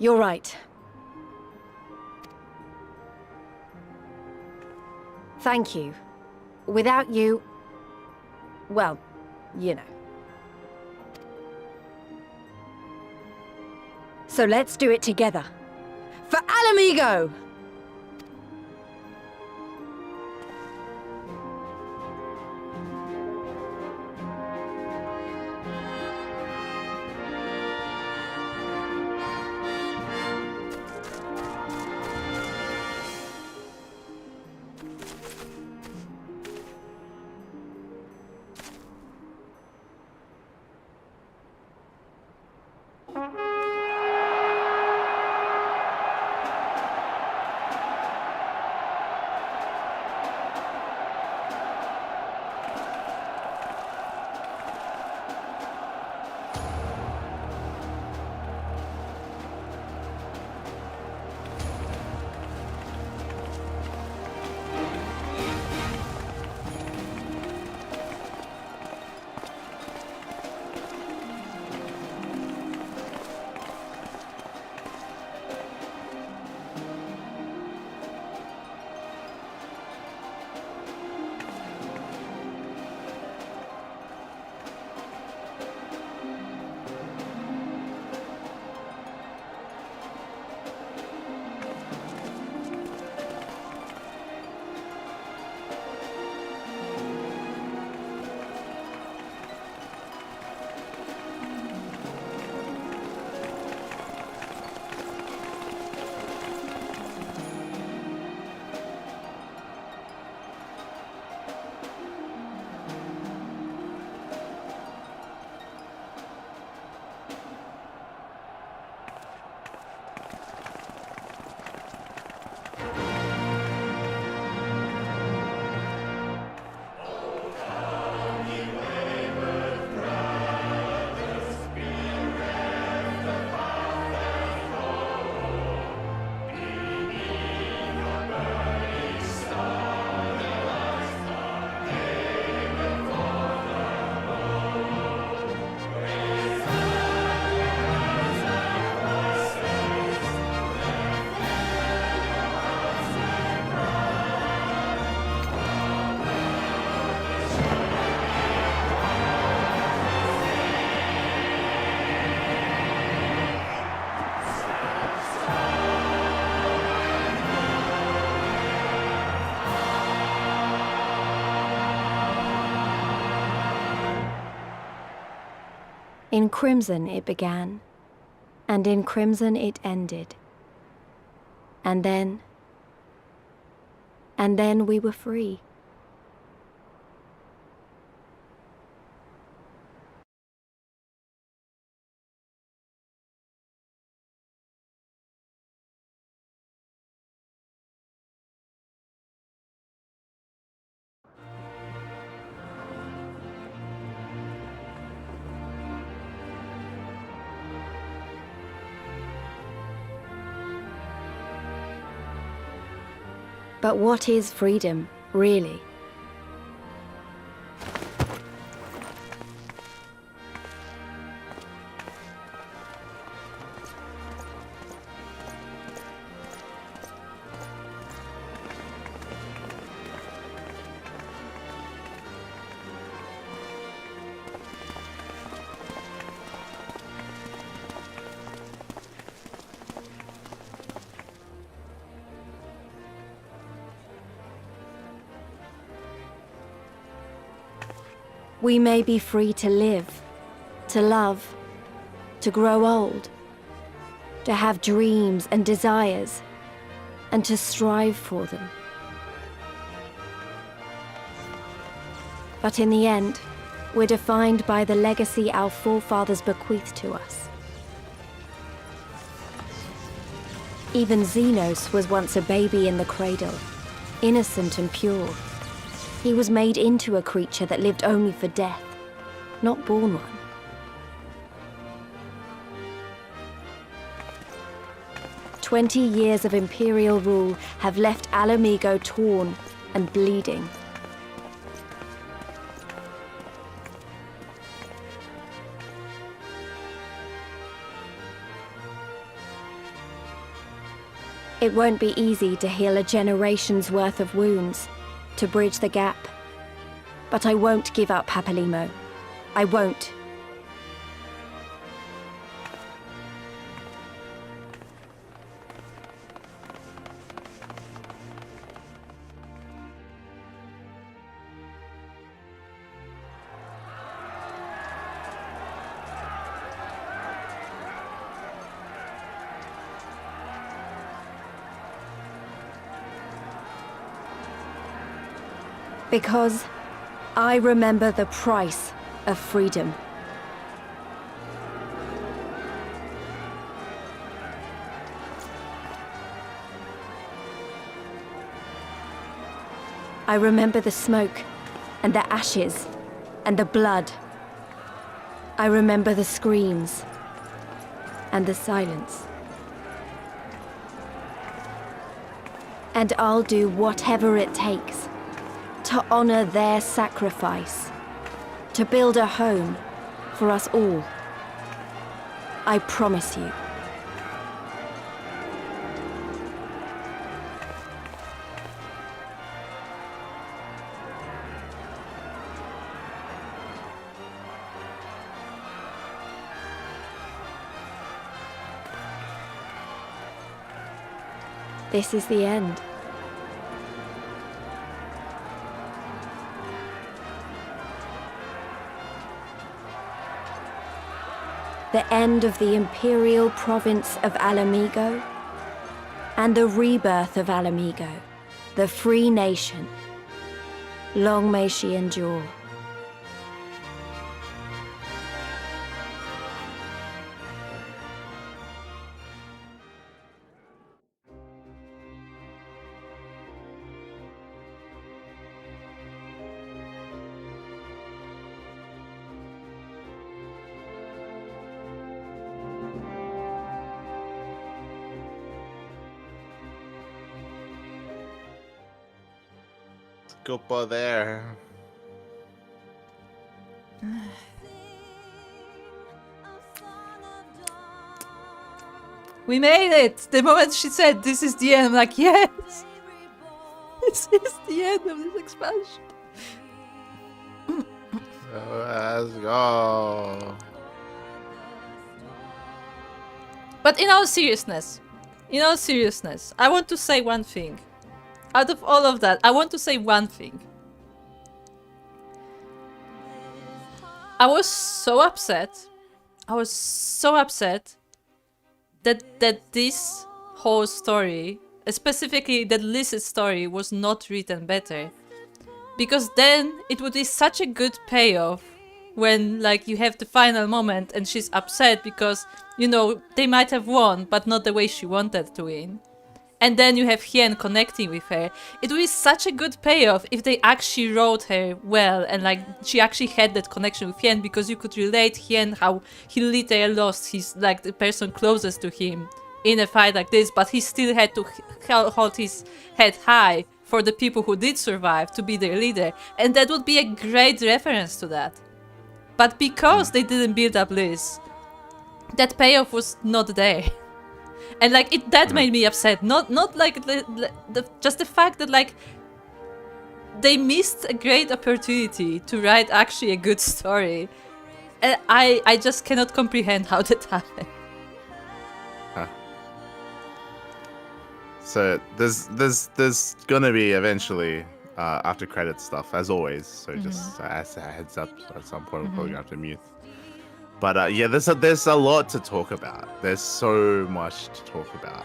You're right. Thank you. Without you... well, you know. So let's do it together. For Alamigo! In crimson it began, and in crimson it ended. And then we were free. But what is freedom, really? We may be free to live, to love, to grow old, to have dreams and desires, and to strive for them. But in the end, we're defined by the legacy our forefathers bequeathed to us. Even Xenos was once a baby in the cradle, innocent and pure. He was made into a creature that lived only for death, not born one. "20 years of Imperial rule have left Alamigo torn and bleeding. It won't be easy to heal a generation's worth of wounds, to bridge the gap. But I won't give up, Papalimo. I won't. Because I remember the price of freedom. I remember the smoke, and the ashes, and the blood. I remember the screams, and the silence. And I'll do whatever it takes to honor their sacrifice, to build a home for us all. I promise you. This is the end. The end of the Imperial province of Alamigo, and the rebirth of Alamigo, the free nation. Long may she endure. Scopa there. We made it! The moment she said this is the end, I'm like, yes! This is the end of this expansion. Let's go. But in all seriousness, I want to say one thing. Out of all of that, I want to say one thing. I was so upset I was so upset that this whole story, specifically that Liz's story, was not written better. Because then it would be such a good payoff when, like, you have the final moment and she's upset because, you know, they might have won, but not the way she wanted to win. And then you have Hien connecting with her. It would be such a good payoff if they actually wrote her well and, like, she actually had that connection with Hien, because you could relate Hien how he literally lost his, like, the person closest to him in a fight like this, but he still had to hold his head high for the people who did survive to be their leader. And that would be a great reference to that. But because they didn't build up Liz, that payoff was not there. And like that made me upset. Not like just the fact that like they missed a great opportunity to write actually a good story. And I just cannot comprehend how that happened. So there's gonna be eventually after credits stuff, as always. So just as a heads up, at some point we're probably gonna have to mute. But yeah, there's a lot to talk about. There's so much to talk about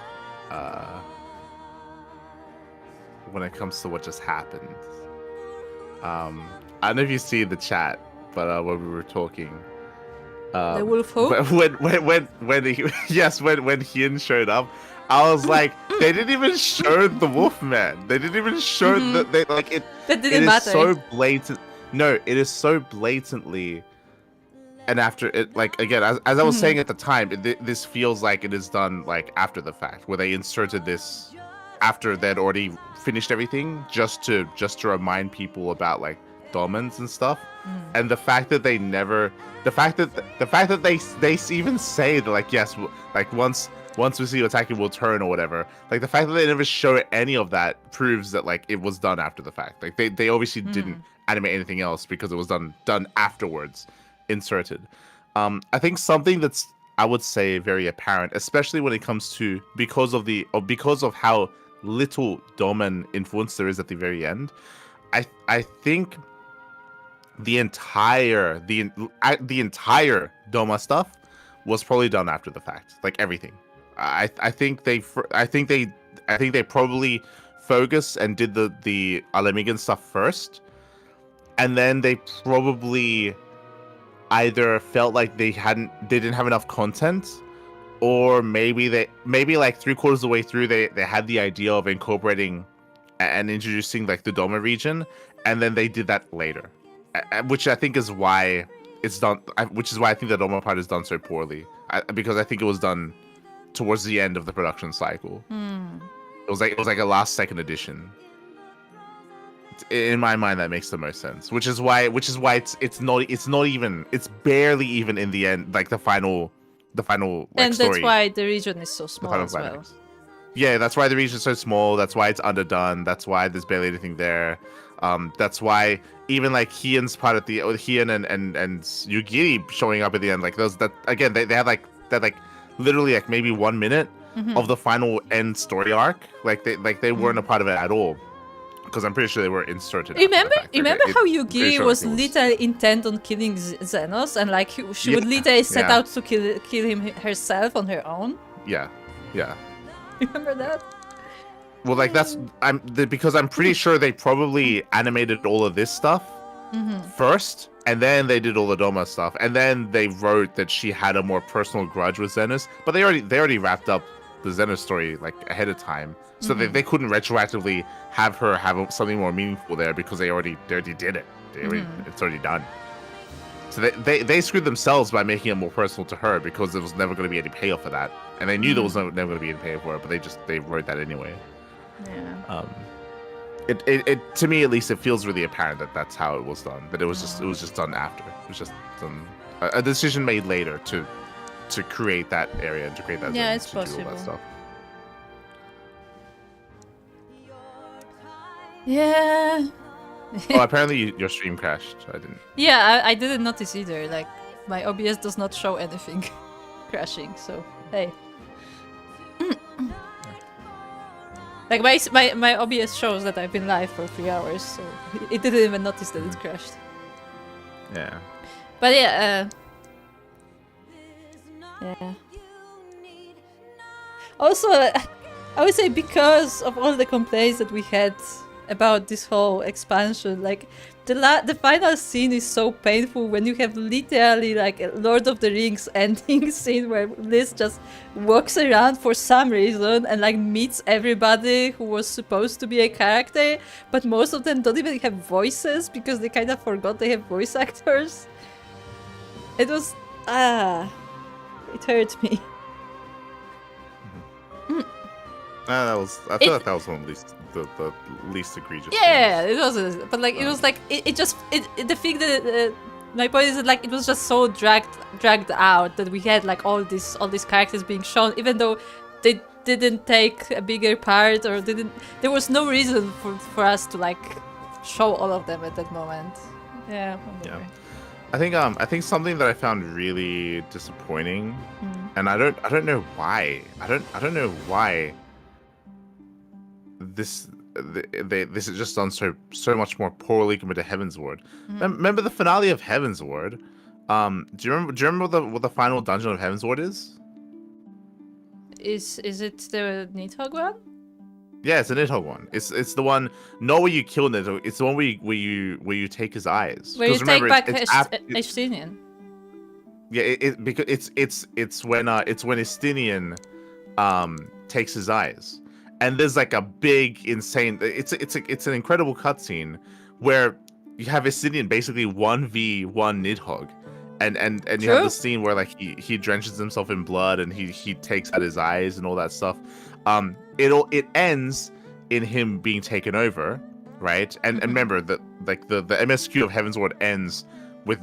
when it comes to what just happened. I don't know if you see the chat, but when we were talking, the wolf who? when Hien showed up, I was like, they didn't even show the Wolfman. They didn't even show that they like it. That didn't matter. matter. So blatant. No, it is so blatantly. And after it, like again, as I was saying at the time, this feels like it is done like after the fact, where they inserted this after they'd already finished everything, just to remind people about like Domans and stuff. And the fact that they never, the fact that they even say that like yes, like once we see you attacking, we'll turn or whatever. Like the fact that they never show any of that proves that like it was done after the fact. Like they obviously didn't animate anything else because it was done afterwards. Inserted. I think something that's, I would say, very apparent, especially when it comes to because of how little Doman influence there is at the very end. I think the entire Doma stuff was probably done after the fact, like everything. I think they probably focused and did the Alemigan stuff first, and then they probably either felt like they didn't have enough content, or maybe like 3/4 of the way through they had the idea of incorporating and introducing like the Doma region, and then they did that later, which I think is why it's done. Which is why I think the Doma part is done so poorly, because I think it was done towards the end of the production cycle. It was like a last second addition. In my mind, that makes the most sense. Which is why it's barely even in the end, like the final like, and story. That's why the region is so small as well. Yeah, that's why the region is so small. That's why it's underdone. That's why there's barely anything there. That's why even like Hien's part at the Hien and Yugiri showing up at the end, like those that again they had like literally like maybe 1 minute of the final end story arc. Like they weren't a part of it at all. Because I'm pretty sure they were inserted. Remember how Yugiri was literally intent on killing Xenos, and like she would literally set out to kill him herself on her own? Yeah. Remember that? Well, like because I'm pretty sure they probably animated all of this stuff first, and then they did all the Doma stuff, and then they wrote that she had a more personal grudge with Xenos, but they already wrapped up the Xenos story like ahead of time. So they couldn't retroactively have her have something more meaningful there because they already did it. It's already done. So they screwed themselves by making it more personal to her, because there was never going to be any payoff for that, and they knew there was never going to be any payoff for it, but they wrote that anyway. Yeah. It to me at least, it feels really apparent that that's how it was done. That it was just done after. It was just done, a decision made later to create that area and to create that. Yeah, zone, it's to do all possible. that stuff. Yeah. Oh, apparently your stream crashed. I didn't. Yeah, I didn't notice either. Like, my OBS does not show anything crashing, so hey. Like, my OBS shows that I've been live for 3 hours, so it didn't even notice that it crashed. Yeah. But yeah, Yeah. Also, I would say because of all the complaints that we had about this whole expansion, like the final scene is so painful when you have literally like a Lord of the Rings ending scene where Liz just walks around for some reason and like meets everybody who was supposed to be a character, but most of them don't even have voices because they kind of forgot they have voice actors. It was it hurt me. I feel like that was one of the least egregious. Yeah, it was, but like it was like it just the thing that my point is that like it was just so dragged out that we had like all these characters being shown, even though they didn't take a bigger part or there was no reason for us to like show all of them at that moment. Yeah. I think something that I found really disappointing, and I don't know why. I don't know why. This is just done so much more poorly compared to Heavensward. Remember the finale of Heavensward? Do you remember what the final dungeon of Heavensward is? Is it the Nidhogg one? Yeah, it's the Nidhogg one. It's the one not where you kill Nidhogg. It's the one where you take his eyes. Where you remember, take back it's Estinian. Yeah, because it's when Estinian takes his eyes. And there's like a big, insane. It's an incredible cutscene where you have Estinian basically 1v1 Nidhogg, and you have the scene where like he drenches himself in blood and he takes out his eyes and all that stuff. It ends in him being taken over, right? And remember that like the MSQ of Heavensward ends with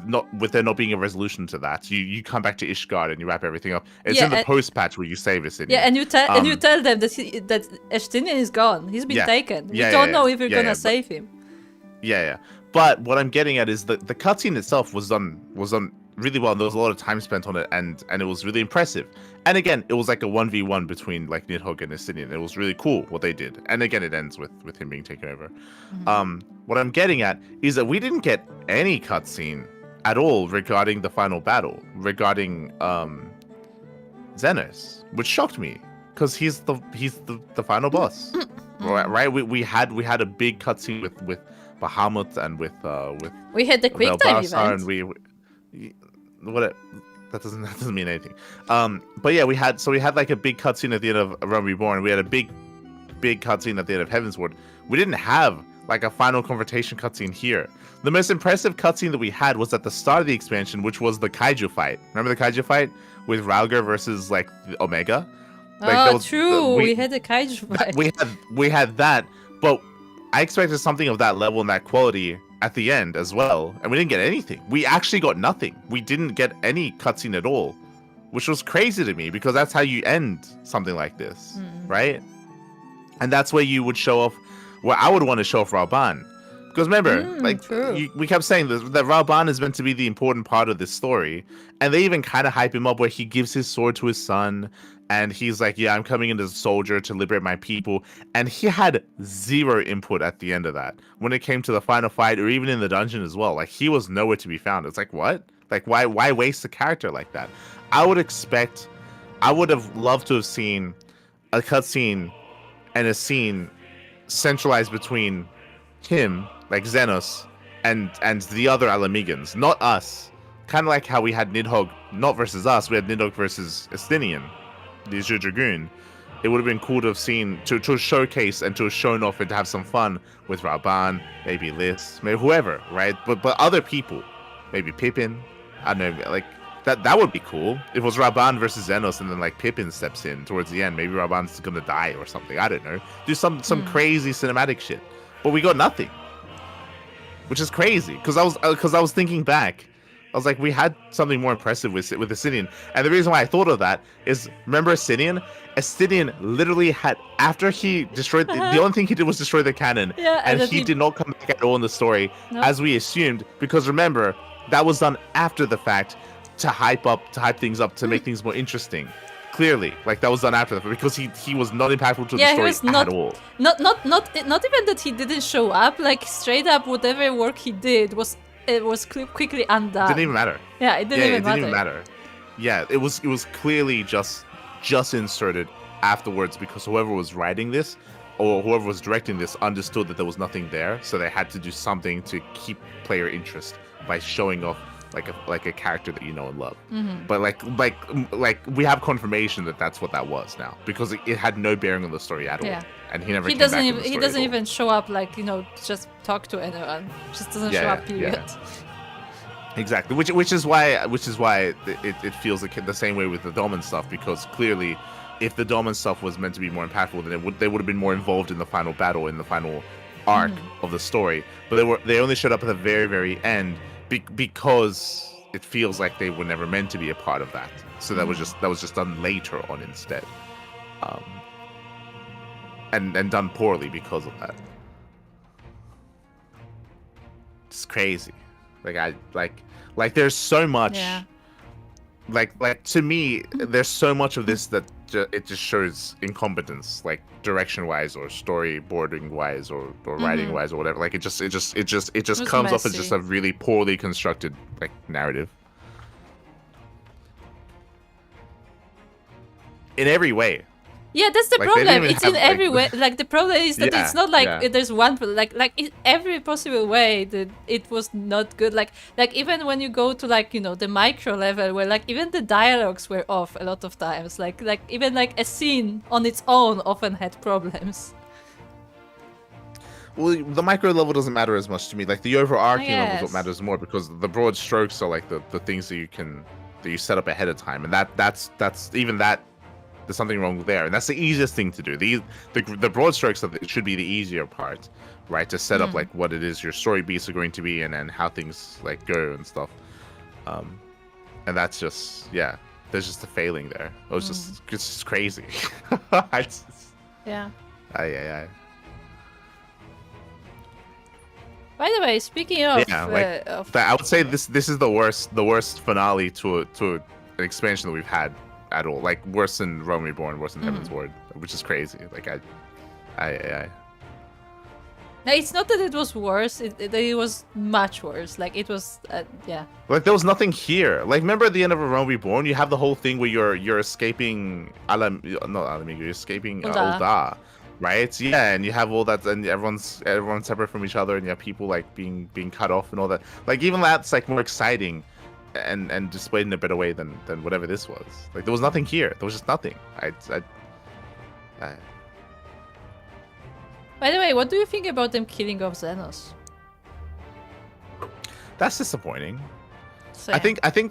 there not being a resolution to that. You come back to Ishgard and you wrap everything up. It's in the post patch where you save Estinian. Yeah, and you tell them that Estinian is gone. He's been taken. We don't know if you're gonna save him. Yeah. But what I'm getting at is that the cutscene itself was done really well. And there was a lot of time spent on it, and it was really impressive. And again, it was like a 1v1 between like Nidhogg and Estinian. It was really cool what they did. And again, it ends with him being taken over. What I'm getting at is that we didn't get any cutscene at all regarding the final battle, regarding Xenos, which shocked me because he's the final boss, right? We had a big cutscene with Bahamut and with we had the quick time event, and that doesn't mean anything. But yeah, we had like a big cutscene at the end of Realm Reborn. We had a big cutscene at the end of Heavensward. We didn't have like a final confrontation cutscene here. The most impressive cutscene that we had was at the start of the expansion, which was the kaiju fight. Remember the kaiju fight with Ralgar versus like Omega? Like, true. We had the kaiju fight. We had that, but I expected something of that level and that quality at the end as well, and we didn't get anything. We actually got nothing. We didn't get any cutscene at all, which was crazy to me because that's how you end something like this, right? And that's where you would show off. Where I would want to show off Rauban. Because remember, we kept saying that Rauban is meant to be the important part of this story. And they even kind of hype him up where he gives his sword to his son. And he's like, yeah, I'm coming in as a soldier to liberate my people. And he had zero input at the end of that. When it came to the final fight or even in the dungeon as well. Like, he was nowhere to be found. It's like, what? Like, why waste a character like that? I would have loved to have seen a cutscene and a scene centralized between him, like Xenos, and the other Alamegans, not us. Kind of like how we had Nidhogg not versus us, we had Nidhogg versus Estinian, the Azure Dragoon. It would have been cool to have seen, to showcase and to have shown off and to have some fun with Rauban, maybe Liz, maybe whoever, right? But other people, maybe Pippin. I don't know, like that would be cool. If it was Rauban versus Xenos and then like Pippin steps in towards the end, maybe Rauban's gonna die or something. I don't know. Do some crazy cinematic shit. But we got nothing, which is crazy. Because I was thinking back, I was like, we had something more impressive with Estinian, and the reason why I thought of that is remember Estinian. Estinian literally had, after he destroyed the only thing he did was destroy the cannon, and he did not come back at all in the story as we assumed. Because remember, that was done after the fact. To hype things up, to make things more interesting. Clearly, like that was done after that because he was not impactful to the story at all. Not even that he didn't show up. Like straight up, whatever work he did was quickly undone. Didn't even matter. Yeah, it didn't even matter. Yeah, it was clearly just inserted afterwards because whoever was writing this or whoever was directing this understood that there was nothing there, so they had to do something to keep player interest by showing off like a character that you know and love. But like we have confirmation that that's what that was now, because it had no bearing on the story at all. Yeah. And he never He came doesn't back in even the story he at doesn't all. even show up, like, you know, just talk to anyone. Just doesn't show up, period. Exactly, which is why it feels like the same way with the Dom and stuff, because clearly, if the Dom and stuff was meant to be more impactful, then they would have been more involved in the final battle, in the final arc of the story. But they only showed up at the very, very end because it feels like they were never meant to be a part of that. So that was just done later on instead, and done poorly because of that. It's crazy. Like there's so much. Yeah. Like to me, there's so much of this that it just shows incompetence, like direction wise or storyboarding wise or writing wise or whatever. Like it just comes off as just a really poorly constructed like narrative in every way. Yeah, that's the Like, they problem. didn't It's have, in like, every way. Like the problem is that it's not like there's one like in every possible way that it was not good. Like even when you go to, like, you know, the micro level where like even the dialogues were off a lot of times. Like even like a scene on its own often had problems. Well, the micro level doesn't matter as much to me. Like the overarching level is what Yes. matters more, because the broad strokes are like the things that you set up ahead of time, and that's even that. There's something wrong there, and that's the easiest thing to do. The broad strokes of it should be the easier part, right? To set up like what it is your story beats are going to be, and how things like go and stuff. And that's just there's just a failing there. It's just crazy. Yeah. I By the way, speaking of, I would say this is the worst finale to an expansion that we've had at all. Like worse than Rome Reborn, worse than Heaven's Ward, which is crazy. Like I no, it's not that it was worse. It was much worse. Like it was, like there was nothing here. Like remember at the end of Rome Reborn, you have the whole thing where you're escaping you're escaping Ul'dah, right? Yeah, and you have all that, and everyone's separate from each other, and you have people like being cut off and all that. Like even that's like more exciting and displayed in a better way than whatever this was. Like there was nothing here. There was just nothing. By the way, what do you think about them killing off Xenos? That's disappointing. Same. I think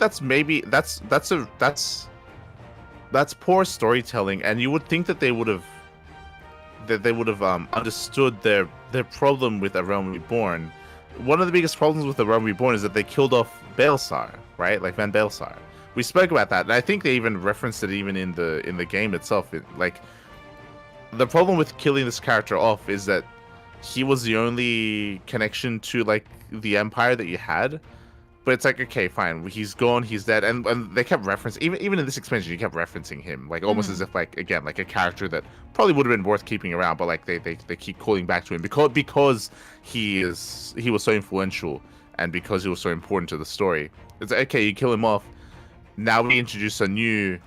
that's poor storytelling, and you would think that they would have understood their problem with A Realm Reborn. One of the biggest problems with A Realm Reborn is that they killed off Baelsar, right? Like Van Baelsar. We spoke about that, and I think they even referenced it even in the game itself. Like the problem with killing this character off is that he was the only connection to like the Empire that you had. But it's like, okay, fine, he's gone, he's dead, and they kept referencing, even in this expansion, you kept referencing him, like almost as if like, again, like a character that probably would have been worth keeping around, but like they keep calling back to him because he was so influential and because he was so important to the story. It's like, okay, you kill him off. Now we introduce a new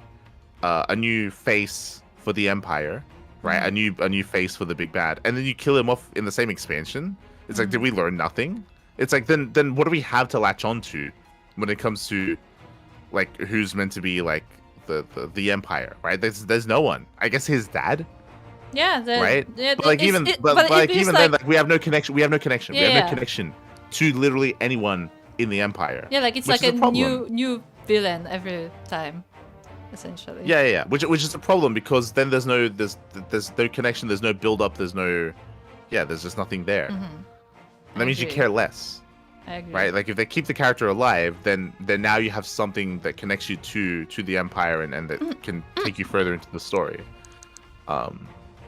face for the Empire, right? A new face for the big bad, and then you kill him off in the same expansion. It's like, did we learn nothing? It's like, then what do we have to latch onto when it comes to like who's meant to be like the Empire, right? There's no one. I guess his dad. Yeah, right. Yeah, but like even then, like we have no connection. We have no connection. Yeah, we have no connection to literally anyone in the Empire. Yeah, like it's like a new villain every time, essentially. Yeah. Which is a problem, because then there's no connection. There's no build up. There's just nothing there. That means you care less. I agree. Right? Like if they keep the character alive, then now you have something that connects you to the Empire and that can take you further into the story.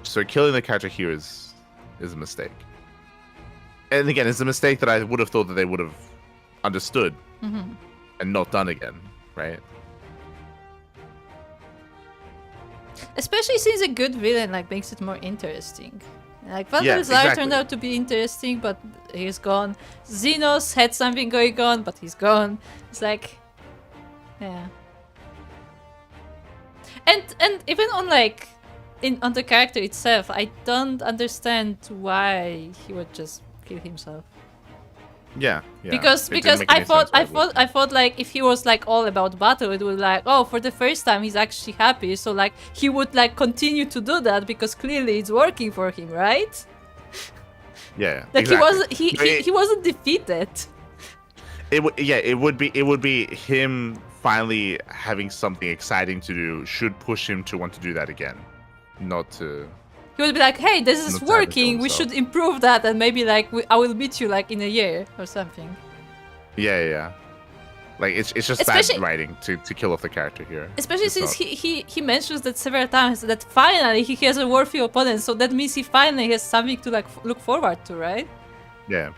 So killing the character here is a mistake. And again, it's a mistake that I would have thought that they would have understood and not done again, right? Especially since a good villain like makes it more interesting. Like Van Baelsar exactly. turned out to be interesting, but he's gone. Xenos had something going on, but he's gone. It's like, yeah. And even on like on the character itself, I don't understand why he would just kill himself. Yeah. Because It didn't make I any sense why thought it I thought like if he was like all about battle, it would like, oh, for the first time he's actually happy, so like he would like continue to do that because clearly it's working for him, right? Yeah. Like exactly. he wasn't defeated. It would be him finally having something exciting to do should push him to want to do that again, not to. He would be like, hey, this is Not to have it working. for We himself. should improve that, and maybe like I will meet you like in a year or something. Yeah. Like it's just Especially- bad writing to kill off the character here. Especially It's since not- he mentions that several times that finally he has a worthy opponent, so that means he finally has something to like look forward to, right? Yeah.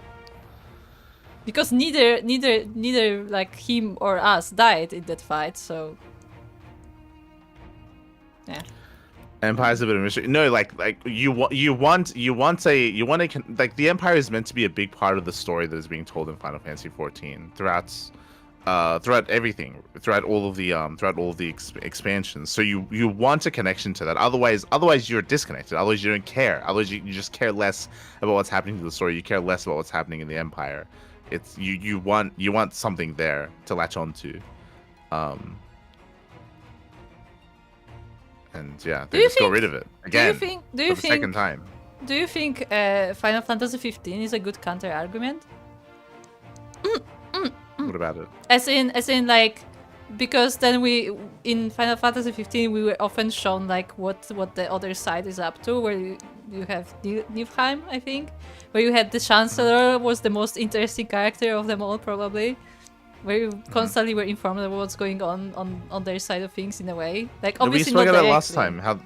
Because neither like him or us died in that fight, so yeah. Empire's a bit of a mystery. No, like you want like the Empire is meant to be a big part of the story that is being told in Final Fantasy XIV throughout everything, throughout all of the expansions. So you want a connection to that. Otherwise you're disconnected. Otherwise you don't care. Otherwise you just care less about what's happening to the story. You care less about what's happening in the Empire. It's you want something there to latch onto. And yeah, they just got rid of it again Do for you the second time. Do you think Final Fantasy XV is a good counter argument? What about it? As in like, because then in Final Fantasy XV we were often shown like what the other side is up to, where you have Niflheim, I think, where you had the Chancellor was the most interesting character of them all probably, where you constantly were informed about what's going on their side of things in a way. Like obviously we spoke not about it directly.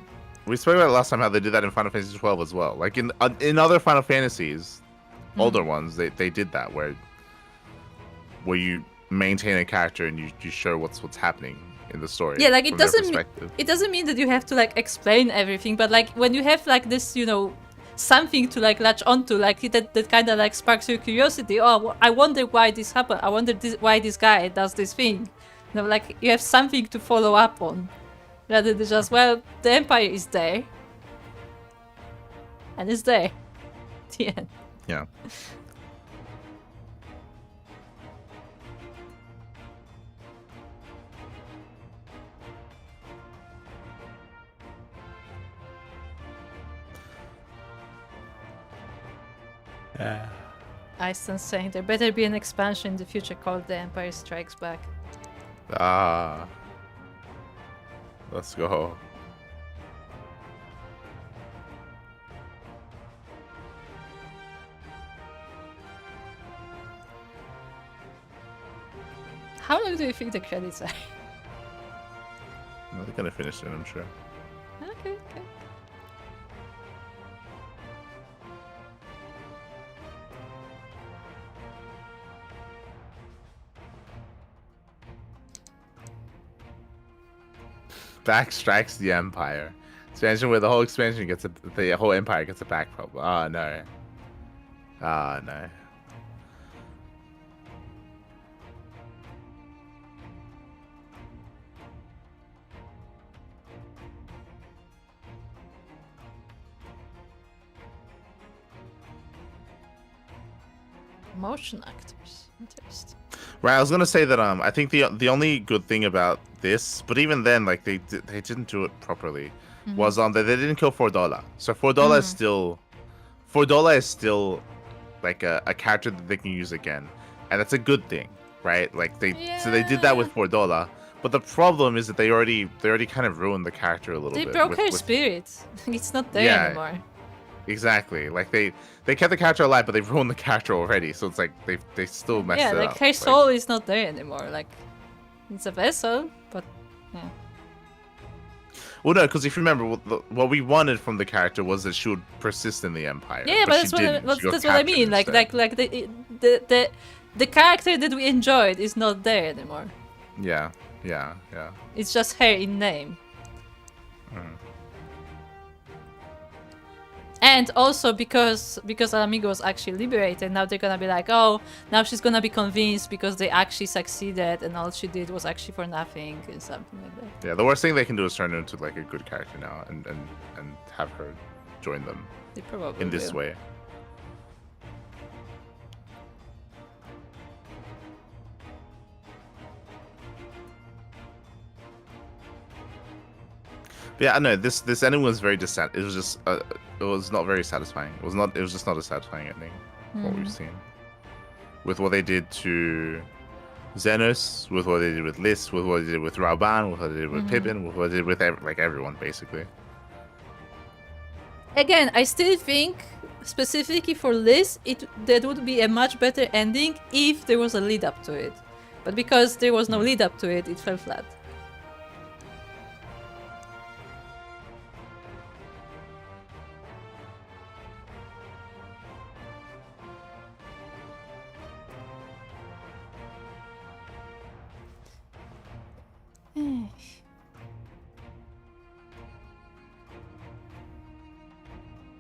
We spoke about it last time how they did that in Final Fantasy 12 as well. Like in other Final Fantasies, older ones, they did that where you maintain a character and you show what's happening in the story. Yeah, like it from their doesn't perspective. it doesn't mean that you have to like explain everything, but like when you have like this, something to like latch onto, like that kind of like sparks your curiosity. Oh, I wonder why this happened. I wonder why this guy does this thing. Like you have something to follow up on, rather than just, well, the Empire is there, and it's there. The end. Yeah. Iceland saying there better be an expansion in the future called The Empire Strikes Back. Let's go. How long do you think the credits are? They're gonna finish it, I'm sure. Okay. Back strikes the Empire. Expansion where the whole expansion gets the whole Empire gets a back problem. Oh no. Oh no. Motion actors. Interesting. Right, I was gonna say that I think the only good thing about this, but even then, like they didn't do it properly, was that they didn't kill $4. So $4 is still like a character that they can use again, and that's a good thing, right? Like so they did that with $4, but the problem is that they already kind of ruined the character a little They bit. broke her with- spirit. It's not there Yeah. anymore. Exactly. Like they kept the character alive, but they ruined the character already. So it's like they still messed Yeah, it like up. her soul is not there anymore. Like it's a vessel, but yeah. Well, no, because if you remember, what we wanted from the character was that she would persist in the Empire. Yeah, but that's she what I, didn't. She got that's what I captured mean. Like instead. the character that we enjoyed is not there anymore. Yeah. It's just her in name. Mm. And also because Amigo was actually liberated, now they're gonna be like, oh, now she's gonna be convinced because they actually succeeded and all she did was actually for nothing and something like that. Yeah, the worst thing they can do is turn her into like a good character now and have her join them They probably in this will. way. But yeah, no, this ending was very it was just it was not very satisfying. It was just not a satisfying ending what we've seen. With what they did to Xenos, with what they did with Liz, with what they did with Rauban, with what they did with Pippin, with what they did with everyone basically. Again, I still think specifically for Liz, that would be a much better ending if there was a lead up to it. But because there was no lead up to it, it fell flat.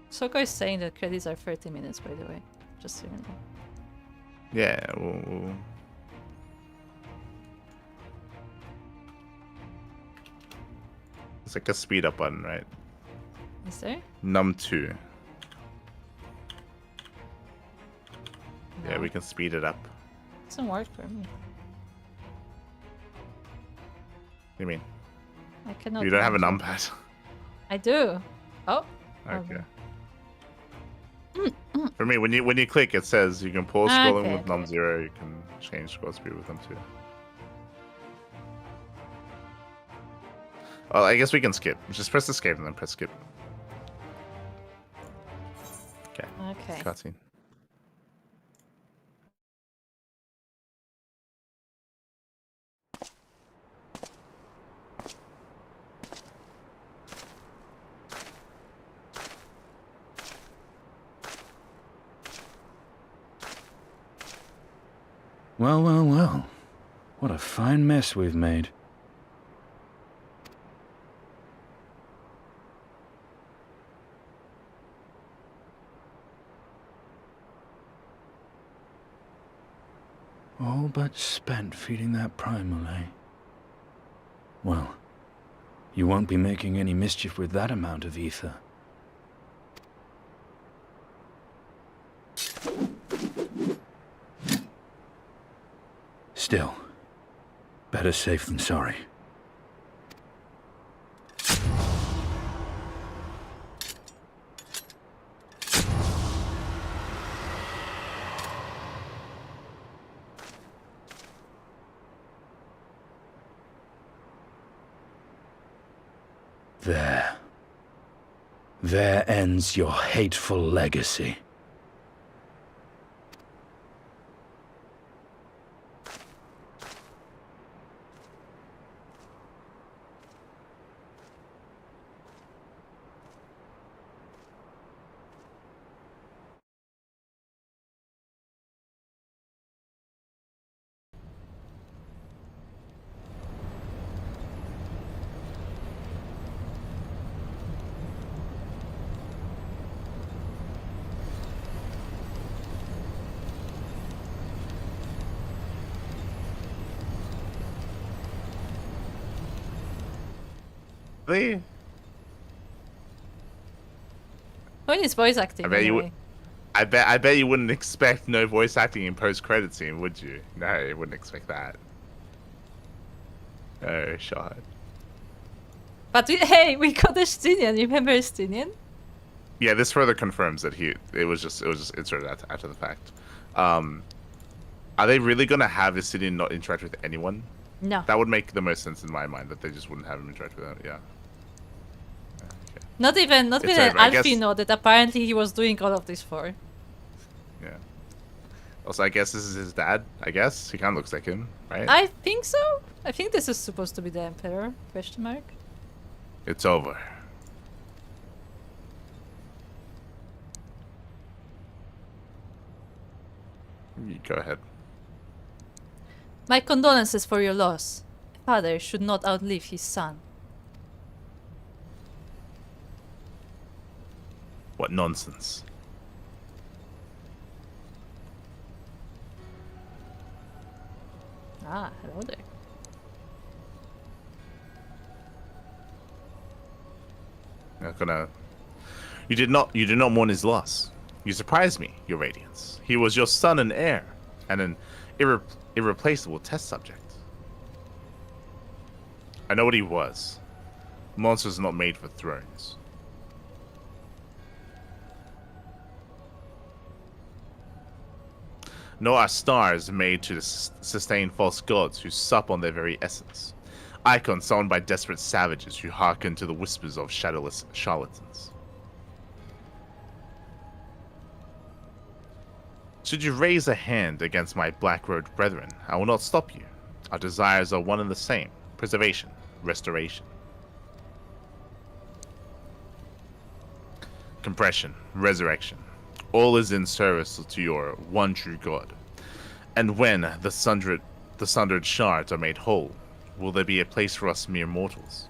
Soko is saying that credits are 30 minutes, by the way. Just so you know. Yeah, it's like a speed up button, right? Is there? Num 2. Yeah, No. we can speed it up. Doesn't work for me. What do you mean? I cannot. You don't have a launch it. numpad. I do. Oh. Okay. For me, when you click, it says you can pause scrolling Okay, with num 0. You can change scroll speed with num 2. Well, I guess we can skip. Just press escape and then press skip. Okay. Okay. Cutscene. Well, well, well. What a fine mess we've made. All but spent feeding that primal, eh? Well, you won't be making any mischief with that amount of ether. Still, better safe than sorry. There. There ends your hateful legacy. Really? When is voice acting? I bet you anyway? would. I bet you wouldn't expect no voice acting in post-credit scene, would you? No, you wouldn't expect that. Oh, shot. But hey, we got Estinian. You remember Estinian? Yeah, this further confirms that it was just inserted after the fact. Are they really gonna have Istinian not interact with anyone? No. That would make the most sense in my mind, that they just wouldn't have him interact with them. Yeah. Okay. Not even It's an over, I guess. Alfino that apparently he was doing all of this for. Yeah. Also, I guess this is his dad. I guess he kind of looks like him, right? I think so. I think this is supposed to be the Emperor? Question mark. It's over. You go ahead. My condolences for your loss. A father should not outlive his son. What nonsense. Ah, hello there. Not gonna. You did not mourn his loss. You surprised me, Your Radiance. He was your son and heir, and an irreplaceable test subject. I know what he was. Monsters are not made for thrones. Nor are stars made to sustain false gods who sup on their very essence. Icons summoned by desperate savages who hearken to the whispers of shadowless charlatans. Should you raise a hand against my black-robed brethren, I will not stop you. Our desires are one and the same. Preservation, restoration. Compression, resurrection. All is in service to your one true God. And when the sundered shards are made whole, will there be a place for us mere mortals?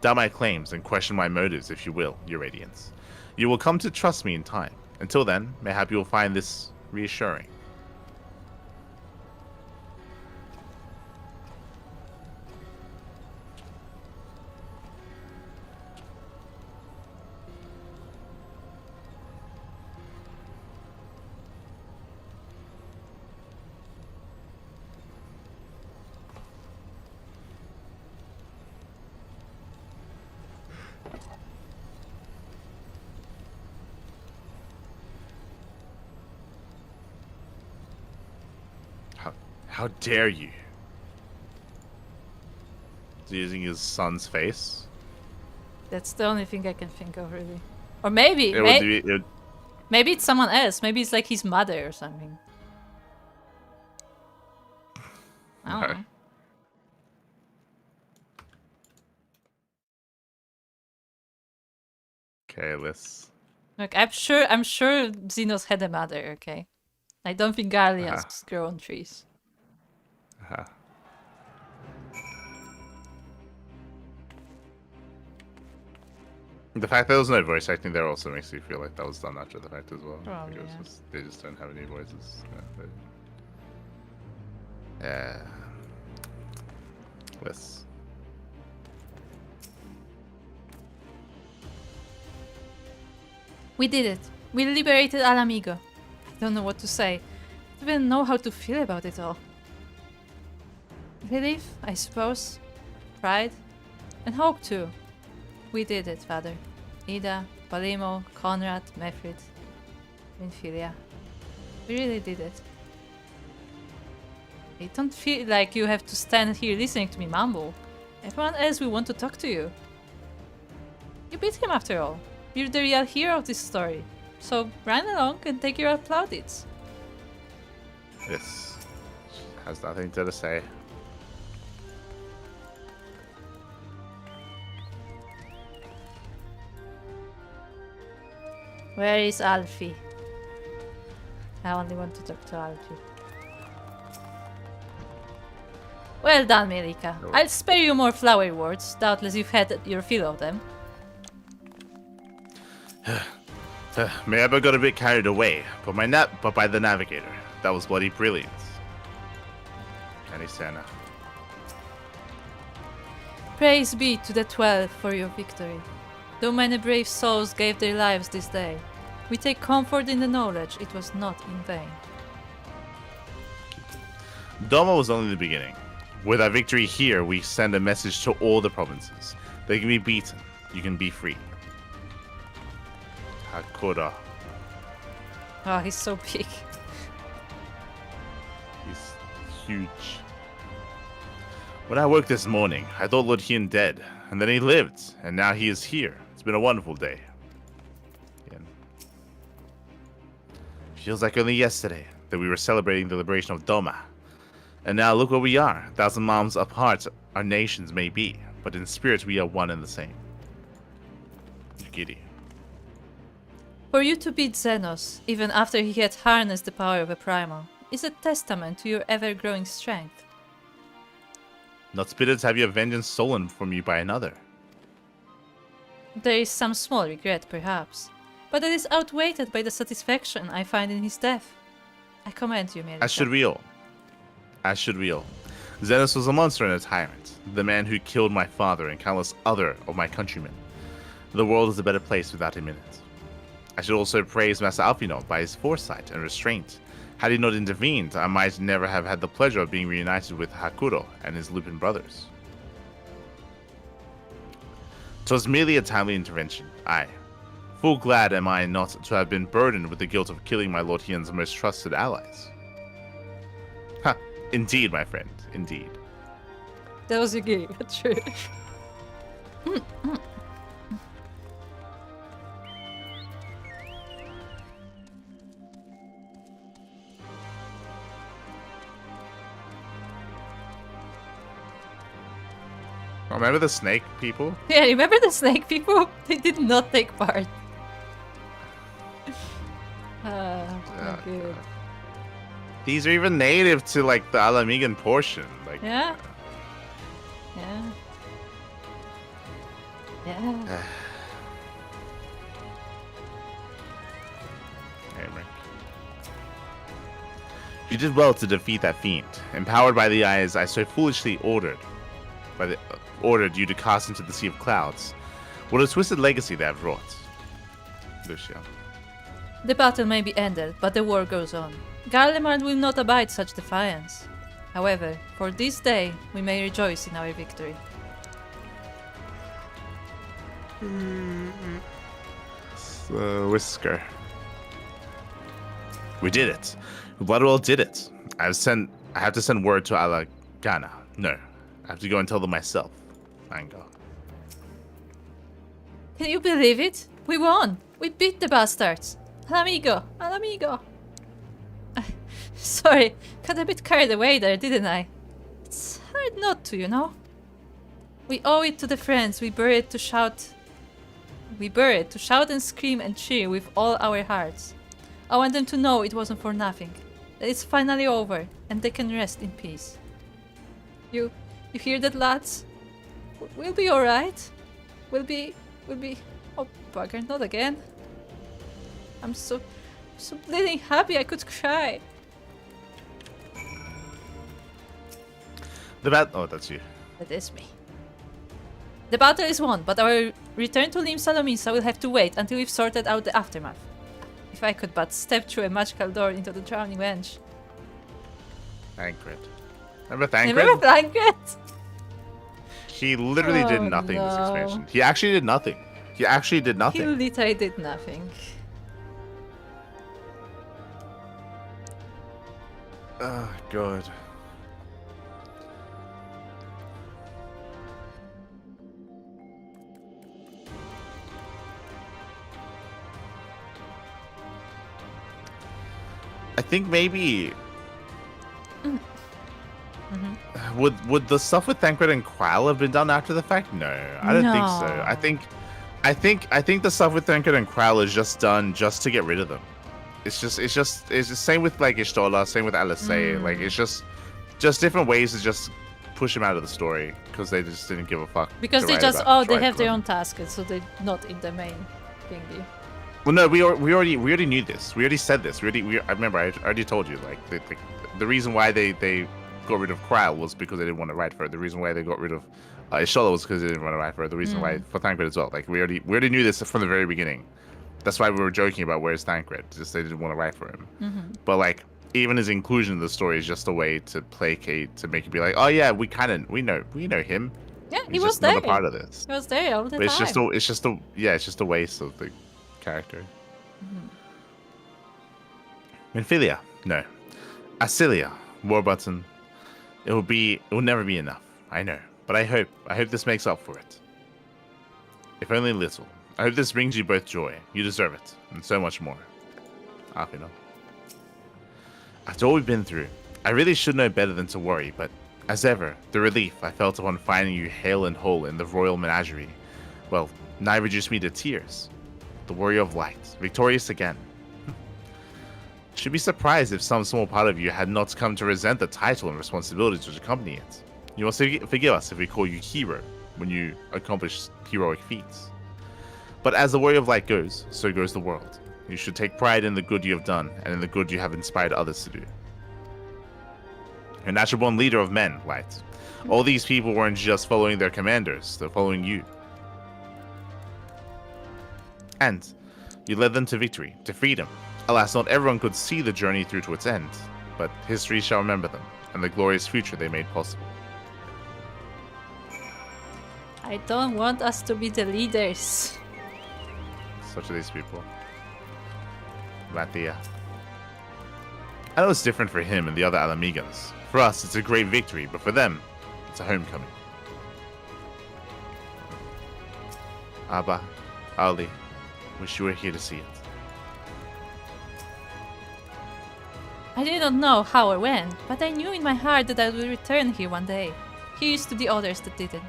Doubt my claims and question my motives, if you will, Your Radiance. You will come to trust me in time. Until then, mayhap you will find this reassuring. How dare you? Is he using his son's face? That's the only thing I can think of, really. Or maybe, maybe it's someone else. Maybe it's like his mother or something. I don't know. Okay, let's. Look, I'm sure Xenos had a mother. Okay, I don't think Guardians grow on trees. The fact there was no voice acting there also makes me feel like that was done after the fact as well. Probably, Like, yeah. they just don't have any voices. Yeah. Let's. We did it. We liberated Al Amigo. I don't know what to say. I don't even know how to feel about it all. Relief, I suppose. Pride. And hope too. We did it, Father. Ida, Palimo, Conrad, Mefrid, Winfilia. We really did it. I don't feel like you have to stand here listening to me mumble. Everyone else will want to talk to you. You beat him after all. You're the real hero of this story. So run along and take your plaudits. This has nothing to say. Where is Alfie? I only want to talk to Alfie. Well done, Mielikka. I'll spare you more flowery words. Doubtless you've had your fill of them. Maybe I got a bit carried away, but by the navigator. That was bloody brilliant. Anisana. Praise be to the 12 for your victory. Though many brave souls gave their lives this day, we take comfort in the knowledge it was not in vain. Doma was only the beginning. With our victory here, we send a message to all the provinces. They can be beaten. You can be free. Hakura. Oh, he's so big. He's huge. When I woke this morning, I thought Lord Hien dead, and then he lived, and now he is here. It's been a wonderful day. Feels like only yesterday that we were celebrating the liberation of Doma. And now look where we are. 1,000 miles apart our nations may be, but in spirit we are one and the same. Giddy. For you to beat Xenos, even after he had harnessed the power of a primal, is a testament to your ever-growing strength. Not bitter to have your vengeance stolen from you by another. There is some small regret, perhaps, but it is outweighed by the satisfaction I find in his death. I commend you, Mielikka. As should we all. As should we all. Xenos was a monster and a tyrant, the man who killed my father and countless other of my countrymen. The world is a better place without him in it. I should also praise Master Alphinaud by his foresight and restraint. Had he not intervened, I might never have had the pleasure of being reunited with Kuro and his Lupin brothers. 'Twas merely a timely intervention, aye. Full glad am I not to have been burdened with the guilt of killing my Lord Hien's most trusted allies. Ha! Indeed, my friend, indeed. That was a gig, true. Remember the snake people? Yeah, remember the snake people? They did not take part. Oh, good. God. These are even native to like the Alamigan portion. Like, Yeah. Yeah. Yeah. You did well to defeat that fiend. Empowered by the eyes I so foolishly ordered you to cast into the Sea of Clouds. What a twisted legacy they have wrought. Lucia. The battle may be ended, but the war goes on. Garlemald will not abide such defiance. However, for this day, we may rejoice in our victory. Whisker. We did it. Bloodwell did it. I have to send word to Alagana. No, I have to go and tell them myself. Mango. Can you believe it? We won! We beat the bastards! Al amigo! Al amigo! Sorry, got a bit carried away there, didn't I? It's hard not to, you know? We owe it to the friends we buried to shout and scream and cheer with all our hearts. I want them to know it wasn't for nothing. That it's finally over, and they can rest in peace. You hear that, lads? We'll be alright. We'll be... Oh, bugger, not again. I'm so bleeding happy I could cry. Oh, that's you. That is me. The battle is won, but our return to Lim Salomisa will have to wait until we've sorted out the aftermath. If I could but step through a magical door into the drowning wench. Thancred. Remember Thancred? Remember Thancred? He literally did nothing this expansion. He actually did nothing. He actually did nothing. He literally did nothing. Oh, God. I think maybe would the stuff with Thancred and Qual have been done after the fact? No, I don't think so. I think the stuff with Thancred and Qual is just done just to get rid of them. It's the same with like Ishtola, same with Alisei. Like it's just different ways to just push them out of the story because they just didn't give a fuck. Because they just they have their own task, so they're not in the main thingy. Well, no, we already knew this. We already said this. I remember I already told you. Like the reason why they got rid of Krile was because they didn't want to write for her. The reason why they got rid of Ishola was because they didn't want to write for her. The reason why for Thancred as well. Like we already knew this from the very beginning. That's why we were joking about where's Thancred. Just they didn't want to write for him. But like even his inclusion in the story is just a way to placate, to make it be like, oh yeah, we know him. Yeah, He's he was just there. not a part of this. He was there all the But time. it's just a waste of the character. Minfilia, no. Asilia, Warbutton. It will never be enough. I know, but I hope this makes up for it. If only a little. I hope this brings you both joy. You deserve it, and so much more. Alphinaud. After all we've been through, I really should know better than to worry, but as ever, the relief I felt upon finding you hale and whole in the royal menagerie, well, nigh reduced me to tears. The warrior of light, victorious again. Should be surprised if some small part of you had not come to resent the title and responsibilities which accompany it. You must forgive us if we call you hero when you accomplish heroic feats. But as the warrior of light goes, so goes the world. You should take pride in the good you have done and in the good you have inspired others to do. You're a natural-born leader of men, Light. All these people weren't just following their commanders, they're following you. And you led them to victory, to freedom. Alas, not everyone could see the journey through to its end, but history shall remember them and the glorious future they made possible. I don't want us to be the leaders. Such are these people. Latia. I know it's different for him and the other Alamegans. For us, it's a great victory, but for them, it's a homecoming. Abba, Ali, wish you were here to see it. I did not know how or when, but I knew in my heart that I would return here one day. Here's to the others that didn't.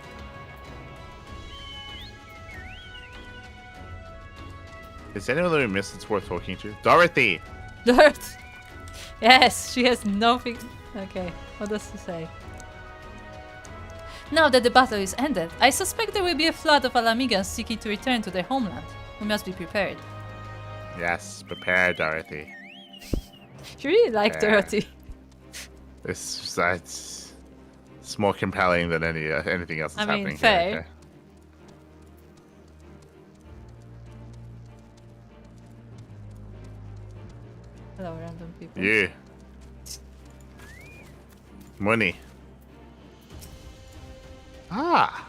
Is anyone that we missed that's worth talking to? Dorothy! Dirt! Yes, she has nothing. Okay, what does she say? Now that the battle is ended, I suspect there will be a flood of Alamegans seeking to return to their homeland. We must be prepared. Yes, prepare, Dorothy. You really like Dorothy. It's more compelling than anything else that's happening fair. here. Okay. Hello, random people. You. Money. Ah.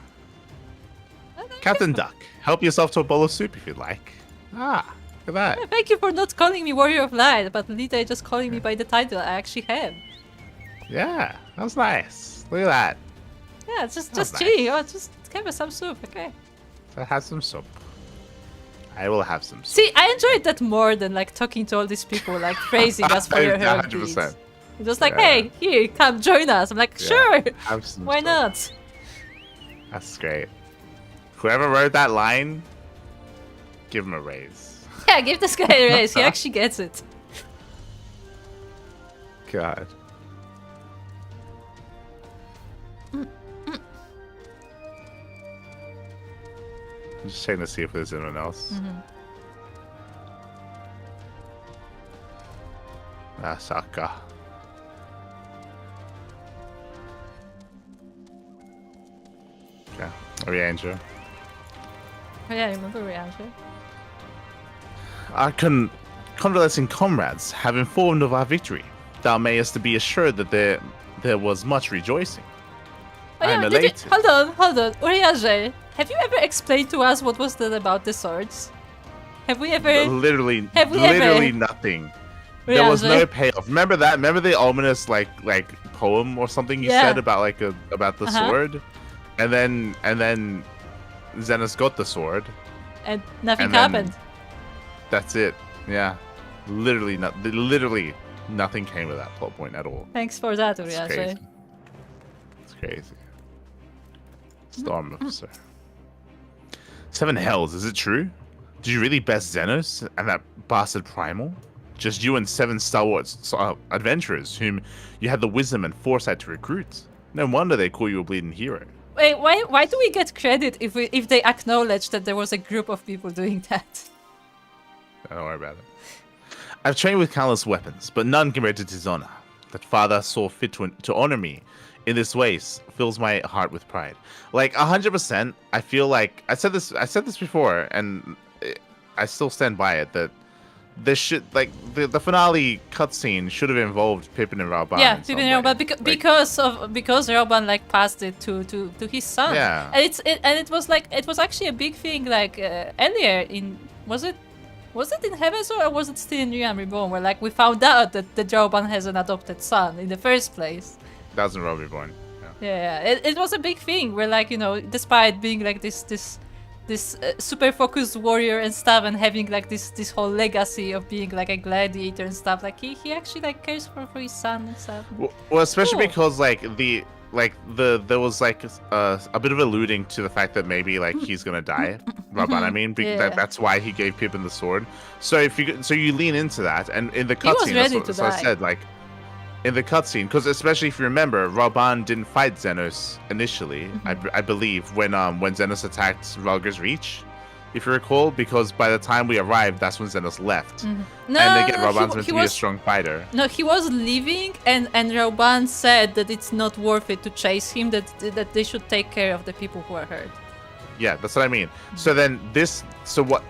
Captain Duck, help yourself to a bowl of soup if you'd like. Ah, look at that. Thank you for not calling me Warrior of Light, but literally just calling me by the title I actually have. Yeah, that was nice. Look at that. Yeah, just nice. chilling. Oh, just give us some soup, okay? So have some soup. I will have some soup. See, I enjoyed that more than like talking to all these people, like praising us for your heroic deeds. 100%. Just like, Yeah. hey, here, come join us. I'm like, Yeah, sure. have some Why soup. not? That's great. Whoever wrote that line, give him a raise. Yeah, give this guy a raise. He actually gets it. God. I'm just checking to see if there's anyone else. Saka. Okay. Oriangel. Oh, yeah, I remember Rianjo. Our convalescing comrades have informed of our victory. Thou mayest be assured that there was much rejoicing. Oh, I am yeah, did you, elated. hold on. Urianger, have you ever explained to us what was that about the swords? Have we ever... Literally, Have we literally ever- nothing. There was no Urianger? payoff. Remember that? Remember the ominous like poem or something you Yeah. said about about the Uh-huh. sword, and then Xenos got the sword. And nothing And then- happened. That's it. Yeah, literally nothing came of that plot point at all. Thanks for that, It's Urianger. crazy. It's crazy. Storm officer. Seven hells, is it true? Did you really best Xenos and that bastard Primal? Just you and 7 Star Wars adventurers whom you had the wisdom and foresight to recruit. No wonder they call you a bleeding hero. Wait, why do we get credit if they acknowledge that there was a group of people doing that? Don't worry about it. I've trained with countless weapons, but none compared to Tizona. That father saw fit to honor me in this way fills my heart with pride. Like 100%, I feel like I said this before, and I still stand by it that this should the finale cutscene should have involved Pippin and Rauban. Yeah, in some Pippin and way. Rauban because Rauban like passed it to his son. Yeah. And it was actually a big thing like earlier in was it in Heaven's Door or was it still in Realm Reborn where like we found out that the Rauban has an adopted son in the first place. That was in Realm Reborn. Yeah. Yeah, it was a big thing where like despite being like this super focused warrior and stuff and having like this whole legacy of being like a gladiator and stuff, like he actually like cares for his son and stuff. Well, especially Cool. because there was like a bit of alluding to the fact that maybe like he's gonna die, Rauban. I mean, Yeah. that's why he gave Pippin the sword. So you lean into that, and in the was cutscene, ready that's to what I die. said. Like, in the cutscene, because especially if you remember, Rauban didn't fight Xenos initially. I believe when Xenos attacked Ralger's Reach, if you recall, because by the time we arrived, that's when Xenos left. No, And again, Rauban's meant to be a strong fighter. No, he was leaving, and Rauban said that it's not worth it to chase him. That they should take care of the people who are hurt. Yeah, that's what I mean. So then this, so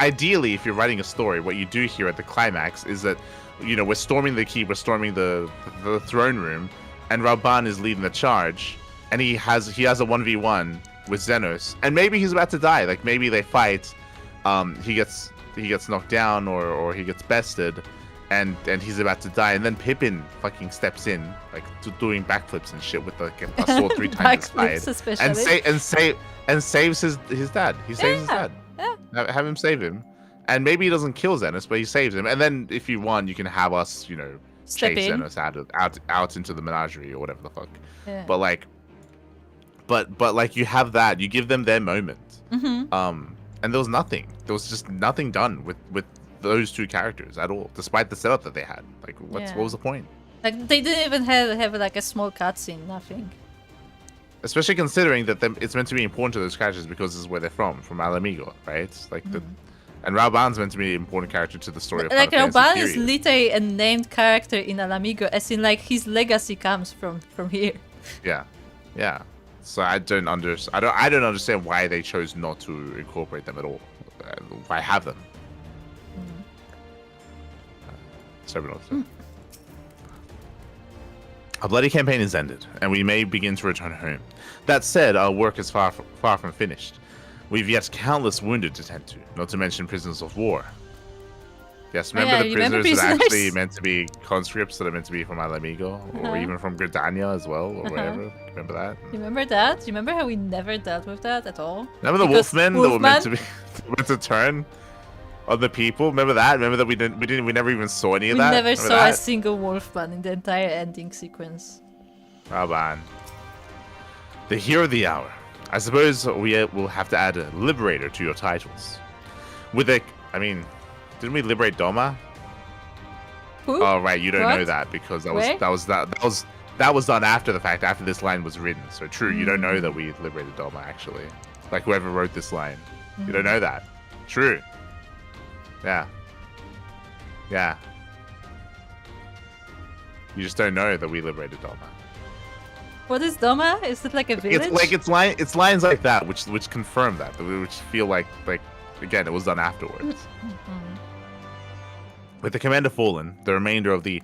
ideally, if you're writing a story, what you do here at the climax is that, you know, we're storming the keep, we're storming the throne room, and Rauban is leading the charge, and he has a 1v1 with Xenos, and maybe he's about to die. Like maybe they fight, he gets knocked down or he gets bested, and he's about to die, and then Pippin fucking steps in, like doing backflips and shit with like a sword 3 times his side, and saves his dad. He saves his dad. Yeah. Have him save him, and maybe he doesn't kill Xenos, but he saves him. And then if you want, you can have us, you know, chase Xenos out into the menagerie or whatever the fuck. Yeah. But like, but like you have that, you give them their moment. And there was nothing. There was just nothing done with those 2 characters at all, despite the setup that they had. Like, what was the point? Like, they didn't even have like a small cutscene, nothing. Especially considering that it's meant to be important to those characters because this is where they're from Alamigo, right? Like and Rauban's meant to be an important character to the story of like Final Rauban Fantasy, is literally a named character in Alamigo, as in like his legacy comes from here. Yeah. So I don't understand why they chose not to incorporate them at all. Why have them? Our bloody campaign is ended, and we may begin to return home. That said, our work is far from finished. We've yet countless wounded to tend to, not to mention prisoners of war. Yes, remember the prisoners that are actually meant to be conscripts that are meant to be from Alamigo, or even from Gridania as well, or whatever. Remember that? You remember that? You remember how we never dealt with that at all? Remember the Wolfmen that were meant to turn on the people? Remember that? Remember that we never even saw any of that? We never saw a single Wolfman in the entire ending sequence. Rauban. The hero of the hour. I suppose we will have to add a liberator to your titles. Didn't we liberate Doma? Who? Oh right, you don't know that because that was done after the fact, after this line was written. So true, you don't know that we liberated Doma actually. Like whoever wrote this line. You don't know that. True. Yeah. You just don't know that we liberated Doma. What is Doma? Is it like a village? It's lines like that which confirm that, which feel like again it was done afterwards. With the commander fallen, the remainder of the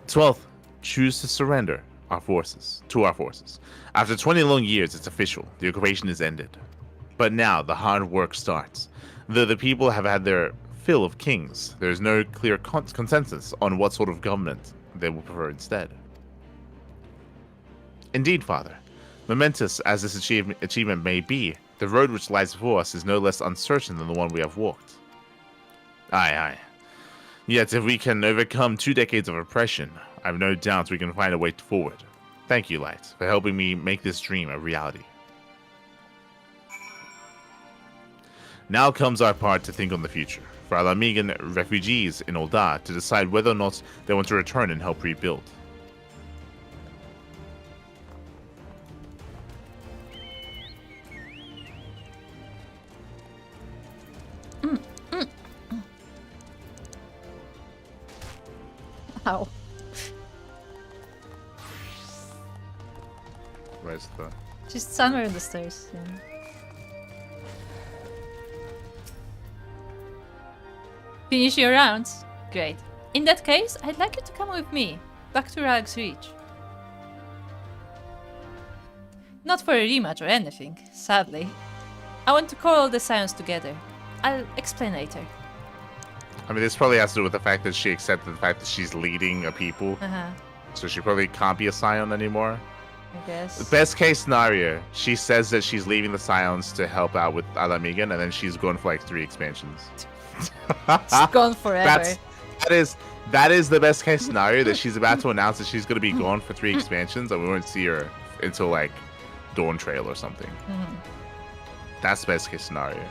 12th choose to surrender our forces. After 20 long years, it's official. The occupation is ended. But now the hard work starts. Though the people have had their fill of kings, there is no clear consensus on what sort of government they will prefer instead. Indeed, Father, momentous as this achievement may be, the road which lies before us is no less uncertain than the one we have walked. Aye. Yet if we can overcome 2 decades of oppression, I have no doubt we can find a way forward. Thank you, Light, for helping me make this dream a reality. Now comes our part to think on the future, for our Alamigan refugees in Ul'dah to decide whether or not they want to return and help rebuild. Ow. Where's the... She's somewhere in the stairs. Yeah. Finish your rounds? Great. In that case, I'd like you to come with me, back to Rag's Reach. Not for a rematch or anything, sadly. I want to call all the Scions together. I'll explain later. I mean, this probably has to do with the fact that she accepted the fact that she's leading a people. So she probably can't be a Scion anymore. I guess. The best case scenario, she says that she's leaving the Scions to help out with Alamigan, and then she's gone for like 3 expansions. It's gone forever. That is the best case scenario, that she's about to announce that she's going to be gone for 3 expansions, and we won't see her until like Dawn Trail or something. That's the best case scenario.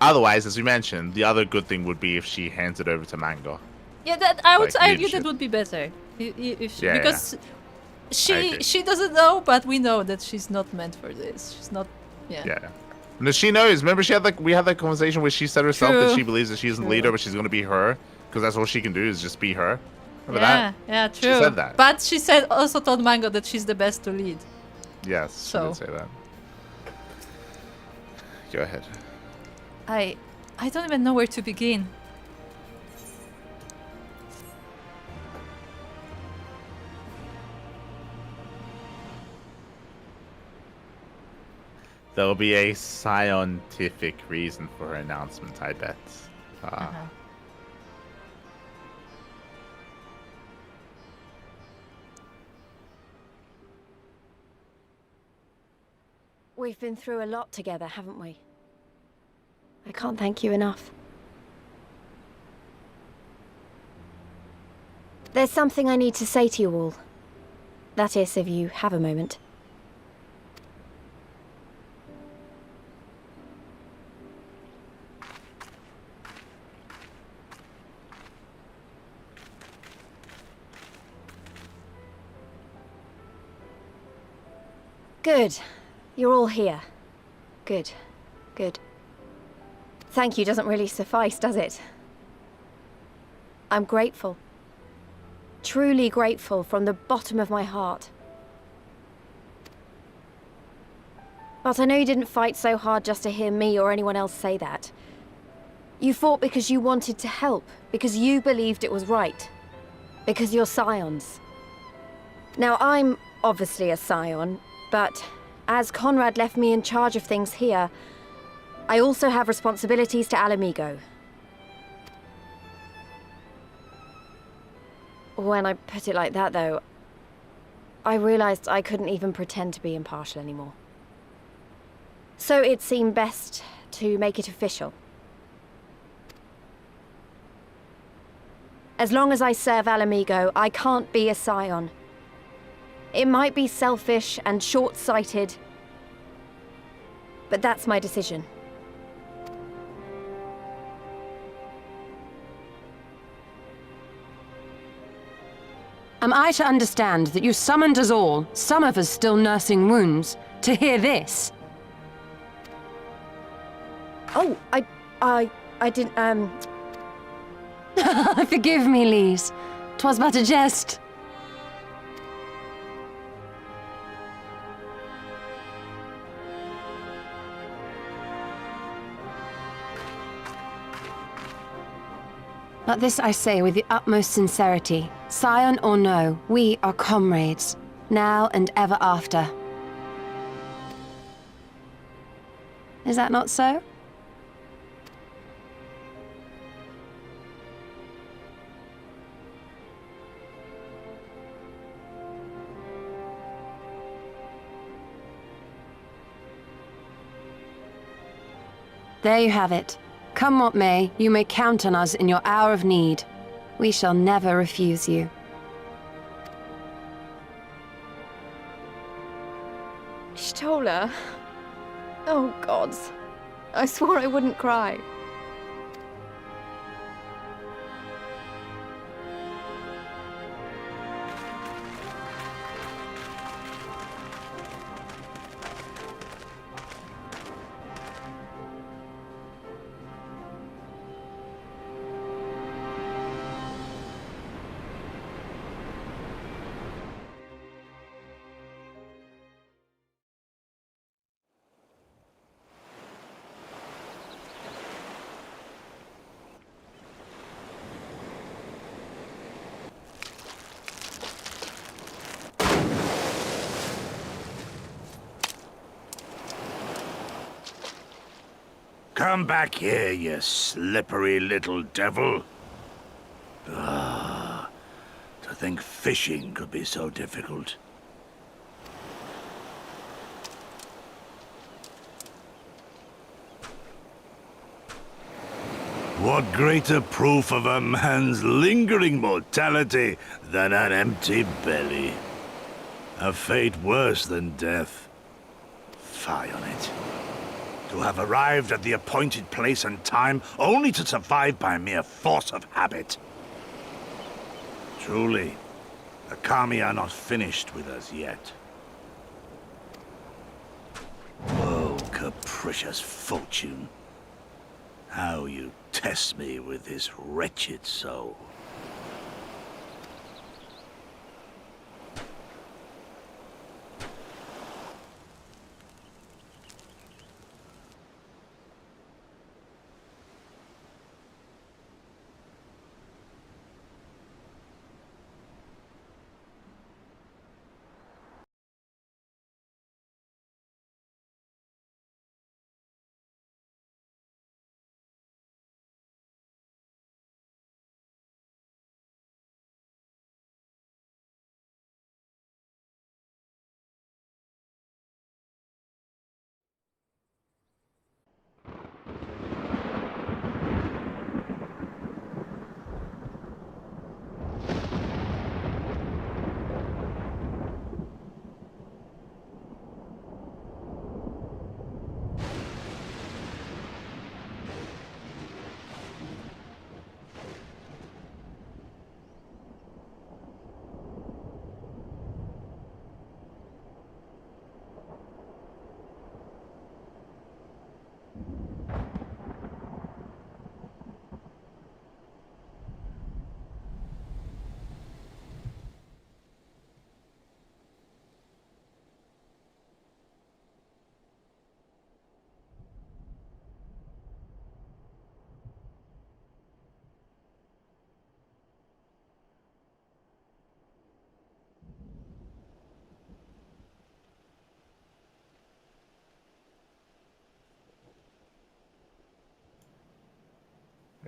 Otherwise, as we mentioned, the other good thing would be if she hands it over to Mango. Yeah, that I would Like, argue leadership. that would be better. If she, Yeah, because agree. she doesn't know, but we know that she's not meant for this. She's not. Yeah. Yeah. No, she knows. Remember, we had that conversation where she said herself True. that she believes that she isn't the True. leader, but she's going to be her because that's all she can do is just be her. Remember Yeah, that? yeah, true. said that. But she said also told Mango that she's the best to lead. Yes, So. she did say that. Go ahead. I don't even know where to begin. There'll be a scientific reason for her announcement, I bet. We've been through a lot together, haven't we? I can't thank you enough. There's something I need to say to you all. That is, if you have a moment. Good. You're all here. Good. Good. Thank you doesn't really suffice, does it? I'm grateful. Truly grateful from the bottom of my heart. But I know you didn't fight so hard just to hear me or anyone else say that. You fought because you wanted to help, because you believed it was right. Because you're scions. Now, I'm obviously a scion, but as Conrad left me in charge of things here, I also have responsibilities to Alamigo. When I put it like that, though, I realized I couldn't even pretend to be impartial anymore. So it seemed best to make it official. As long as I serve Alamigo, I can't be a scion. It might be selfish and short-sighted, but that's my decision. Am I to understand that you summoned us all, some of us still nursing wounds, to hear this? Oh, I didn't, Forgive me, Lise. 'Twas but a jest. But this I say with the utmost sincerity. Scion or no, we are comrades, now and ever after. Is that not so? There you have it. Come what may, you may count on us in your hour of need. We shall never refuse you. Stola. Oh, gods. I swore I wouldn't cry. Come back here, you slippery little devil. Ah, to think fishing could be so difficult. What greater proof of a man's lingering mortality than an empty belly? A fate worse than death. Fie on it. To have arrived at the appointed place and time only to survive by mere force of habit. Truly, the Kami are not finished with us yet. Oh, capricious fortune. How you test me with this wretched soul.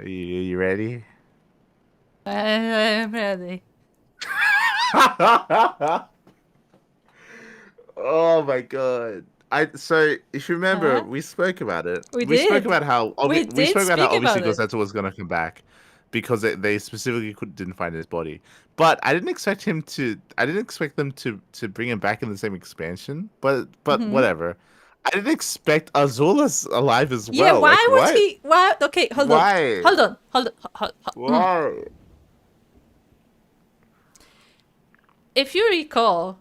You ready? I'm ready. Oh my god. So if you remember, Huh? we spoke about it. We spoke did. about how We we did spoke about how speak obviously about it. Gosetsu was gonna come back because they specifically didn't find his body. But I didn't expect him to. I didn't expect them to bring him back in the same expansion. But Mhm. whatever. I didn't expect Azula's alive as Yeah, well. why Like would what? he? Why? Okay, hold on. Why? Hold on. Hold on. Why? If you recall,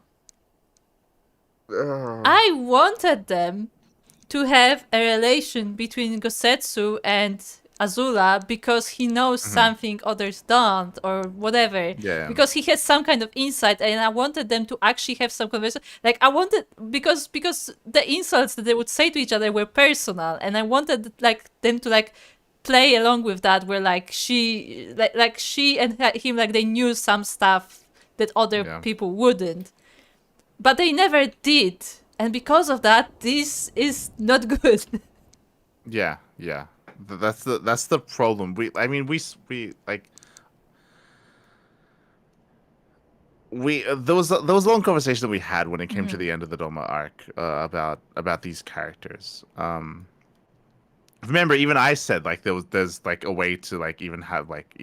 Ugh. I wanted them to have a relation between Gosetsu and Azula because he knows something others don't or whatever. Yeah. Because he has some kind of insight, and I wanted them to actually have some conversation. Like I wanted because the insults that they would say to each other were personal, and I wanted like them to like play along with that, where like she and him like they knew some stuff that other Yeah. people wouldn't, but they never did. And because of that, this is not good. Yeah, yeah. That's the problem. I mean we like there was a long conversation that we had when it came to the end of the Doma arc about these characters. Remember, even I said like there's like a way to like even have like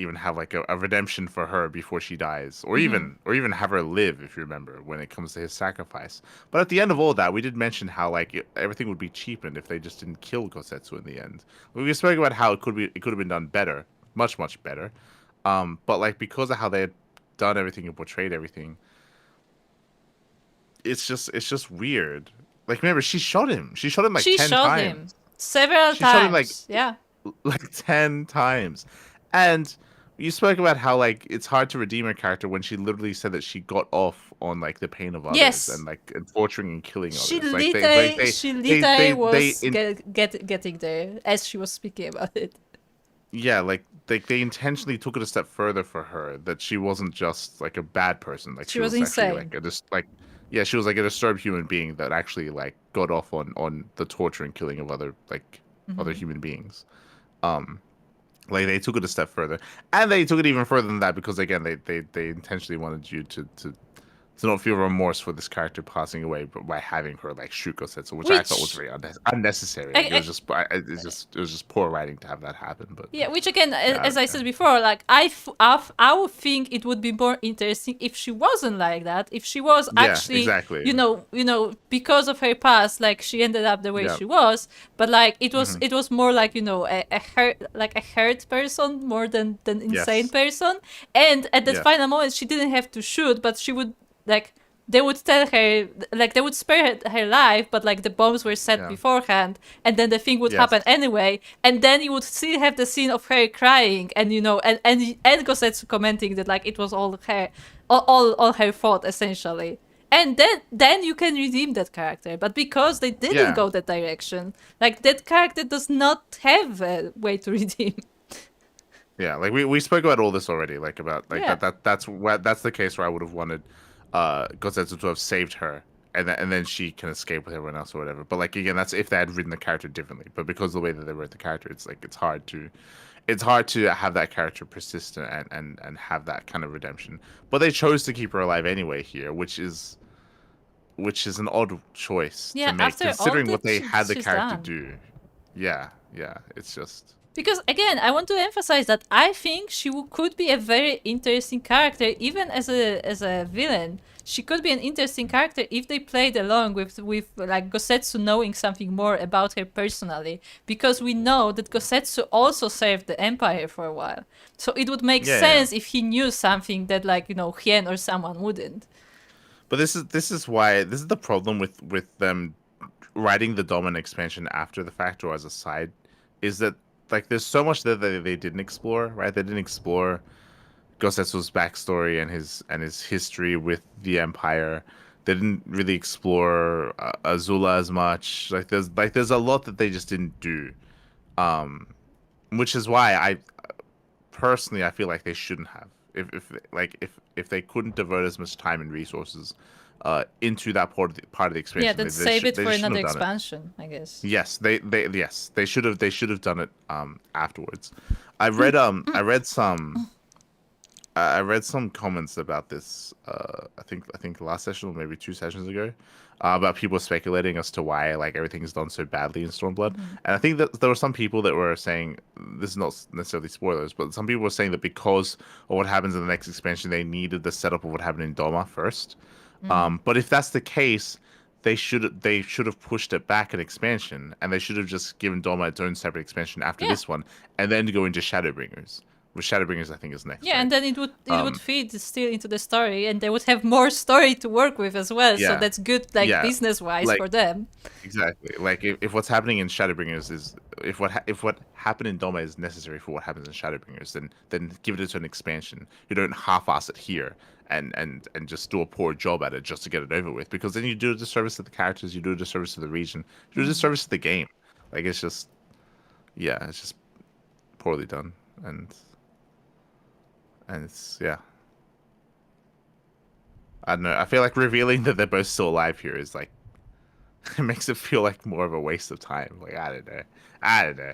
a redemption for her before she dies, or even have her live, if you remember, when it comes to his sacrifice. But at the end of all that, we did mention how like everything would be cheapened if they just didn't kill Gosetsu in the end. We spoke about how it could have been done better, much better. But like because of how they had done everything and portrayed everything, it's just weird. Like remember, she shot him. She shot him like She 10 shot times. him several She shot him times. Yeah. like 10 times. And you spoke about how like it's hard to redeem her character when she literally said that she got off on like the pain of others Yes. and like and torturing and killing She others. literally was getting there as she was speaking about it. Yeah, like they intentionally took it a step further for her, that she wasn't just like a bad person, like She was actually insane. yeah, she was like a disturbed human being that actually like got off on the torture and killing of other other human beings. Like they took it a step further, and they took it even further than that because again they intentionally wanted you to to not feel remorse for this character passing away, but by having her like shoot Gosetsu, which I thought was very unnecessary. Like, it was just poor writing to have that happen. But yeah, which again, as I said before, like I would think it would be more interesting if she wasn't like that. If she was actually, exactly. you know, because of her past, like she ended up the way she was. But like it was more like, you know, a hurt person more than insane person. And at that final moment, she didn't have to shoot, but she would. Like, they would tell her, like, they would spare her life, but, like, the bombs were set beforehand, and then the thing would happen anyway, and then you would still have the scene of her crying, and, you know, and Gosetsu commenting that, like, it was all her fault, essentially. And then you can redeem that character, but because they didn't go that direction, like, that character does not have a way to redeem. Yeah, like, we spoke about all this already, like, about, like, that's the case where I would have wanted Gosetsu to have saved her, and then she can escape with everyone else or whatever. But like again, that's if they had written the character differently. But because of the way that they wrote the character, it's like it's hard to have that character persist and have that kind of redemption. But they chose to keep her alive anyway here, which is an odd choice to make considering what they had the character do. Yeah, it's just. Because again, I want to emphasize that I think she could be a very interesting character, even as a villain. She could be an interesting character if they played along with like Gosetsu knowing something more about her personally. Because we know that Gosetsu also served the Empire for a while, so it would make sense if he knew something that, like, you know, Hien or someone wouldn't. But this is the problem with them writing the Dominant expansion after the fact or as a side, is that. Like, there's so much that they didn't explore, right? They didn't explore Gosetsu's backstory and his history with the Empire. They didn't really explore Azula as much. There's a lot that they just didn't do, which is why I personally feel like they shouldn't have. If they couldn't devote as much time and resources into that part of the expansion. Yeah, then save it for another expansion, I guess. Yes, they should have done it afterwards. I read some comments about this. I think last session or maybe 2 sessions ago, about people speculating as to why like everything's done so badly in Stormblood. And I think that there were some people that were saying, this is not necessarily spoilers, but some people were saying that because of what happens in the next expansion, they needed the setup of what happened in Doma first. But if that's the case, they should have pushed it back an expansion, and they should have just given Doma its own separate expansion after this one, and then go into Shadowbringers. Which Shadowbringers I think is next. Yeah, right? And then it would feed still into the story, and they would have more story to work with as well. So that's good, like business wise for them. Exactly. Like if what's happening in Shadowbringers is if what happened in Doma is necessary for what happens in Shadowbringers, then give it its own expansion. You don't half-ass it here. And just do a poor job at it just to get it over with, because then you do a disservice to the characters, you do a disservice to the region, you do a disservice to the game. Like it's just poorly done, and it's I don't know. I feel like revealing that they're both still alive here is like it makes it feel like more of a waste of time. Like I don't know.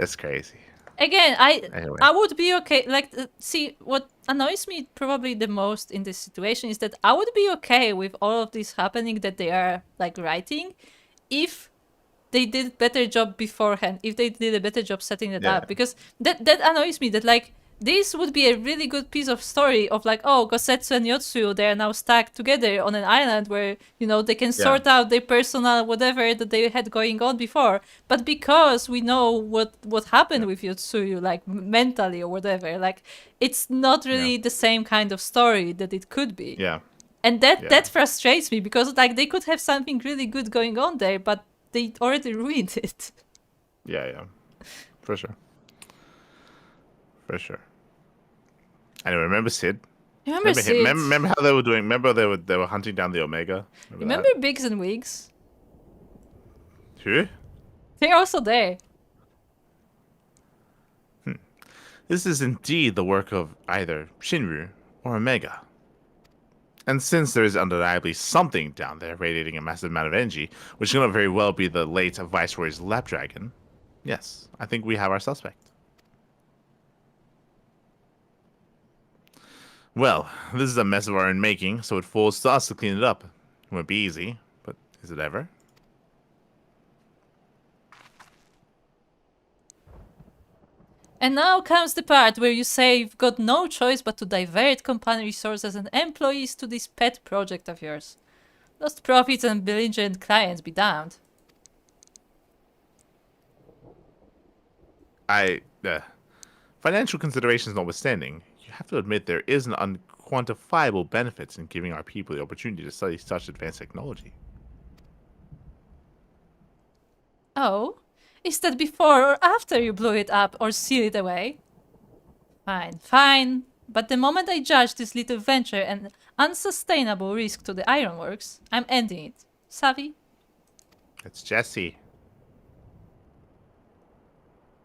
It's crazy. Again, I would be okay. Like, see, what annoys me probably the most in this situation is that I would be okay with all of this happening that they are like writing, if they did a better job beforehand. If they did a better job setting it up, because that annoys me. That like this would be a really good piece of story of like, oh, Gosetsu and Yotsuyo, they are now stuck together on an island where, you know, they can sort out their personal whatever that they had going on before. But because we know what happened with Yotsuyo, like mentally or whatever, like it's not really the same kind of story that it could be. Yeah. And that frustrates me, because like they could have something really good going on there, but they already ruined it. Yeah. For sure. Anyway, remember Sid? Remember Sid? Remember how they were doing? Remember they were hunting down the Omega? Remember Biggs and Wigs? Who? They're also there. This is indeed the work of either Shinru or Omega. And since there is undeniably something down there radiating a massive amount of energy, which cannot very well be the late Viceroy's Lapdragon, yes, I think we have our suspect. Well, this is a mess of our own making, so it falls to us to clean it up. It won't be easy, but is it ever? And now comes the part where you say you've got no choice but to divert company resources and employees to this pet project of yours. Lost profits and belligerent clients be damned. Financial considerations notwithstanding, you have to admit there is an unquantifiable benefit in giving our people the opportunity to study such advanced technology. Oh? Is that before or after you blew it up or sealed it away? Fine, fine. But the moment I judge this little venture an unsustainable risk to the ironworks, I'm ending it. Savvy? It's Jesse.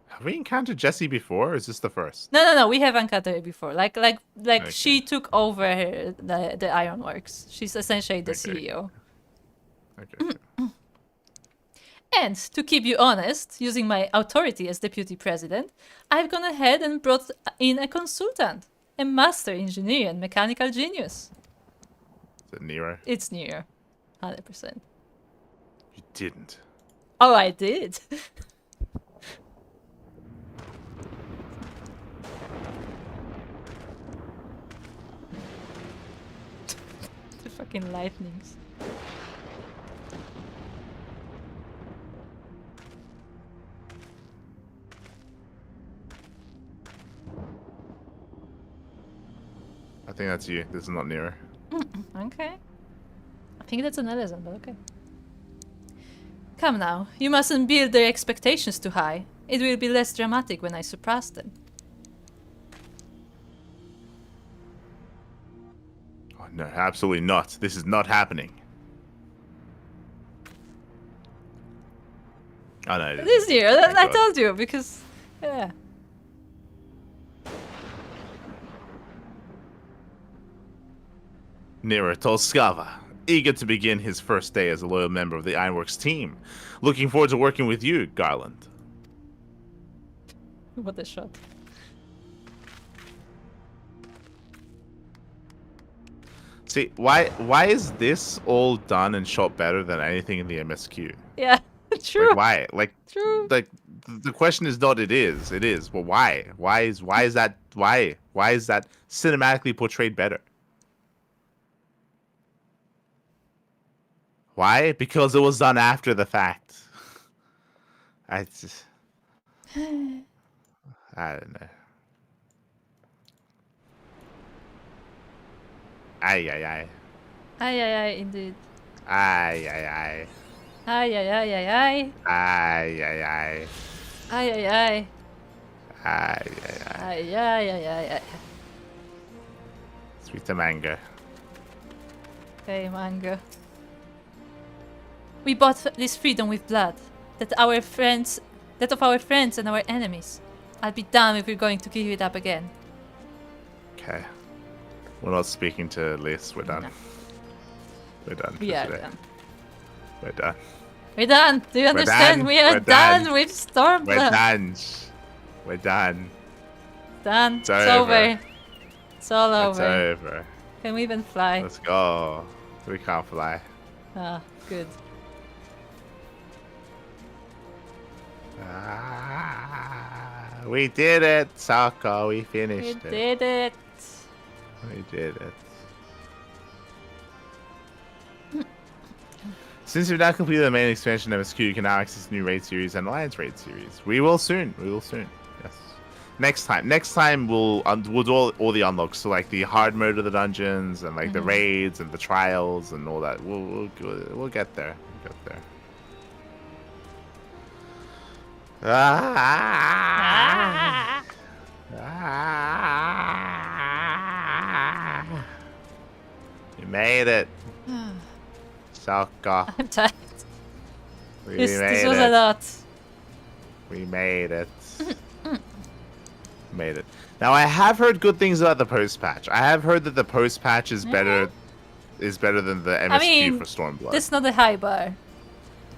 Have we encountered Jesse before, or is this the first? No. We have encountered it before. Like Okay. she took over the ironworks. She's essentially the CEO. Okay. And to keep you honest, using my authority as deputy president, I've gone ahead and brought in a consultant, a master engineer and mechanical genius. Is it Nero? It's Nero, 100%. You didn't. Oh, I did. The fucking lightnings. I think that's you. This is not Nero. Okay. I think that's an Ellison, but okay. Come now, you mustn't build their expectations too high. It will be less dramatic when I surpass them. Oh, no, absolutely not. This is not happening. Oh, no. It is Nero, Thank I God. told you, because... Yeah. Nero Tolskava, eager to begin his first day as a loyal member of the Ironworks team. Looking forward to working with you, Garland. What a shot. See, why is this all done and shot better than anything in the MSQ? Yeah, true. Like, why? Like, True. like the question is not it is. It is. Well, why? Why is that cinematically portrayed better? Why? Because it was done after the fact. I don't know. Ay, ay, ay. Ay, ay, ay, indeed. Ay, ay, ay. Ay, ay, ay, ay, ay. Ay, ay, ay. Ay, ay, ay. Ay, ay, ay. Ay, ay, ay, ay, ay. Sweet mango. Okay, mango. We bought this freedom with blood. That of our friends and our enemies. I'll be damned if we're going to give it up again. Okay. We're not speaking to Liz. We're done. No. We're done. We for are today. done. We're done. We're done. Do you understand? done. We are We're done done. with We're Stormblood. done. We're done. Done. It's It's over. over. It's all It's over. over. Can we even fly? Let's go. We can't fly. Ah, good. We did it, Sako. We finished We it. did it. We did it. Since we've now completed the main expansion of MSQ, you can now access new raid series and alliance raid series. We will soon. We will soon. Yes. Next time we'll do all the unlocks. So like the hard mode of the dungeons and like the raids and the trials and all that. We'll get there. We'll get there. You made it. Saka. I'm tired. We This made was it. a lot. We made it. Made it. Now I have heard good things about the post patch. I have heard that the post patch is better than the MSQ mean, for Stormblood. That's not a high bar.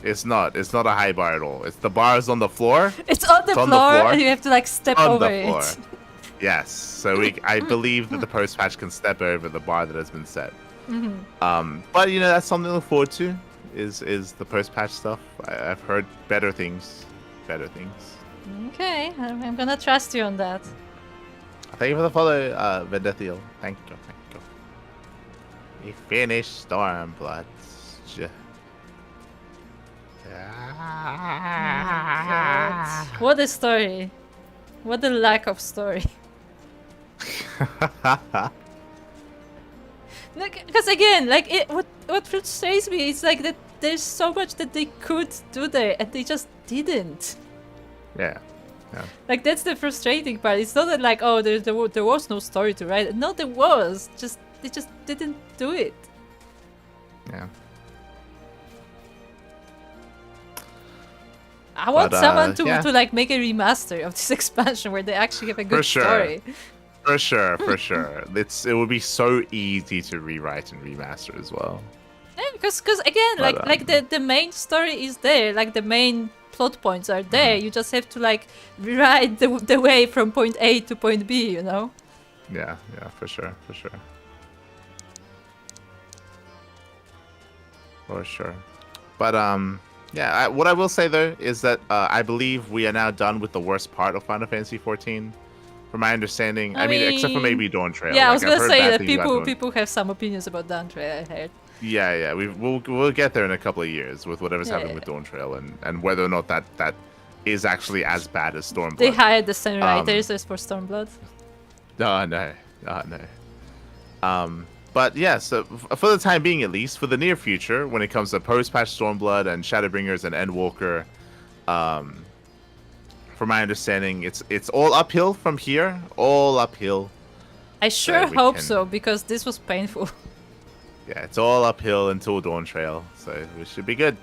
It's not. It's not a high bar at all. It's the bar is on the floor. It's on the It's floor, on the floor. and you have to like step On over the floor. it. Yes. So I believe that the post patch can step over the bar that has been set. But you know, that's something to look forward to. Is the post patch stuff? I've heard better things. Better things. Okay, I'm gonna trust you on that. Thank you for the follow, Vendethiel. Thank you. We finished Stormblood. What a story. What a lack of story. Because again, like what frustrates me is like that there's so much that they could do there and they just didn't. Yeah. Like that's the frustrating part. It's not that like, oh, there was no story to write. No, there was. They just didn't do it. Yeah. I want someone to like make a remaster of this expansion where they actually have a good story. For sure. It would be so easy to rewrite and remaster as well. Yeah, because again, like the main story is there, like the main plot points are there. You just have to like rewrite the way from point A to point B, you know? Yeah, for sure. But yeah, what I will say though is that I believe we are now done with the worst part of Final Fantasy XIV. From my understanding, I mean, except for maybe Dawn Trail. Yeah, like, I was gonna say that people have some opinions about Dawn Trail. I heard. Yeah, we'll get there in a couple of years with whatever's happening with Dawn Trail and whether or not that is actually as bad as Stormblood. They hired the same writers as for Stormblood. No. But yeah, so for the time being, at least for the near future, when it comes to post-patch Stormblood and Shadowbringers and Endwalker, from my understanding, it's all uphill from here. All uphill. I sure hope so, because this was painful. Yeah, it's all uphill until Dawn Trail, so it should be good.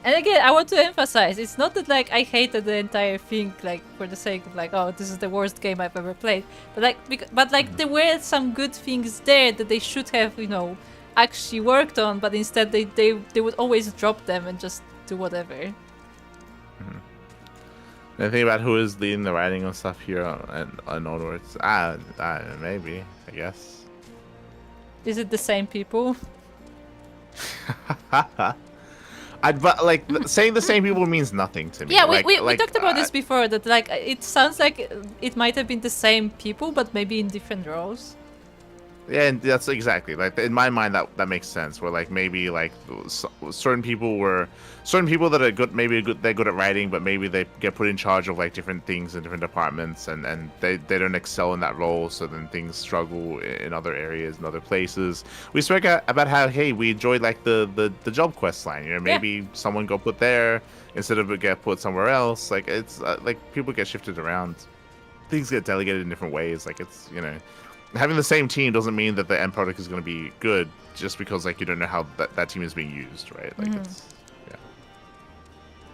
And again, I want to emphasize, it's not that like I hated the entire thing, like for the sake of like, oh, this is the worst game I've ever played. But like, there were some good things there that they should have, you know, actually worked on. But instead, they would always drop them and just do whatever. Anything about who is leading the writing and stuff here and onwards? Maybe, I guess. Is it the same people? But like saying the same people means nothing to me. Yeah, we talked about this before. That like it sounds like it might have been the same people, but maybe in different roles. Yeah, and that's exactly like in my mind that makes sense. Where like maybe like certain people that are good, they're good at writing, but maybe they get put in charge of like different things in different departments, and they don't excel in that role, so then things struggle in other areas and other places. We spoke about how we enjoyed like the job quest line. You know, maybe someone got put there instead of get put somewhere else. Like it's like people get shifted around, things get delegated in different ways. Like it's, you know. Having the same team doesn't mean that the end product is going to be good just because like you don't know how that team is being used, right? Like it's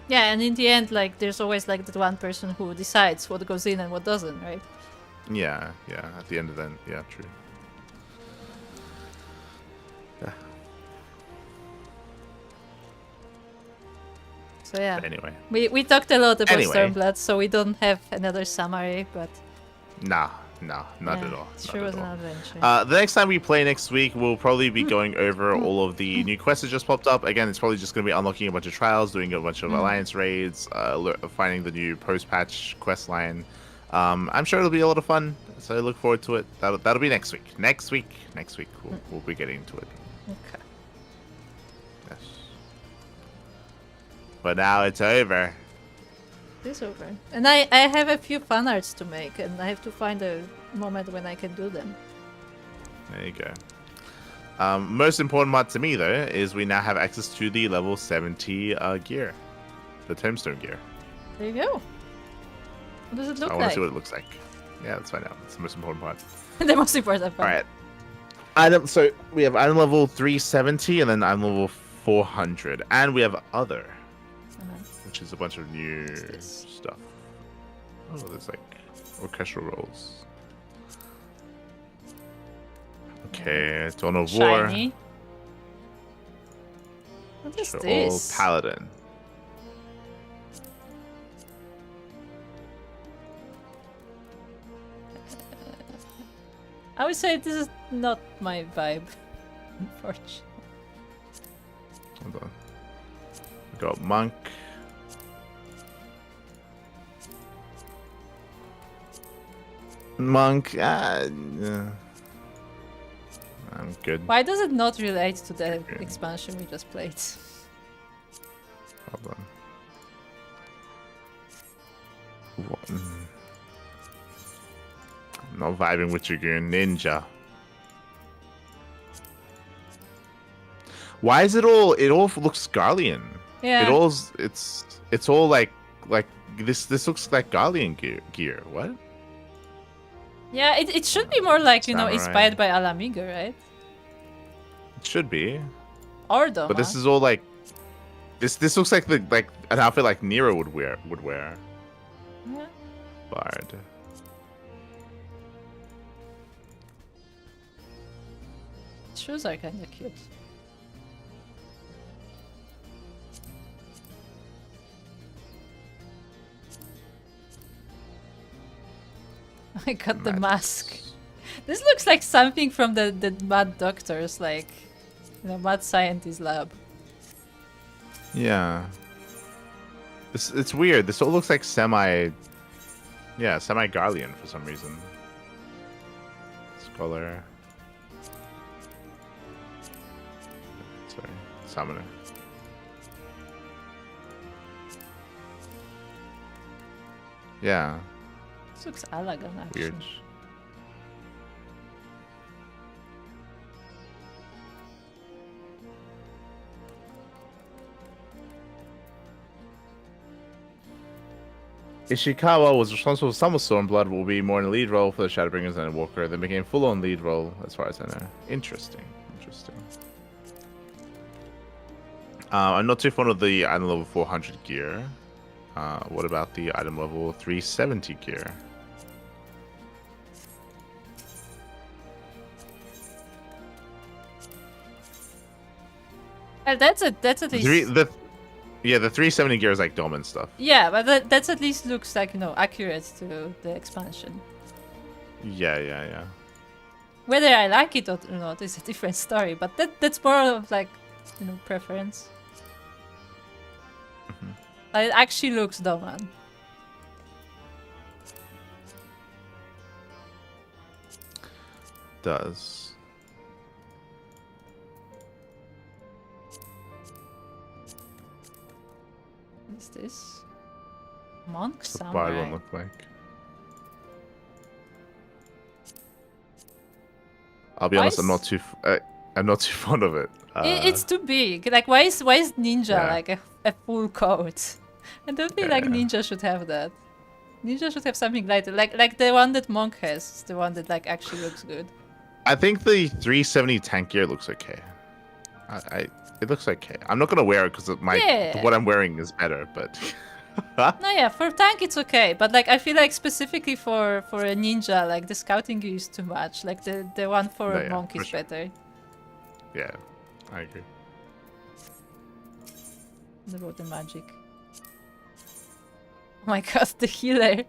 yeah, and in the end, like there's always like the one person who decides what goes in and what doesn't, right? Yeah. At the end of that, yeah, true. Yeah. So yeah. But anyway, we talked a lot about Stormblood, so we don't have another summary, but. No, not at all. It sure was an adventure. The next time we play next week, we'll probably be going over all of the new quests that just popped up. Again, it's probably just going to be unlocking a bunch of trials, doing a bunch of alliance raids, finding the new post-patch quest line. I'm sure it'll be a lot of fun, so I look forward to it. That'll be next week. Next week, we'll be getting into it. Okay. Yes. But now it's over. It's over. And I have a few fan arts to make, and I have to find a moment when I can do them. There you go. Most important part to me, though, is we now have access to the level 70 gear. The tombstone gear. There you go. What does it look like? I want to see what it looks like. Yeah, let's find out. That's the most important part. The most important part. Alright. So we have item level 370 and then item level 400. And we have other. Which is a bunch of new stuff. Oh, there's like orchestral rolls. Okay, Dawn of War. Shiny. What is this? Paladin. I would say this is not my vibe, unfortunately. Hold on. We got monk. Monk. I'm good. Why does it not relate to the expansion we just played? Hold on. I'm not vibing with your ninja. Why is it all? It all looks Garlean. Yeah. It's all like this. This looks like Garlean gear. What? Yeah, it should be more like, you know, Samurai. inspired by Alamiga, right? It should be. Or Doma. But this is all like this looks like an outfit like Nero would wear. Yeah. Bard. Shoes are kinda cute. I got the mask. This looks like something from the Mad Doctor's, like, you know, Mad Scientist lab. Yeah. It's weird. This all looks like semi Garlean for some reason. Scholar. Sorry, summoner. Yeah. This looks elegant, actually. Weird. Ishikawa was responsible for some of Stormblood, will be more in a lead role for the Shadowbringers and Walker, then became full-on lead role as far as I know. Interesting. I'm not too fond of the item level 400 gear. What about the item level 370 gear? That's at least... The 370 gear is like Dome and stuff. Yeah, but that's at least looks like, you know, accurate to the expansion. Yeah. Whether I like it or not is a different story, but that's more of like, you know, preference. But it actually looks Doman. Does. What is this? Monk What's the Samurai. bard one look like? I'll be honest, I'm not too fond of it. It's too big. Like, why is ninja like a full coat? I don't think like ninja should have that. Ninja should have something lighter, like the one that Monk has, the one that like actually looks good. I think the 370 tank gear looks okay. It looks okay. I'm not gonna wear it because what I'm wearing is better, but. No, yeah, for tank it's okay, but like I feel like specifically for a ninja, like the scouting gear is too much. Like the one for a monk is better. Yeah, I agree. What about the magic? Oh my god, the healer.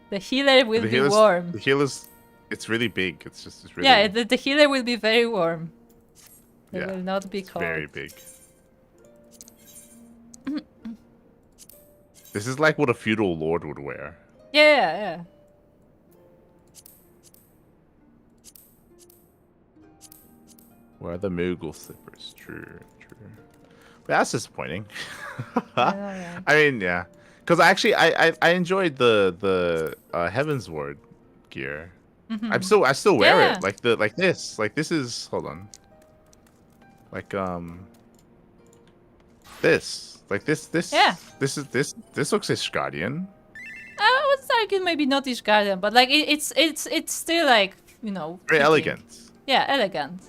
The healer will be warm. The healer's, it's really big. It's really. Yeah, the healer will be very warm. It will not be cold. Very big. This is like what a feudal lord would wear. Yeah. Where are the Moogle slippers? True. But that's disappointing. Yeah. I mean, yeah. Because actually, I enjoyed the Heaven's Ward gear. Mm-hmm. I still wear it like this. Like this is, hold on. Like this. Like this. Yeah. This looks Ishgardian. I would argue maybe not Ishgardian, but like it's still like, you know, very elegant. Yeah, elegant.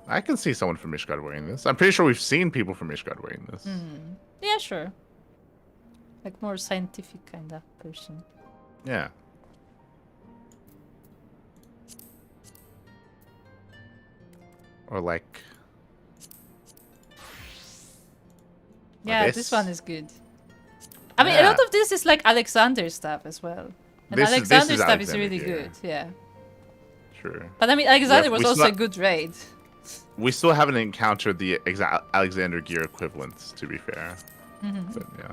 I can see someone from Ishgard wearing this. I'm pretty sure we've seen people from Ishgard wearing this. Yeah, sure. Like more scientific kind of person. Yeah. Or like. Yeah, this one is good. I mean, a lot of this is like Alexander stuff as well. And This Alexander is stuff is Alexander really gear. good, yeah. True. But I mean, Alexander was we also still- a good raid. We still haven't encountered the exact Alexander gear equivalents, to be fair. But yeah.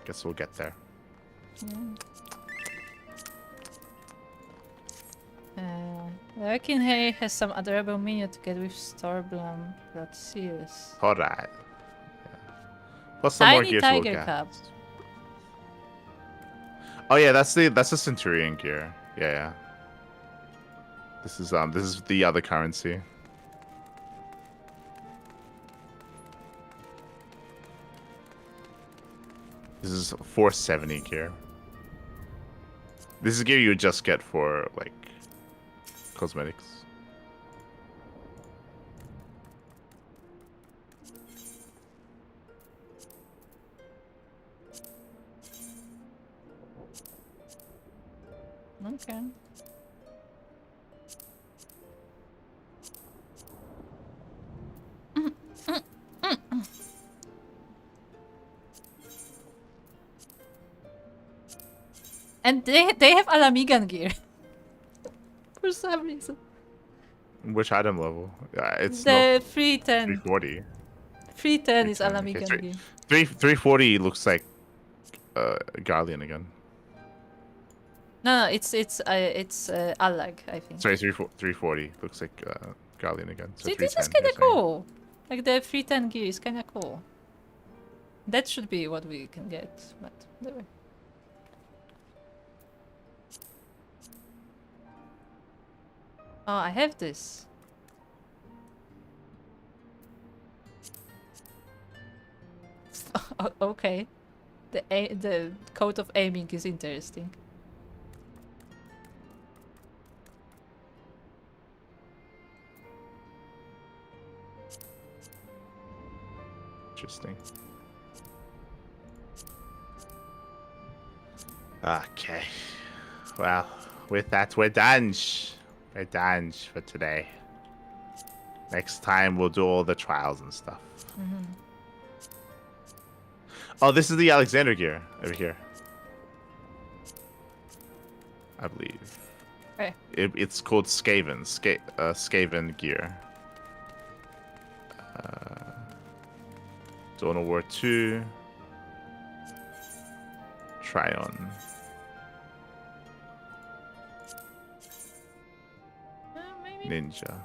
Guess we'll get there. I reckon he has some adorable minion to get with Stormblood. That's serious. Alright. Yeah. Plus some more Tiny gear to tiger look at. cub. Oh yeah, that's the Centurion gear. Yeah. This is the other currency. This is 470 gear. This is gear you just get for like cosmetics. Okay. And they have Alamigan gear. For some reason. Which item level? It's The not 310. 340. 310 is 310, Alamigan okay, gear. 340 looks like Guardian again. No, it's Allag, I think. Sorry, 340 looks like Guardian again. So See, this is 310, kind you're of saying. cool. Like the 310 gear is kind of cool. That should be what we can get, but whatever. Oh, I have this. Okay. The code of aiming is interesting. Interesting. Okay. Well, with that, we're done. We're done for today. Next time, we'll do all the trials and stuff. Oh, this is the Alexander gear over here. I believe. Okay. It's called Skaven. Skaven gear. Dawn of War 2. Tryon. Maybe. Ninja.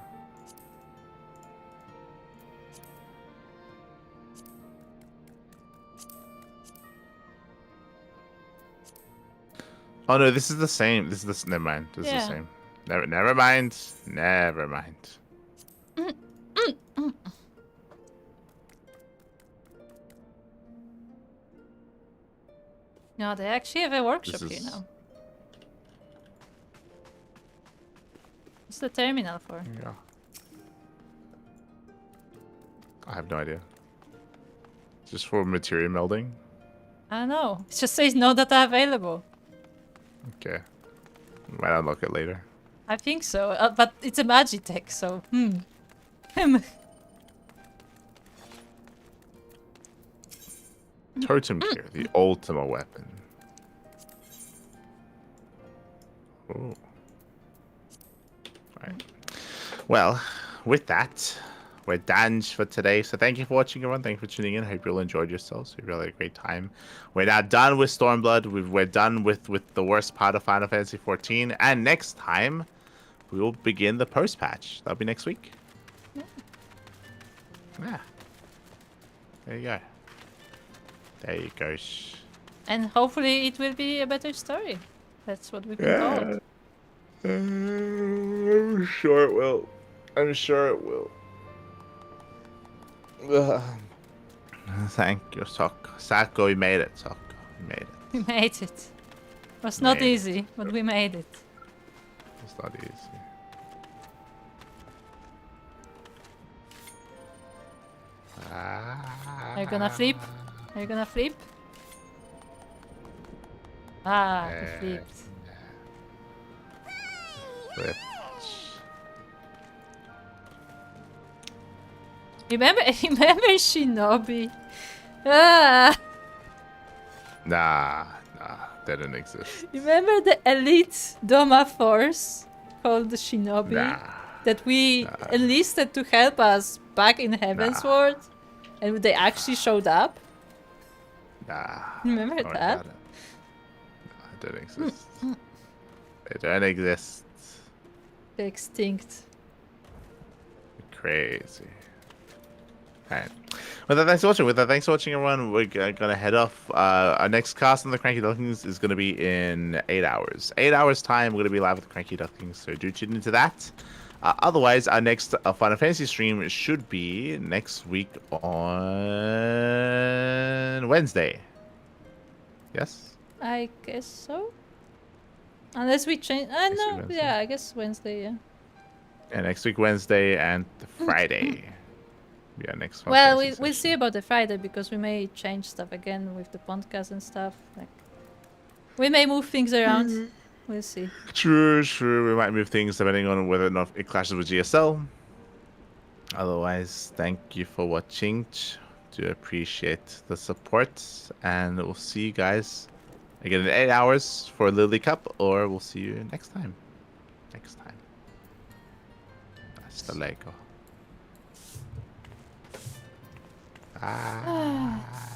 Oh no, this is the same. This is the never mind. This is the same. Never mind. Never mind. No, they actually have a workshop This here is- now. What's the terminal for? Yeah. I have no idea. Just for material melding? I don't know. It just says no data available. Okay. Might unlock it later. I think so, but it's a Magitech, so Totem gear, the ultimate weapon. Oh. Right. Well, with that, we're done for today. So thank you for watching, everyone. Thank you for tuning in. Hope you all enjoyed yourselves. Hope you all had a great time. We're now done with Stormblood. We're done with the worst part of Final Fantasy XIV. And next time, we will begin the post-patch. That'll be next week. Yeah. There you go. There you go. and hopefully it will be a better story. That's what we've been told. I'm sure it will. I'm sure it will. Thank you, Sok. Sako, we made it, Sok. We made it. We made it. It was not Made it. easy, but we made it. It's not easy. Are you gonna flip? Are you gonna flip? Ah, he flipped. Flip. Remember Shinobi? Ah! Nah, they don't exist. Remember the elite Doma force called the Shinobi? Nah. That we enlisted to help us back in Heavensward? And they actually showed up? Nah. Remember don't that? doubt it. Nah, they don't exist. They don't exist. They're extinct. Crazy. Alright. With that, thanks for watching. Everyone. We're gonna head off. Our next cast on the Cranky Ducklings is gonna be in 8 hours. 8 hours time, we're gonna be live with the Cranky Ducklings, so do tune into that. Otherwise, our next Final Fantasy stream should be next week on Wednesday. Yes? I guess so. Unless we change... no, Wednesday. yeah, I guess Wednesday, yeah. Yeah, next week Wednesday and Friday. Yeah, next Final Well, Fantasy we'll session. see about the Friday, because we may change stuff again with the podcast and stuff. Like, we may move things around. We'll see. True. We might move things depending on whether or not it clashes with GSL. Otherwise, thank you for watching. Do appreciate the support, and we'll see you guys again in 8 hours for Lily Cup, or we'll see you next time. Hasta luego. Bye.